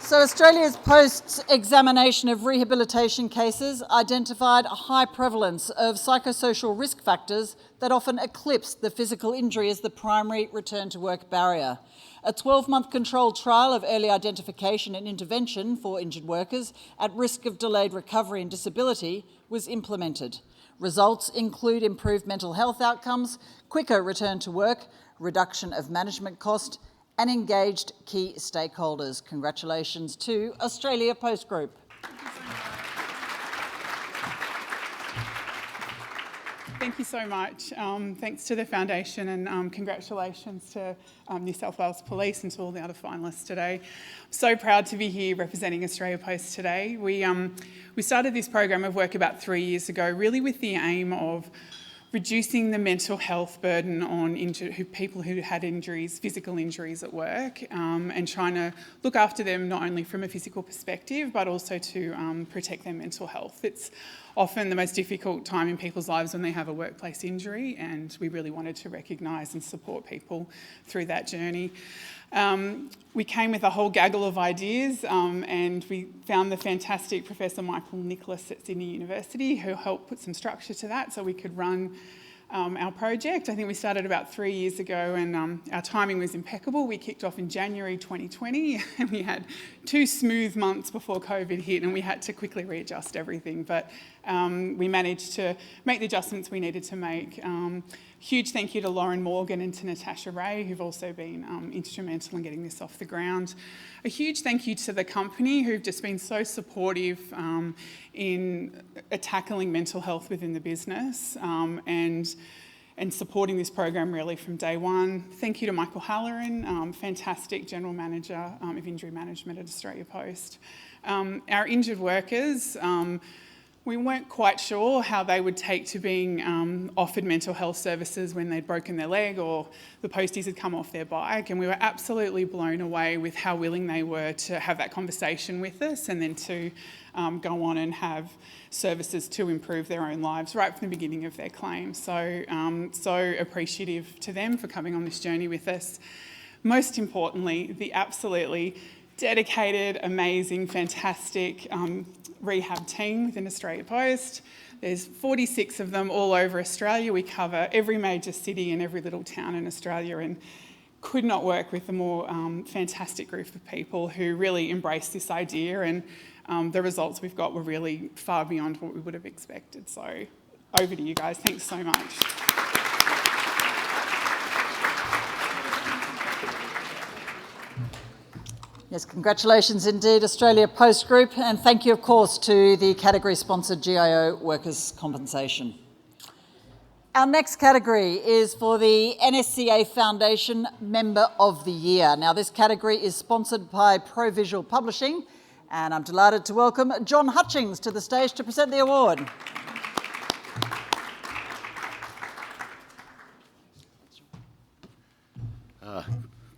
So Australia's Post's examination of rehabilitation cases identified a high prevalence of psychosocial risk factors that often eclipse the physical injury as the primary return to work barrier. A 12-month controlled trial of early identification and intervention for injured workers at risk of delayed recovery and disability was implemented. Results include improved mental health outcomes, quicker return to work, reduction of management cost, and engaged key stakeholders. Congratulations to Australia Post Group. Thank you so much. Thanks to the Foundation and congratulations to New South Wales Police and to all the other finalists today. I'm so proud to be here representing Australia Post today. We started this program of work about 3 years ago, really with the aim of reducing the mental health burden on people who had injuries, physical injuries at work, and trying to look after them not only from a physical perspective, but also to protect their mental health. It's often the most difficult time in people's lives when they have a workplace injury, and we really wanted to recognise and support people through that journey. We came with a whole gaggle of ideas and we found the fantastic Professor Michael Nicholas at Sydney University who helped put some structure to that so we could run our project. I think we started about 3 years ago and our timing was impeccable. We kicked off in January 2020 and we had 2 smooth months before COVID hit and we had to quickly readjust everything, but we managed to make the adjustments we needed to make. Huge thank you to Lauren Morgan and to Natasha Ray, who've also been instrumental in getting this off the ground. A huge thank you to the company, who've just been so supportive in tackling mental health within the business and supporting this program really from day one. Thank you to Michael Halloran, fantastic General Manager of Injury Management at Australia Post. Our injured workers, we weren't quite sure how they would take to being offered mental health services when they'd broken their leg or the posties had come off their bike, and we were absolutely blown away with how willing they were to have that conversation with us and then to go on and have services to improve their own lives right from the beginning of their claim. So, so appreciative to them for coming on this journey with us. Most importantly, the absolutely dedicated, amazing, fantastic rehab team within Australia Post. There's 46 of them all over Australia. We cover every major city and every little town in Australia and could not work with a more fantastic group of people who really embraced this idea, and the results we've got were really far beyond what we would have expected. So over to you guys. Thanks so much. Yes, congratulations indeed, Australia Post Group, and thank you, of course, to the category-sponsored GIO Workers' Compensation. Our next category is for the NSCA Foundation Member of the Year. Now, this category is sponsored by ProVisual Publishing, and I'm delighted to welcome John Hutchings to the stage to present the award.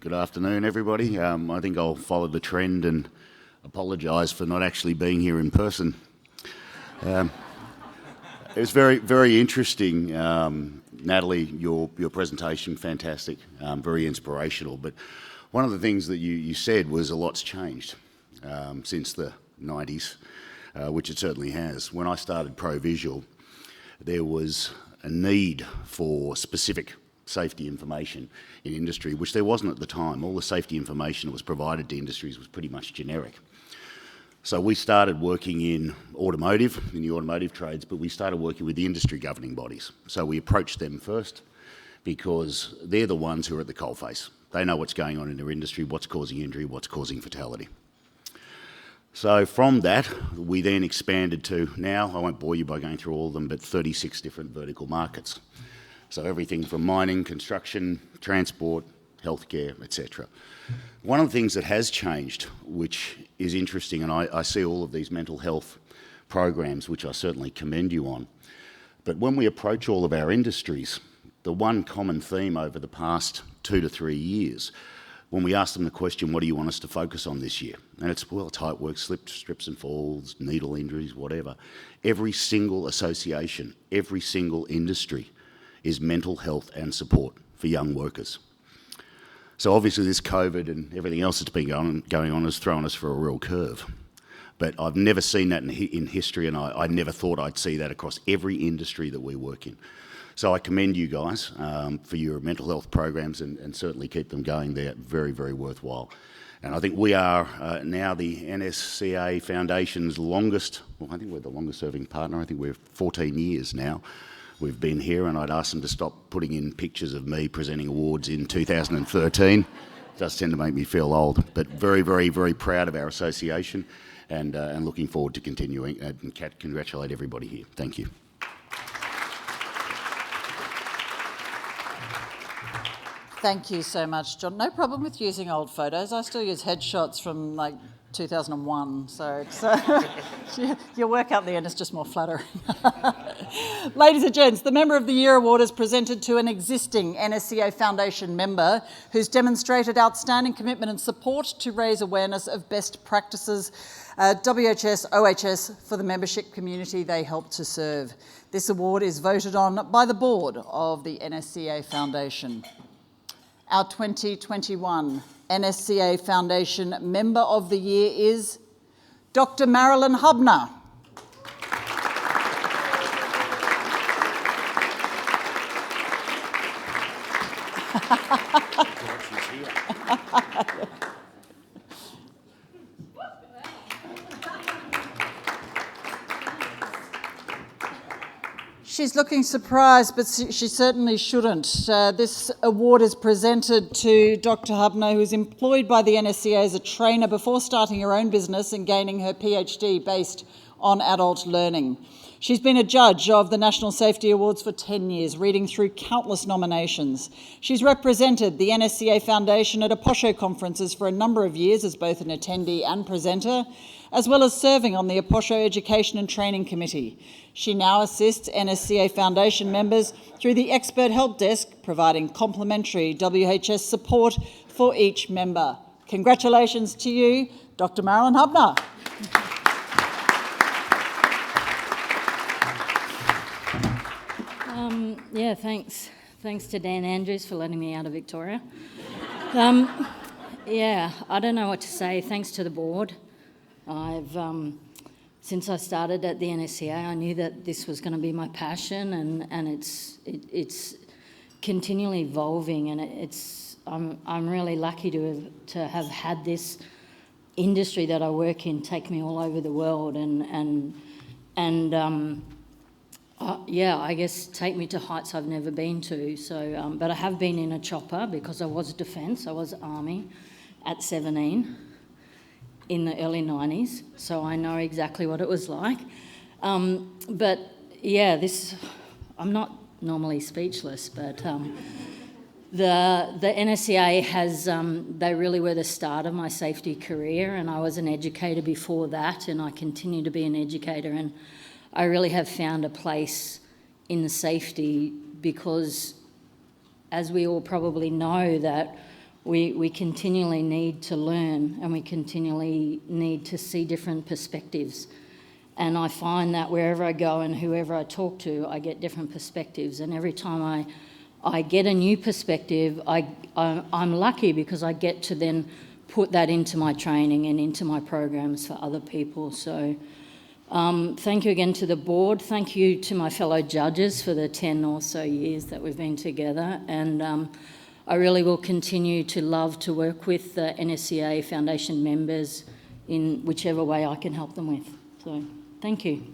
Good afternoon, everybody. I think I'll follow the trend and apologise for not actually being here in person. It was very, very interesting, Natalie, your presentation, fantastic, very inspirational. But one of the things that you said was a lot's changed since the 90s, which it certainly has. When I started ProVisual, there was a need for specific safety information in industry, which there wasn't at the time. All the safety information that was provided to industries was pretty much generic. So we started working in the automotive trades, but we started working with the industry governing bodies. So we approached them first because they're the ones who are at the coalface. They know what's going on in their industry, what's causing injury, what's causing fatality. So from that, we then expanded to now, I won't bore you by going through all of them, but 36 different vertical markets. So everything from mining, construction, transport, healthcare, etc. One of the things that has changed, which is interesting, and I see all of these mental health programs, which I certainly commend you on, but when we approach all of our industries, the one common theme over the past 2 to 3 years, when we ask them the question, what do you want us to focus on this year? And it's, well, tight work, slips, trips and falls, needle injuries, whatever. Every single association, every single industry is mental health and support for young workers. So obviously this COVID and everything else that's been going on has thrown us for a real curve. But I've never seen that in history, and I never thought I'd see that across every industry that we work in. So I commend you guys for your mental health programs and certainly keep them going. They're very, very worthwhile. And I think we are now the NSCA Foundation's longest, well, I think we're the longest serving partner. I think we're 14 years now. We've been here, and I'd ask them to stop putting in pictures of me presenting awards in 2013. It does tend to make me feel old, but very, very, very proud of our association and looking forward to continuing and congratulate everybody here. Thank you. Thank you so much, John. No problem with using old photos. I still use headshots from like 2001, so it's, your work out the end is just more flattering. Ladies and gents, the Member of the Year award is presented to an existing NSCA Foundation member who's demonstrated outstanding commitment and support to raise awareness of best practices, WHS, OHS, for the membership community they help to serve. This award is voted on by the board of the NSCA Foundation. Our 2021 NSCA Foundation Member of the Year is Dr. Marilyn Hubner. She's looking surprised, but she certainly shouldn't. This award is presented to Dr. Hubner, who's employed by the NSCA as a trainer before starting her own business and gaining her PhD based on adult learning. She's been a judge of the National Safety Awards for 10 years, reading through countless nominations. She's represented the NSCA Foundation at APOSHO conferences for a number of years as both an attendee and presenter, as well as serving on the APOSHO Education and Training Committee. She now assists NSCA Foundation members through the Expert Help Desk, providing complimentary WHS support for each member. Congratulations to you, Dr. Marilyn Hubner. Yeah, thanks. Thanks to Dan Andrews for letting me out of Victoria. Yeah, I don't know what to say. Thanks to the board. Since I started at the NSCA, I knew that this was going to be my passion, and it's continually evolving, and I'm really lucky to have had this industry that I work in take me all over the world, yeah, I guess take me to heights I've never been to. So, but I have been in a chopper because I was defence, I was Army at 17 in the early 90s, so I know exactly what it was like. But yeah, I'm not normally speechless, but the NSCA has, they really were the start of my safety career, and I was an educator before that, and I continue to be an educator, and I really have found a place in the safety because, as we all probably know, that we continually need to learn and we continually need to see different perspectives. And I find that wherever I go and whoever I talk to, I get different perspectives. And every time I get a new perspective, I'm lucky because I get to then put that into my training and into my programs for other people. So thank you again to the board. Thank you to my fellow judges for the 10 or so years that we've been together. And I really will continue to love to work with the NSCA Foundation members in whichever way I can help them with. So thank you.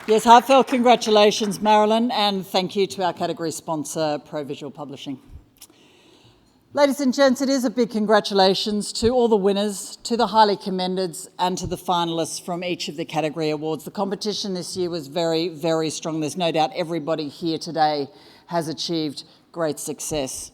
Yes, heartfelt congratulations, Marilyn, and thank you to our category sponsor, Pro Visual Publishing. Ladies and gents, it is a big congratulations to all the winners, to the highly commended and to the finalists from each of the category awards. The competition this year was very, very strong. There's no doubt everybody here today has achieved great success.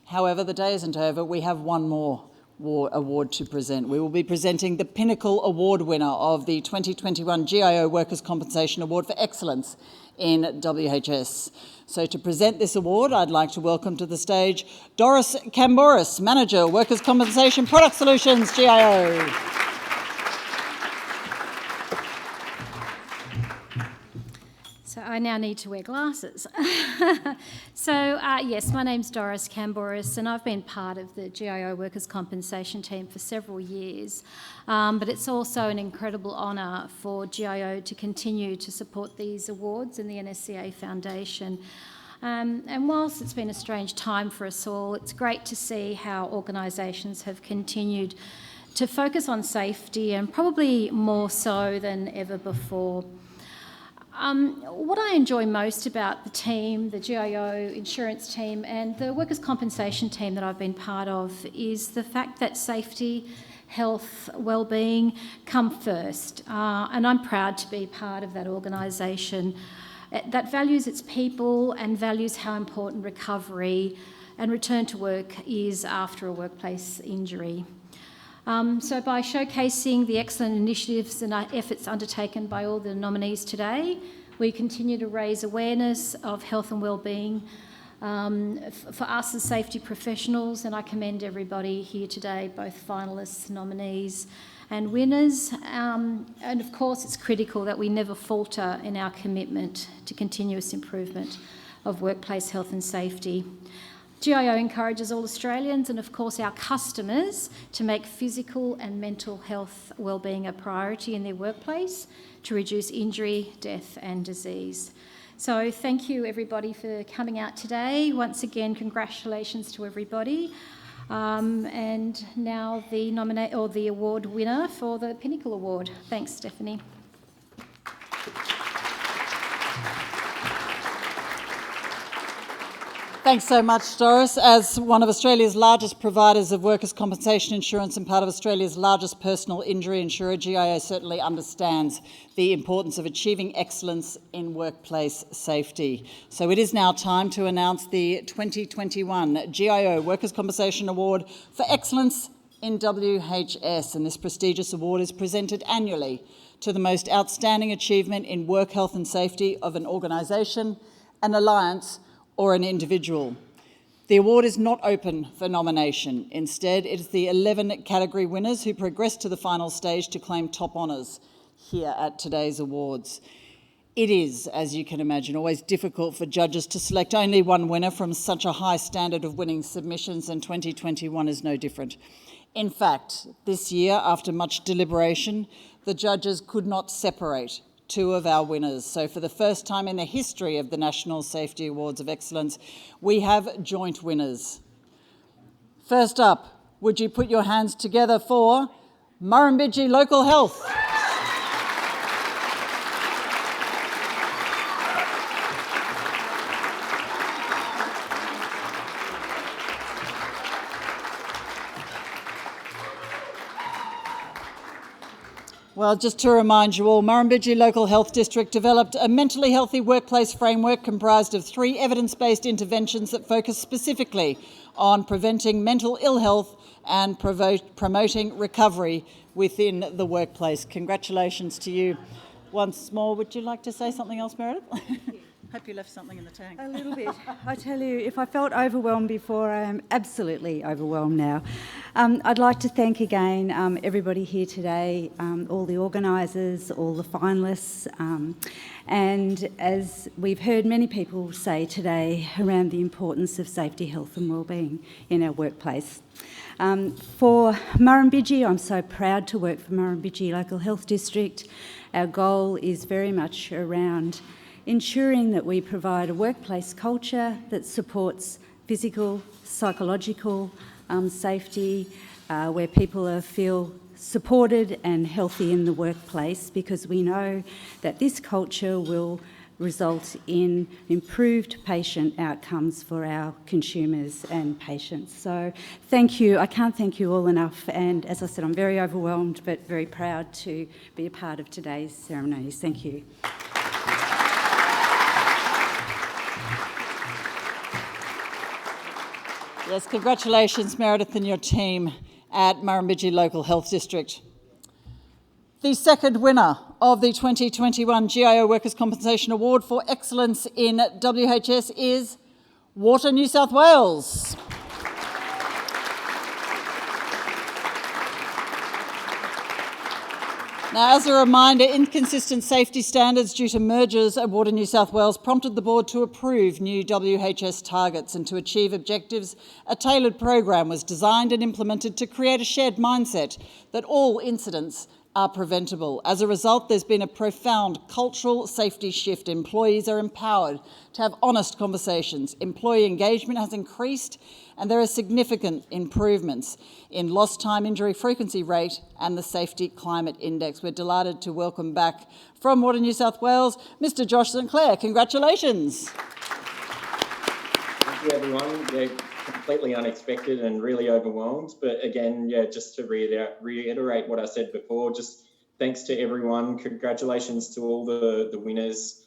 However, the day isn't over. We have one more award to present. We will be presenting the Pinnacle Award winner of the 2021 GIO Workers' Compensation Award for Excellence in WHS. So to present this award, I'd like to welcome to the stage Doris Camboris, Manager, Workers' Compensation Product Solutions, GIO. So I now need to wear glasses. Yes, my name's Doris Camboris, and I've been part of the GIO Workers' Compensation team for several years. But it's also an incredible honour for GIO to continue to support these awards and the NSCA Foundation. And whilst it's been a strange time for us all, it's great to see how organisations have continued to focus on safety, and probably more so than ever before. What I enjoy most about the team, the GIO insurance team and the workers' compensation team that I've been part of, is the fact that safety, health, well-being come first. And I'm proud to be part of that organisation that values its people and values how important recovery and return to work is after a workplace injury. So by showcasing the excellent initiatives and efforts undertaken by all the nominees today, we continue to raise awareness of health and wellbeing for us as safety professionals, and I commend everybody here today, both finalists, nominees and winners. And of course, it's critical that we never falter in our commitment to continuous improvement of workplace health and safety. GIO encourages all Australians and of course our customers to make physical and mental health wellbeing a priority in their workplace to reduce injury, death and disease. So thank you everybody for coming out today. Once again, congratulations to everybody. And now the award winner for the Pinnacle Award. Thanks, Stephanie. Thanks so much, Doris. As one of Australia's largest providers of workers' compensation insurance and part of Australia's largest personal injury insurer, GIO certainly understands the importance of achieving excellence in workplace safety. So it is now time to announce the 2021 GIO Workers' Compensation Award for Excellence in WHS. And this prestigious award is presented annually to the most outstanding achievement in work health and safety of an organisation, an alliance, or an individual. The award is not open for nomination. Instead, it is the 11 category winners who progress to the final stage to claim top honours here at today's awards. It is, as you can imagine, always difficult for judges to select only one winner from such a high standard of winning submissions, and 2021 is no different. In fact, this year, after much deliberation, the judges could not separate two of our winners. So for the first time in the history of the National Safety Awards of Excellence, we have joint winners. First up, would you put your hands together for Murrumbidgee Local Health? Well, just to remind you all, Murrumbidgee Local Health District developed a mentally healthy workplace framework comprised of 3 evidence-based interventions that focus specifically on preventing mental ill health and promoting recovery within the workplace. Congratulations to you once more. Would you like to say something else, Meredith? Hope you left something in the tank. A little bit. I tell you, if I felt overwhelmed before, I am absolutely overwhelmed now. I'd like to thank again everybody here today, all the organisers, all the finalists, and as we've heard many people say today around the importance of safety, health and wellbeing in our workplace. For Murrumbidgee, I'm so proud to work for Murrumbidgee Local Health District. Our goal is very much around ensuring that we provide a workplace culture that supports physical, psychological safety, where people feel supported and healthy in the workplace, because we know that this culture will result in improved patient outcomes for our consumers and patients. So thank you. I can't thank you all enough. And as I said, I'm very overwhelmed but very proud to be a part of today's ceremonies. Thank you. Yes, congratulations, Meredith and your team at Murrumbidgee Local Health District. The second winner of the 2021 GIO Workers' Compensation Award for Excellence in WHS is Water New South Wales. Now, as a reminder, inconsistent safety standards due to mergers at Water New South Wales prompted the board to approve new WHS targets, and to achieve objectives, a tailored program was designed and implemented to create a shared mindset that all incidents are preventable. As a result, there's been a profound cultural safety shift. Employees are empowered to have honest conversations. Employee engagement has increased, and there are significant improvements in lost time injury frequency rate and the Safety Climate Index. We're delighted to welcome back from Water New South Wales, Mr. Josh St Clair. Congratulations. Thank you, everyone. Yeah, completely unexpected and really overwhelmed. But again, yeah, just to reiterate what I said before, just thanks to everyone. Congratulations to all the winners.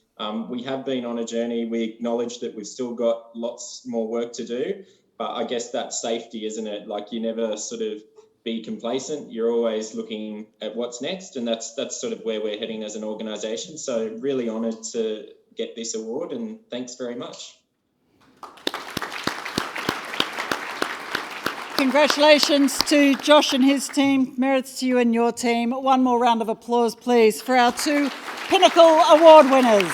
We have been on a journey. We acknowledge that we've still got lots more work to do. But I guess that's safety, isn't it? Like, you never sort of be complacent. You're always looking at what's next, and that's sort of where we're heading as an organisation. So really honoured to get this award, and thanks very much. Congratulations to Josh and his team. Meredith, to you and your team. One more round of applause, please, for our two Pinnacle Award winners.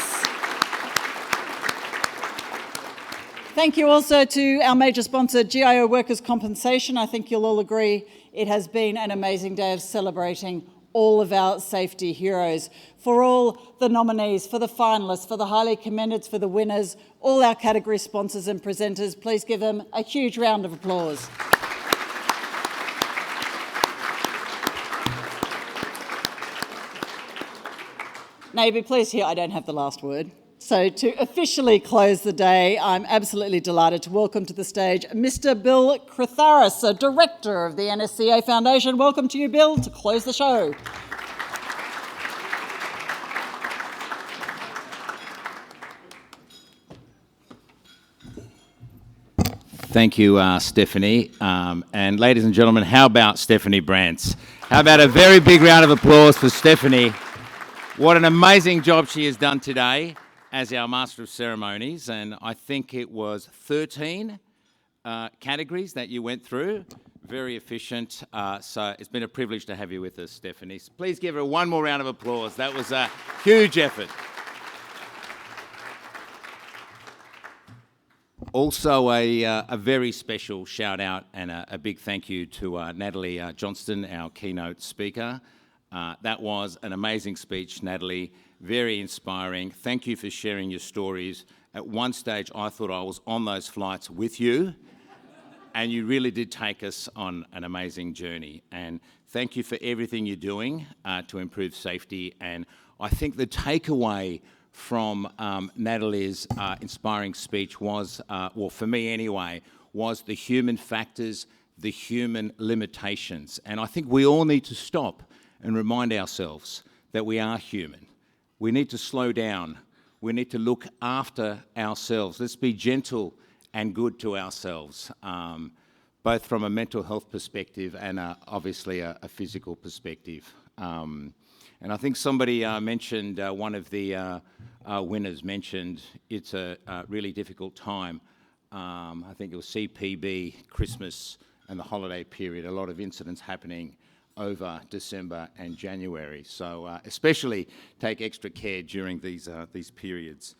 Thank you also to our major sponsor, GIO Workers' Compensation. I think you'll all agree it has been an amazing day of celebrating all of our safety heroes. For all the nominees, for the finalists, for the highly commended, for the winners, all our category sponsors and presenters, please give them a huge round of applause. Now, you'll be pleased to hear I don't have the last word. So to officially close the day, I'm absolutely delighted to welcome to the stage Mr. Bill Kritharis, Director of the NSCA Foundation. Welcome to you, Bill, to close the show. Thank you, Stephanie. And ladies and gentlemen, how about Stephanie Brantz? How about a very big round of applause for Stephanie? What an amazing job she has done today as our Master of Ceremonies, and I think it was 13 categories that you went through. Very efficient, so it's been a privilege to have you with us, Stephanie. So please give her one more round of applause. That was a huge effort. Also, a very special shout out and a big thank you to Natalie Johnston, our keynote speaker. That was an amazing speech, Natalie. Very inspiring. Thank you for sharing your stories. At one stage, I thought I was on those flights with you, and you really did take us on an amazing journey. And thank you for everything you're doing to improve safety. And I think the takeaway from Natalie's inspiring speech was, well, for me anyway, was the human factors, the human limitations. And I think we all need to stop and remind ourselves that we are human. We need to slow down. We need to look after ourselves. Let's be gentle and good to ourselves, both from a mental health perspective and obviously a physical perspective. And I think somebody mentioned, one of the winners mentioned, it's a really difficult time. I think it was CPB, Christmas and the holiday period, a lot of incidents happening over December and January. So especially take extra care during these periods.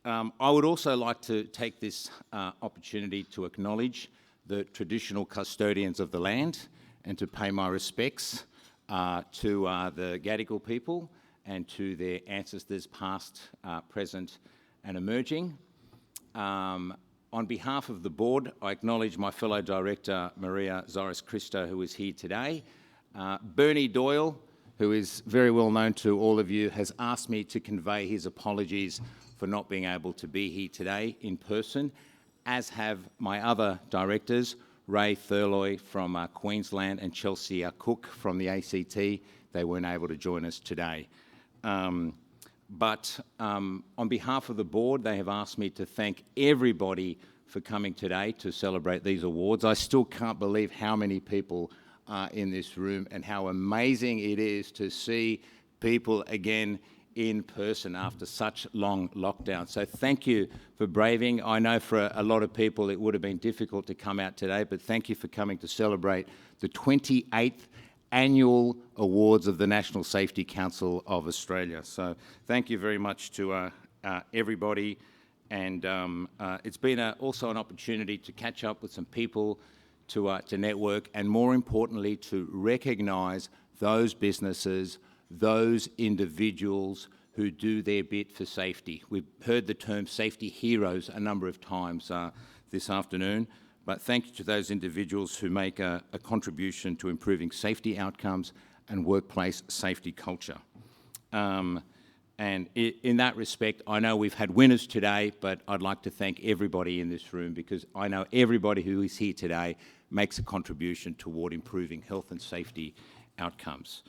I would also like to take this opportunity to acknowledge the traditional custodians of the land and to pay my respects to the Gadigal people and to their ancestors past, present and emerging. On behalf of the board, I acknowledge my fellow director, Maria Zoris-Christo, who is here today. Bernie Doyle, who is very well known to all of you, has asked me to convey his apologies for not being able to be here today in person, as have my other directors, Ray Thurloy from Queensland and Chelsea Cook from the ACT. They weren't able to join us today. But on behalf of the board, they have asked me to thank everybody for coming today to celebrate these awards. I still can't believe how many people are in this room and how amazing it is to see people again in person after such long lockdown. So thank you for braving. I know for a lot of people it would have been difficult to come out today, but thank you for coming to celebrate the 28th annual awards of the National Safety Council of Australia. So thank you very much to everybody. And it's been also an opportunity to catch up with some people, to network, and more importantly, to recognise those businesses, those individuals who do their bit for safety. We've heard the term safety heroes a number of times this afternoon, but thank you to those individuals who make a contribution to improving safety outcomes and workplace safety culture. And in that respect, I know we've had winners today, but I'd like to thank everybody in this room because I know everybody who is here today makes a contribution toward improving health and safety outcomes.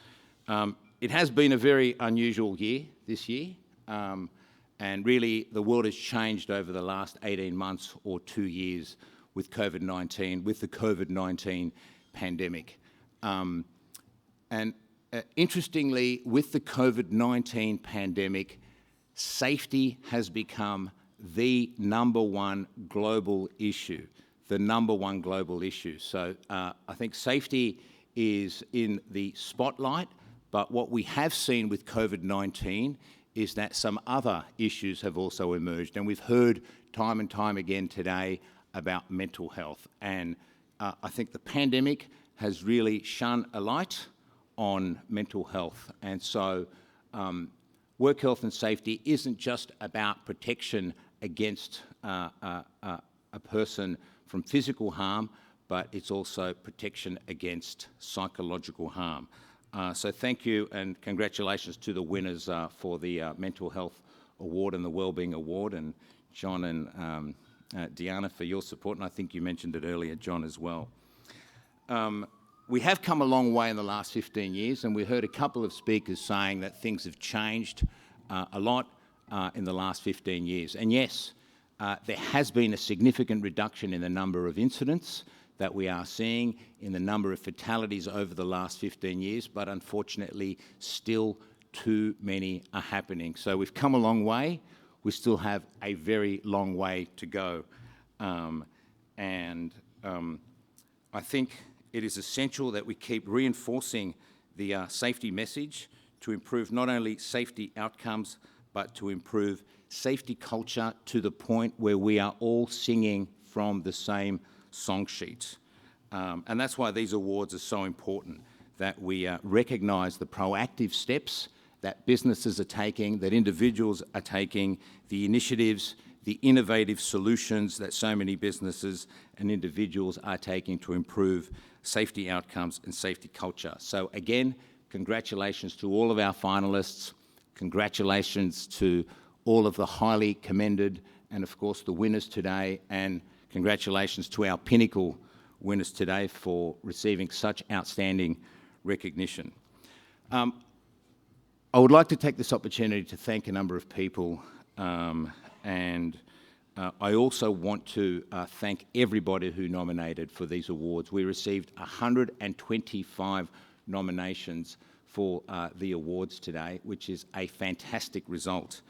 It has been a very unusual year this year, and really the world has changed over the last 18 months or 2 years with COVID-19, with the COVID-19 pandemic. Interestingly, with the COVID-19 pandemic, safety has become the #1 global issue, the #1 global issue. So I think safety is in the spotlight, but what we have seen with COVID-19 is that some other issues have also emerged, and we've heard time and time again today about mental health. And I think the pandemic has really shone a light on mental health. And so work health and safety isn't just about protection against a person from physical harm, but it's also protection against psychological harm. So thank you and congratulations to the winners for the Mental Health Award and the Wellbeing Award, and John and Deanna for your support, and I think you mentioned it earlier, John, as well. We have come a long way in the last 15 years, and we heard a couple of speakers saying that things have changed a lot in the last 15 years. And yes, there has been a significant reduction in the number of incidents that we are seeing, in the number of fatalities over the last 15 years, but unfortunately still too many are happening. So we've come a long way. We still have a very long way to go. I think it is essential that we keep reinforcing the safety message to improve not only safety outcomes, but to improve safety culture to the point where we are all singing from the same song sheet. And that's why these awards are so important, that we recognise the proactive steps that businesses are taking, that individuals are taking, the initiatives, the innovative solutions that so many businesses and individuals are taking to improve safety outcomes and safety culture. So again, congratulations to all of our finalists, congratulations to all of the highly commended and of course the winners today, and congratulations to our Pinnacle winners today for receiving such outstanding recognition. I would like to take this opportunity to thank a number of people, and I also want to thank everybody who nominated for these awards. We received 125 nominations for the awards today, which is a fantastic result.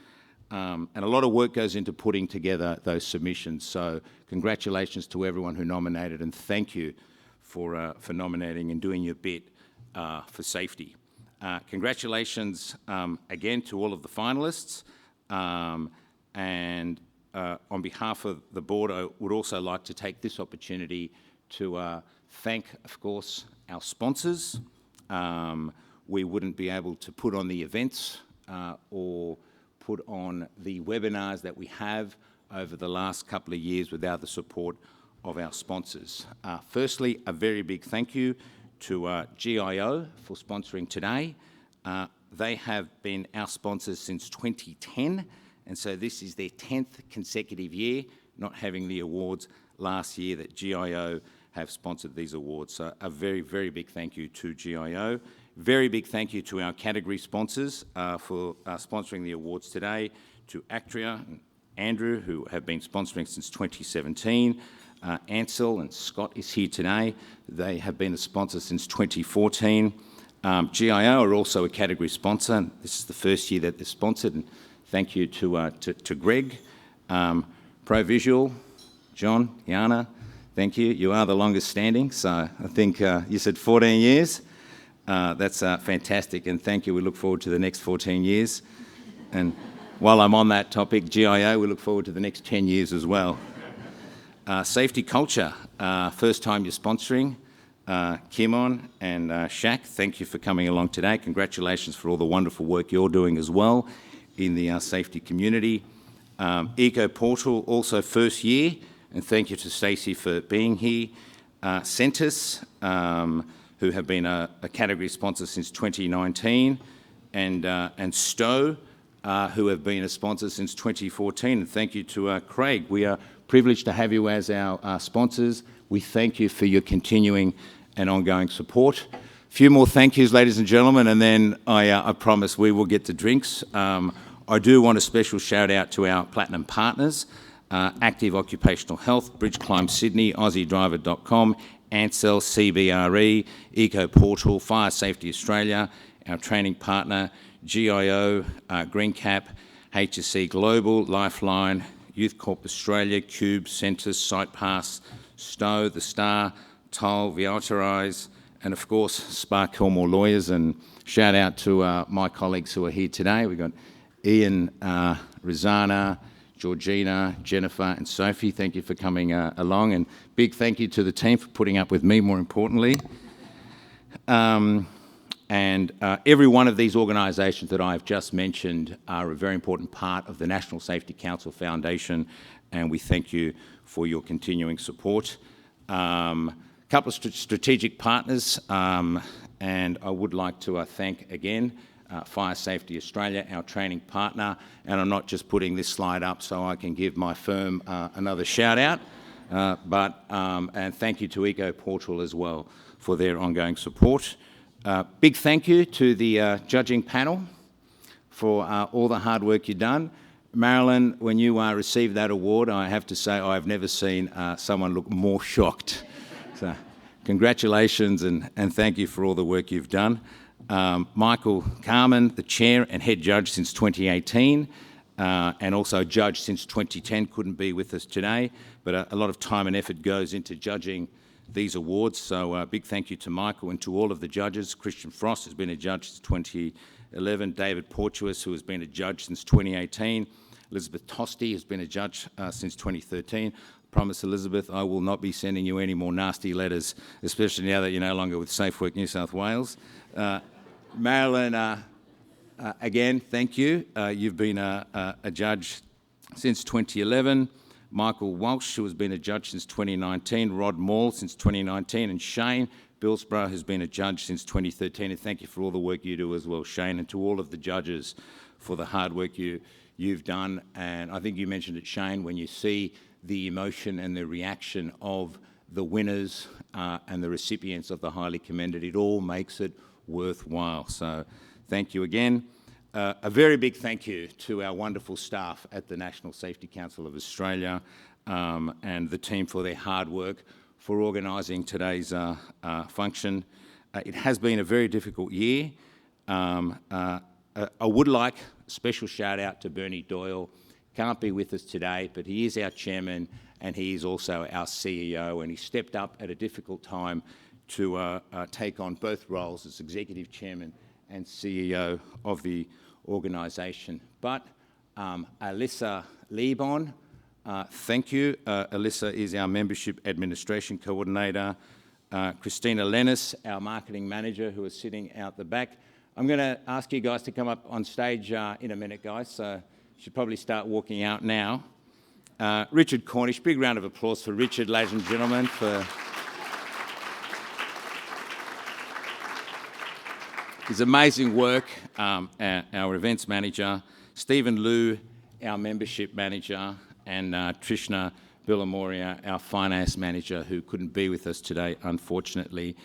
And a lot of work goes into putting together those submissions. So congratulations to everyone who nominated, and thank you for nominating and doing your bit for safety. Congratulations again to all of the finalists. And on behalf of the board, I would also like to take this opportunity to thank, of course, our sponsors. We wouldn't be able to put on the events or put on the webinars that we have over the last couple of years without the support of our sponsors. Firstly, a very big thank you to GIO for sponsoring today. They have been our sponsors since 2010, and so this is their 10th consecutive year not having the awards last year that GIO have sponsored these awards. So a very, very big thank you to GIO. Very big thank you to our category sponsors for sponsoring the awards today, to Actria and Andrew, who have been sponsoring since 2017. Ansel and Scott is here today. They have been a sponsor since 2014. GIO are also a category sponsor, and this is the first year that they're sponsored. And thank you to Greg, ProVisual, John, Yana. Thank you. You are the longest standing, so I think you said 14 years. That's fantastic, and thank you. We look forward to the next 14 years. And while I'm on that topic, GIO, we look forward to the next 10 years as well. Safety culture, first time you're sponsoring. Kimon and Shaq, thank you for coming along today. Congratulations for all the wonderful work you're doing as well in the safety community. Eco Portal, also first year, and thank you to Stacey for being here. Centus, who have been a category sponsor since 2019, and Stowe, who have been a sponsor since 2014. And thank you to Craig. We are privileged to have you as our sponsors. We thank you for your continuing and ongoing support. A few more thank yous, ladies and gentlemen, and then I promise we will get to drinks. I do want a special shout out to our platinum partners, Active Occupational Health, Bridge Climb Sydney, AussieDriver.com, Ansell, CBRE, Eco Portal, Fire Safety Australia, our training partner, GIO, GreenCap, HSC Global, Lifeline, Youth Corp Australia, Cube, Centus, SitePass, Stowe, The Star, Toll, Viautorize, and of course, Spark Kilmore Lawyers. And shout out to my colleagues who are here today. We've got Ian, Rizana, Georgina, Jennifer, and Sophie. Thank you for coming along. And big thank you to the team for putting up with me, more importantly. And every one of these organisations that I've just mentioned are a very important part of the National Safety Council Foundation, and we thank you for your continuing support. A couple of strategic partners, and I would like to thank again Fire Safety Australia, our training partner, and I'm not just putting this slide up so I can give my firm another shout out, and thank you to Eco Portal as well for their ongoing support. Big thank you to the judging panel for all the hard work you've done. Marilyn, when you received that award, I have to say I've never seen someone look more shocked. So congratulations and thank you for all the work you've done. Michael Carmen, the chair and head judge since 2018, and also judge since 2010, couldn't be with us today, but a lot of time and effort goes into judging these awards, so big thank you to Michael and to all of the judges. Christian Frost has been a judge since 2011, David Portuis, who has been a judge since 2018, Elizabeth Tosti has been a judge since 2013. Promise, Elizabeth, I will not be sending you any more nasty letters, especially now that you're no longer with Safe Work New South Wales. Marilyn, again, thank you. You've been a judge since 2011. Michael Walsh, who has been a judge since 2019, Rod Maul since 2019, and Shane Billsborough has been a judge since 2013. And thank you for all the work you do as well, Shane, and to all of the judges for the hard work you've done. And I think you mentioned it, Shane, when you see the emotion and the reaction of the winners and the recipients of the highly commended, it all makes it worthwhile. So thank you again. A very big thank you to our wonderful staff at the National Safety Council of Australia and the team for their hard work for organising today's function. It has been a very difficult year. I would like a special shout out to Bernie Doyle. Can't be with us today, but he is our chairman and he is also our CEO, and he stepped up at a difficult time to take on both roles as executive chairman and CEO of the organisation. But Alyssa Lebon, thank you. Alyssa is our membership administration coordinator. Christina Lennis, our marketing manager, who is sitting out the back. I'm going to ask you guys to come up on stage in a minute, guys, so you should probably start walking out now. Richard Cornish, big round of applause for Richard, ladies and gentlemen, for his amazing work. Our events manager, Stephen Liu, our membership manager, and Trishna Billamoria, our finance manager, who couldn't be with us today, unfortunately.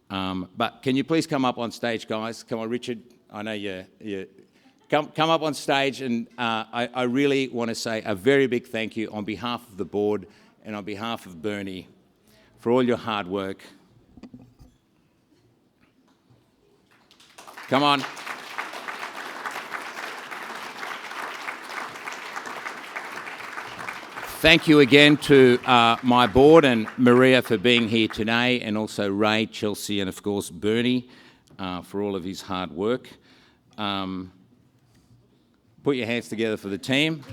But can you please come up on stage, guys? Come on, Richard. I know you come up on stage, and I really want to say a very big thank you on behalf of the board and on behalf of Bernie for all your hard work. Come on. Thank you again to my board and Maria for being here today, and also Ray, Chelsea, and of course Bernie for all of his hard work. Put your hands together for the team.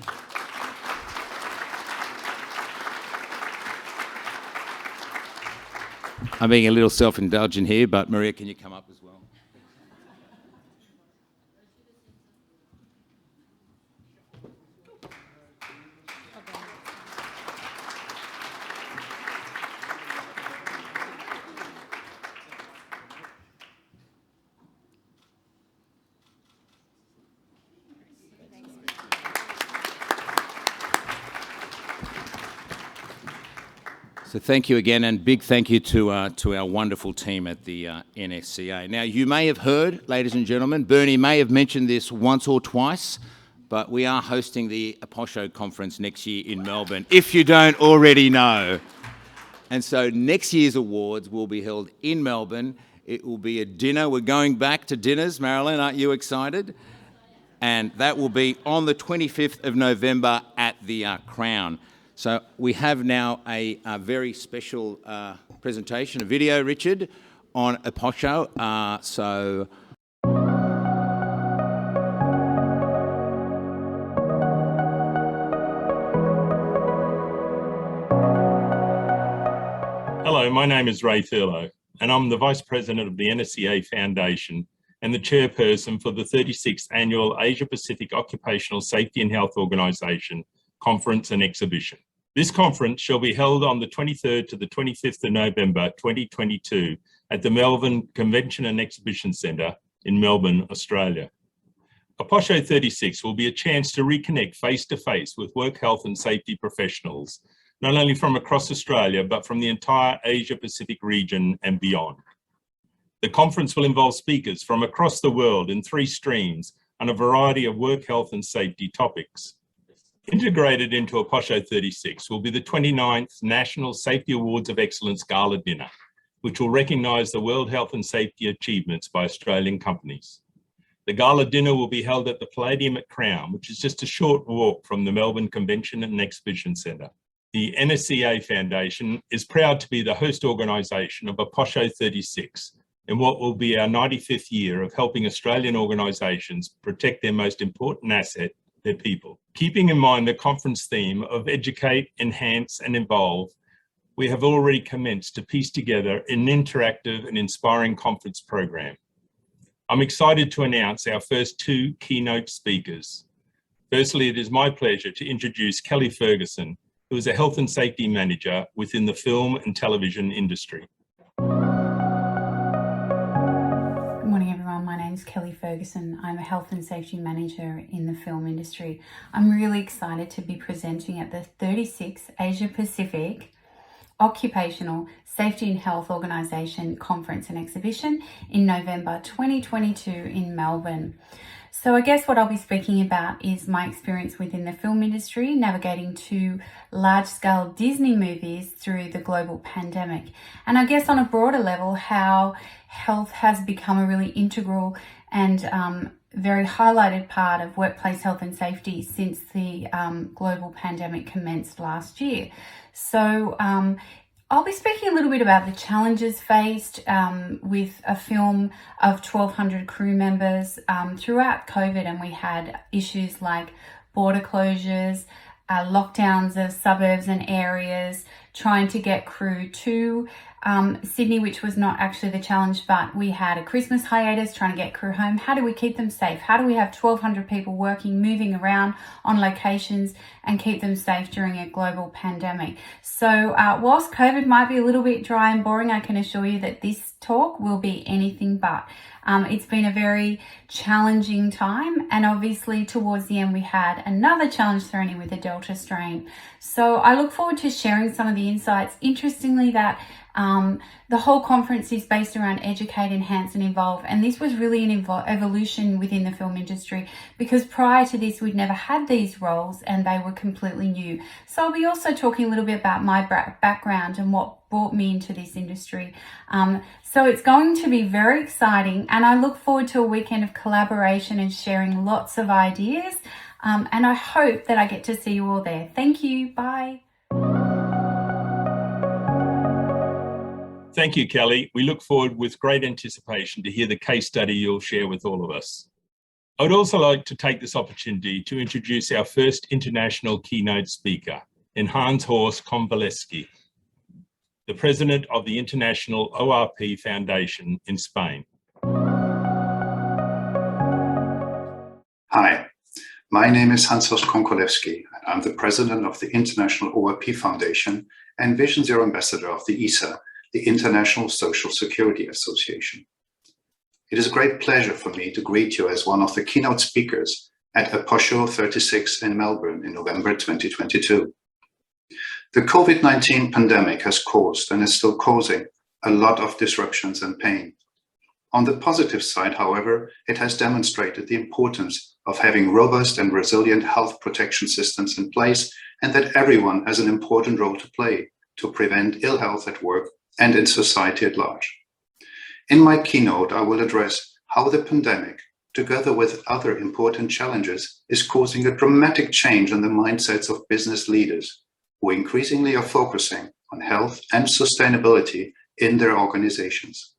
I'm being a little self-indulgent here, but Maria, can you come up as well? So thank you again, and big thank you to our wonderful team at the NSCA. Now, you may have heard, ladies and gentlemen, Bernie may have mentioned this once or twice, but we are hosting the Aposho conference next year in Melbourne, if you don't already know. And so next year's awards will be held in Melbourne. It will be a dinner. We're going back to dinners, Marilyn, aren't you excited? And that will be on the 25th of November at the Crown. So we have now a very special presentation, a video, Richard, on Aposho. Hello, my name is Ray Thurlow, and I'm the Vice President of the NSCA Foundation and the Chairperson for the 36th Annual Asia Pacific Occupational Safety and Health Organisation Conference and Exhibition. This conference shall be held on the 23rd to the 25th of November 2022 at the Melbourne Convention and Exhibition Centre in Melbourne, Australia. Aposho 36 will be a chance to reconnect face-to-face with work health and safety professionals, not only from across Australia, but from the entire Asia Pacific region and beyond. The conference will involve speakers from across the world in 3 streams on a variety of work health and safety topics. Integrated into Aposho 36 will be the 29th National Safety Awards of Excellence Gala Dinner, which will recognise the World Health and Safety achievements by Australian companies. The Gala Dinner will be held at the Palladium at Crown, which is just a short walk from the Melbourne Convention and Exhibition Centre. The NSCA Foundation is proud to be the host organisation of Aposho 36 in what will be our 95th year of helping Australian organisations protect their most important asset, their people. Keeping in mind the conference theme of educate, enhance and involve, we have already commenced to piece together an interactive and inspiring conference program. I'm excited to announce our first 2 keynote speakers. Firstly, it is my pleasure to introduce Kelly Ferguson, who is a health and safety manager within the film and television industry. Good morning, everyone. My name is Kelly Ferguson. I'm a health and safety manager in the film industry. I'm really excited to be presenting at the 36th Asia Pacific Occupational Safety and Health Organisation Conference and Exhibition in November 2022 in Melbourne. So I guess what I'll be speaking about is my experience within the film industry, navigating 2 large-scale Disney movies through the global pandemic. And I guess on a broader level, how health has become a really integral and very highlighted part of workplace health and safety since the global pandemic commenced last year. So I'll be speaking a little bit about the challenges faced with a film of 1,200 crew members throughout COVID, and we had issues like border closures, lockdowns of suburbs and areas, trying to get crew to Sydney, which was not actually the challenge, but we had a Christmas hiatus trying to get crew home. How do we keep them safe? How do we have 1,200 people working, moving around on locations and keep them safe during a global pandemic? So whilst COVID might be a little bit dry and boring, I can assure you that this talk will be anything but. It's been a very challenging time, and obviously towards the end we had another challenge thrown in with the Delta strain. So I look forward to sharing some of the insights. Interestingly, that the whole conference is based around educate, enhance and evolve, and this was really an evolution within the film industry, because prior to this we'd never had these roles and they were completely new. So I'll be also talking a little bit about my background and what brought me into this industry. So it's going to be very exciting, and I look forward to a weekend of collaboration and sharing lots of ideas, and I hope that I get to see you all there. Thank you. Bye. Thank you, Kelly. We look forward with great anticipation to hear the case study you'll share with all of us. I would also like to take this opportunity to introduce our first international keynote speaker, Hans-Horst Konvalesky, the president of the International ORP Foundation in Spain. Hi, my name is Hans-Horst Konvalesky, and I'm the president of the International ORP Foundation and Vision Zero ambassador of the ISA, the International Social Security Association. It is a great pleasure for me to greet you as one of the keynote speakers at Aposho 36 in Melbourne in November 2022. The COVID-19 pandemic has caused and is still causing a lot of disruptions and pain. On the positive side, however, it has demonstrated the importance of having robust and resilient health protection systems in place, and that everyone has an important role to play to prevent ill health at work and in society at large. In my keynote, I will address how the pandemic, together with other important challenges, is causing a dramatic change in the mindsets of business leaders, who increasingly are focusing on health and sustainability in their organizations.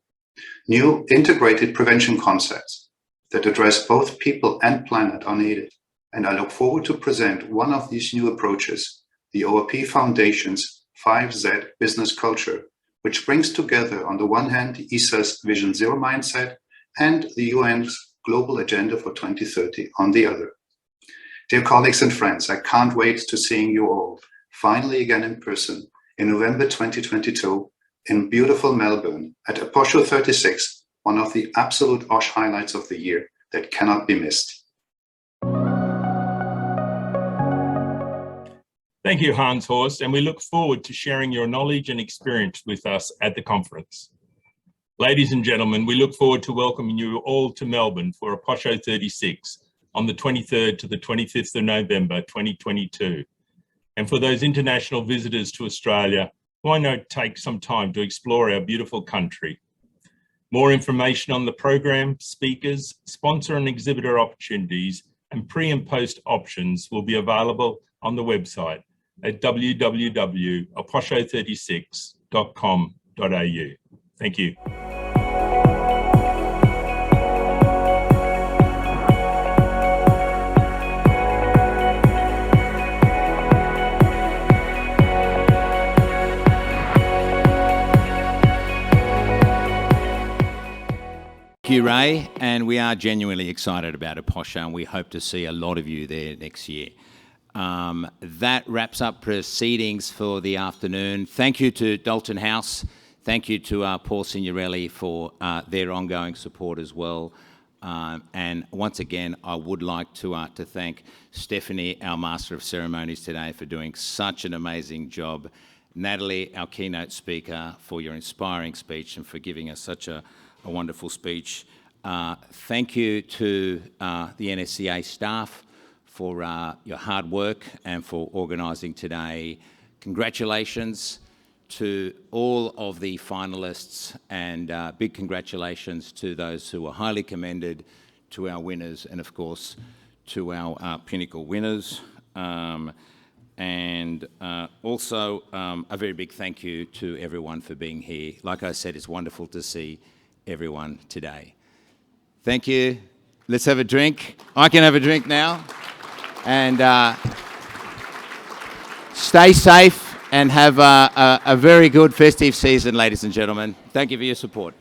New integrated prevention concepts that address both people and planet are needed, and I look forward to present one of these new approaches, the ORP Foundation's 5Z business culture, which brings together, on the one hand, the ISA's Vision Zero mindset and the UN's Global Agenda for 2030 on the other. Dear colleagues and friends, I can't wait to seeing you all finally again in person in November 2022 in beautiful Melbourne at Aposho 36, one of the absolute OSH highlights of the year that cannot be missed. Thank you, Hans-Horst, and we look forward to sharing your knowledge and experience with us at the conference. Ladies and gentlemen, we look forward to welcoming you all to Melbourne for Aposho 36 on the 23rd to the 25th of November 2022. And for those international visitors to Australia, why not take some time to explore our beautiful country? More information on the program, speakers, sponsor and exhibitor opportunities, and pre and post options will be available on the website at www.aposho36.com.au. Thank you. Thank you, Ray, and we are genuinely excited about Aposho, and we hope to see a lot of you there next year. That wraps up proceedings for the afternoon. Thank you to Dalton House. Thank you to Paul Signorelli for their ongoing support as well. And once again, I would like to thank Stephanie, our Master of Ceremonies today, for doing such an amazing job. Natalie, our keynote speaker, for your inspiring speech and for giving us such a wonderful speech. Thank you to the NSCA staff for your hard work and for organising today. Congratulations to all of the finalists, and big congratulations to those who were highly commended, to our winners, and of course to our Pinnacle winners. And also a very big thank you to everyone for being here. Like I said, it's wonderful to see everyone today. Thank you. Let's have a drink. I can have a drink now. And stay safe and have a very good festive season, ladies and gentlemen. Thank you for your support.